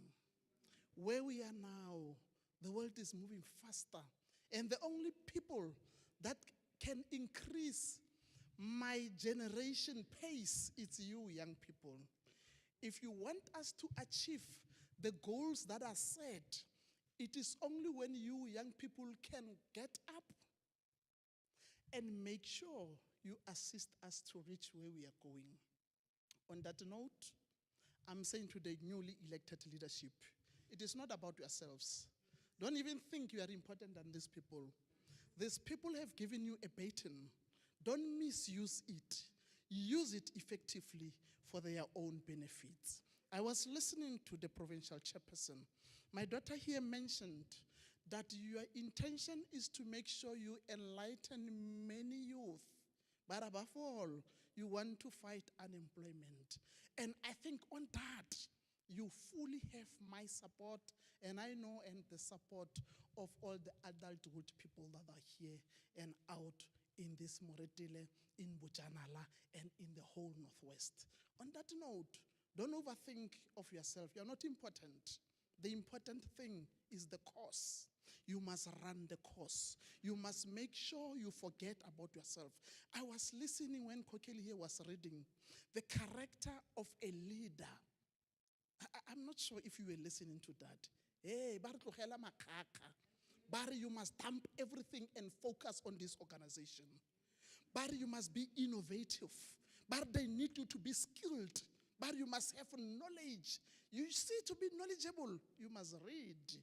Where we are now, the world is moving faster. And the only people that can increase my generation pace, it's you young people. If you want us to achieve the goals that are set, it is only when you young people can get up and make sure you assist us to reach where we are going. On that note, I'm saying to the newly elected leadership, it is not about yourselves. Don't even think you are important than these people. These people have given you a baton. Don't misuse it. Use it effectively for their own benefits. I was listening to the provincial chairperson. My daughter here mentioned that your intention is to make sure you enlighten many youth. But above all, you want to fight unemployment. And I think on that, you fully have my support, and I know and the support of all the adulthood people that are here and out in this Moretele, in Bujanala, and in the whole Northwest. On that note, don't overthink of yourself. You're not important. The important thing is the cause. You must run the course. You must make sure you forget about yourself. I was listening when Kokeli here was reading the character of a leader. I'm not sure if you were listening to that. Hey, Bari, you must dump everything and focus on this organization. but you must be innovative. But they need you to be skilled. But you must have knowledge. You see, to be knowledgeable, you must read.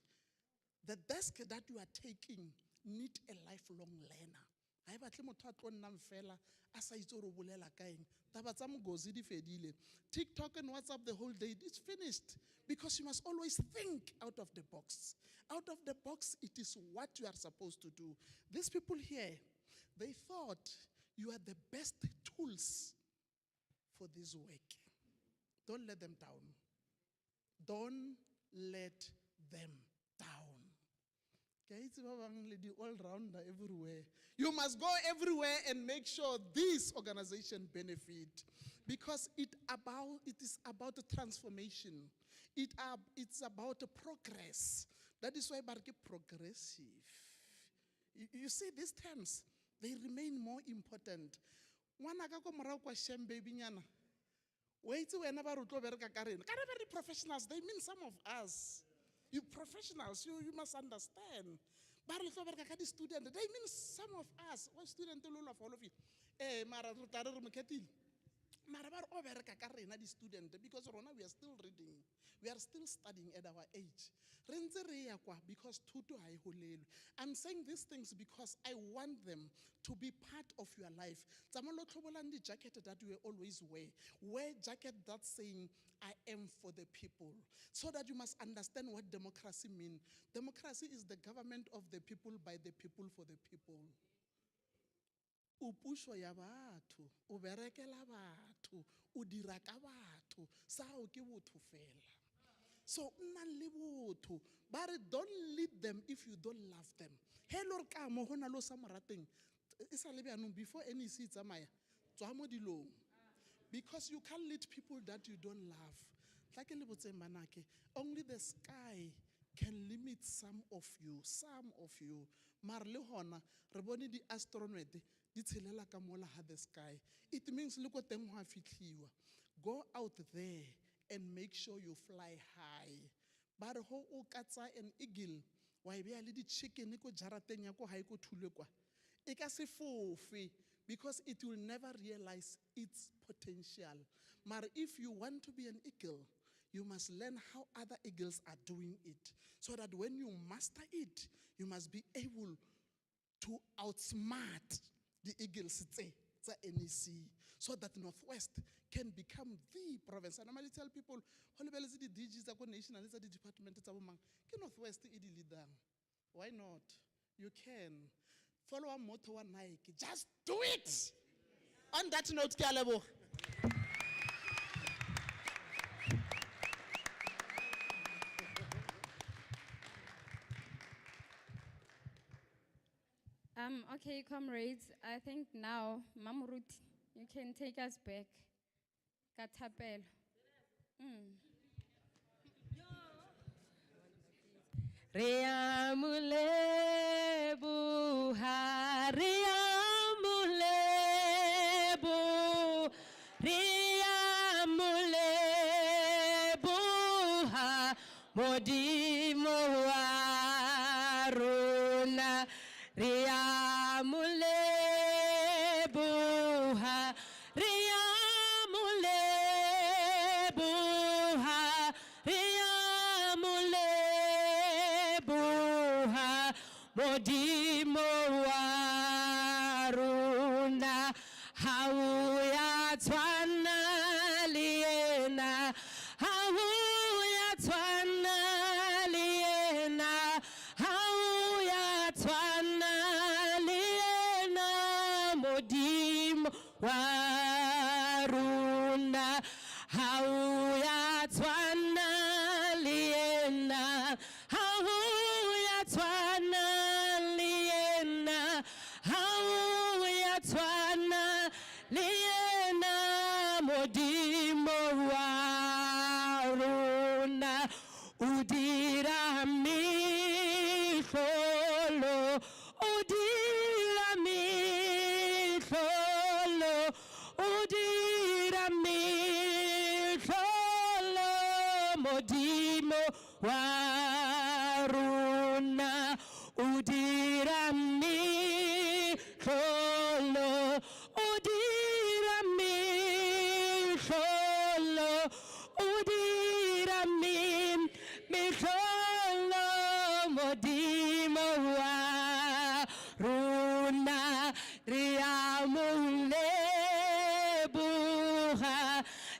The desk that you are taking need a lifelong learner. Ha e batle motho a tlo nnang fela a sa itse gore o bolela ka eng. Taba tsa mogosi di fedile. TikTok and WhatsApp the whole day, it's finished. Because you must always think out of the box. Out of the box, it is what you are supposed to do. These people here, they thought you are the best tools for this work. Don't let them down. Don't let them down. Okay, it's the all-rounder everywhere. You must go everywhere and make sure this organization benefit, because it is about a transformation. It's about a progress. That is why Barke progressive. You see, these terms, they remain more important. Wanaka ko morao kwa shem baby nyana. Wait whenever you very professionals, they mean some of us. You professionals, you must understand. But the student, they mean some of us. What student all of you? The student, because we are still reading, we are still studying at our age. Because I'm saying these things because I want them to be part of your life. The jacket that you always wear jacket that's saying, I am for the people. So that you must understand what democracy means. Democracy is the government of the people, by the people, for the people. Upuso ya batho, o berekela batho, o dira ka batho, sao ke botho fela. So nna le botho, but don't lead them if you don't love them. Hello ka mo hona lo sa morateng. Isa le byanong before any seat tsamaya, tswa mo dilong. Because you can't lead people that you don't love. Like le botse manake, only the sky can limit some of you. Mar le hona re bone di astronaut di tshelela ka mola ha the sky. It means look at them ha fitliwa. Go out there and make sure you fly high. But ho o katsa an eagle, wa e bea le di chicken ko jarateng ya ko ha ko thulwe kwa. E ka se fofe, because it will never realize its potential. But if you want to be an eagle, you must learn how other eagles are doing it, so that when you master it, you must be able to outsmart the eagles tsa NEC, so that Northwest can become the province. I normally tell people, the DGs are national, the department, Northwest is the leader. Why not? You can. Follow a motto one Nike. Just do it. On that note, Kalebo. Okay, comrades, I think now, Mamurut, you can take us back. Katapel. Modimo waruna Riamulebuha Modimo waruna Hauya twana liena Hauya twana liena Hauya twana liena Modimo waruna Hauya twana liena Hauya twana liena Hauya twana liena Modimo waruna Udira mi solo Udira mi solo Udira mi solo Modimo waruna Udira mi solo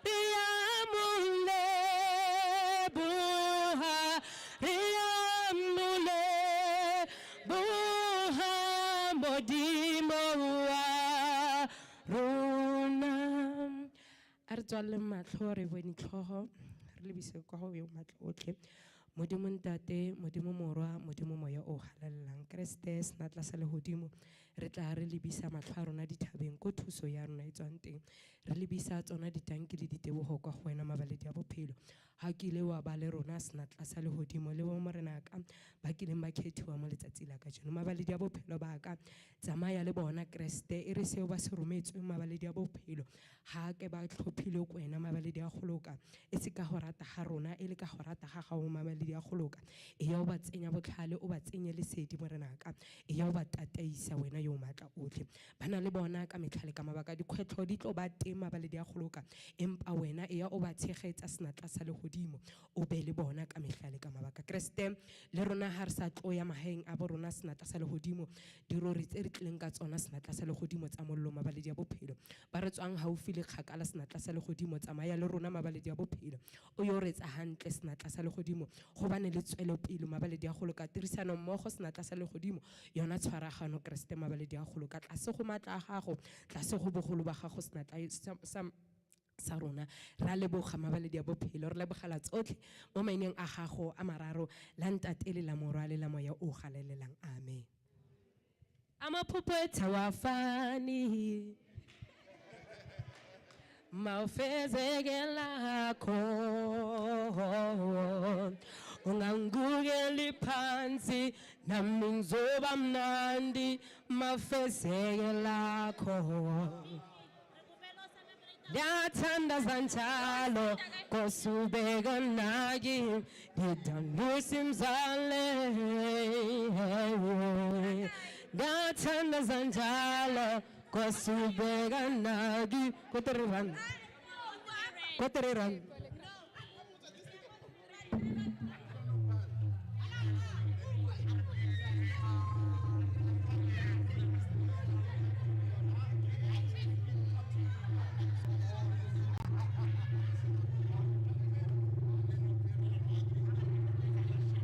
Riamule buha Riamule buha modimo wa rona a re tswalle matlho re bone tlhogo re lebise kwa go yo matlho otlhe modimo ntate modimo morwa modimo moya o halalelang kreste senatla sa lehodimo re tla re lebisa matlho a rona dithabeng ko thuso ya rona e tswang teng re lebisa tsona ditanki le ditebogo kwa go wena mabaledi a bophelo ha kile wa ba le rona senatla sa lehodimo le bo morenaka ba kileng ba khethiwa mo letsatsi la ka jeno mabaledi a bophelo ba ka tsamaya le bona kreste e re seo ba se rometsweng mabaledi a bophelo ha ke ba tlhophile ko wena mabaledi a goloka e se ka go rata ga rona e le ka go rata ga gago mabaledi a goloka e ya o ba tsenya botlhale o ba tsenye lesedi morenaka e ya o ba tataisa wena yo matla otlhe bana le bona ka metlhale ka mabaka dikgwetlho di tlo ba teng mabaledi a goloka empa wena e ya o ba tshegetsa senatla sa legodimo o be le bona ka metlhale ka mabaka kreste le rona ha re sa tlo ya mahaeng a bo rona senatla sa legodimo dirori tse re tlileng ka tsona senatla sa legodimo tsa mollo mabaledi a bophelo ba re tswang haufi le kgakala senatla sa legodimo tsamaya le rona mabaledi a bophelo o yo retsa hantle senatla sa legodimo go bane le tswelopele mabaledi a goloka tirisano mmogo senatla sa legodimo yona tshwaragano kreste mabaledi a goloka tlase go matla a gago tlase go bogolo ba gago senatla sa rona ra leboga mabaledi a bophelo re lebogela tsotlhe mo maineng a gago a mararo la ntate le la morwa le la moya o galelelang amen amaphupho etawafani mawufezekelakho ungangibukeli phansi nami ngizoba mnandi mawufezekelakho Ngiyathanda njalo kosubeka naki ngidandusa imzale Ngiyathanda njalo kosubeka naki 40 rand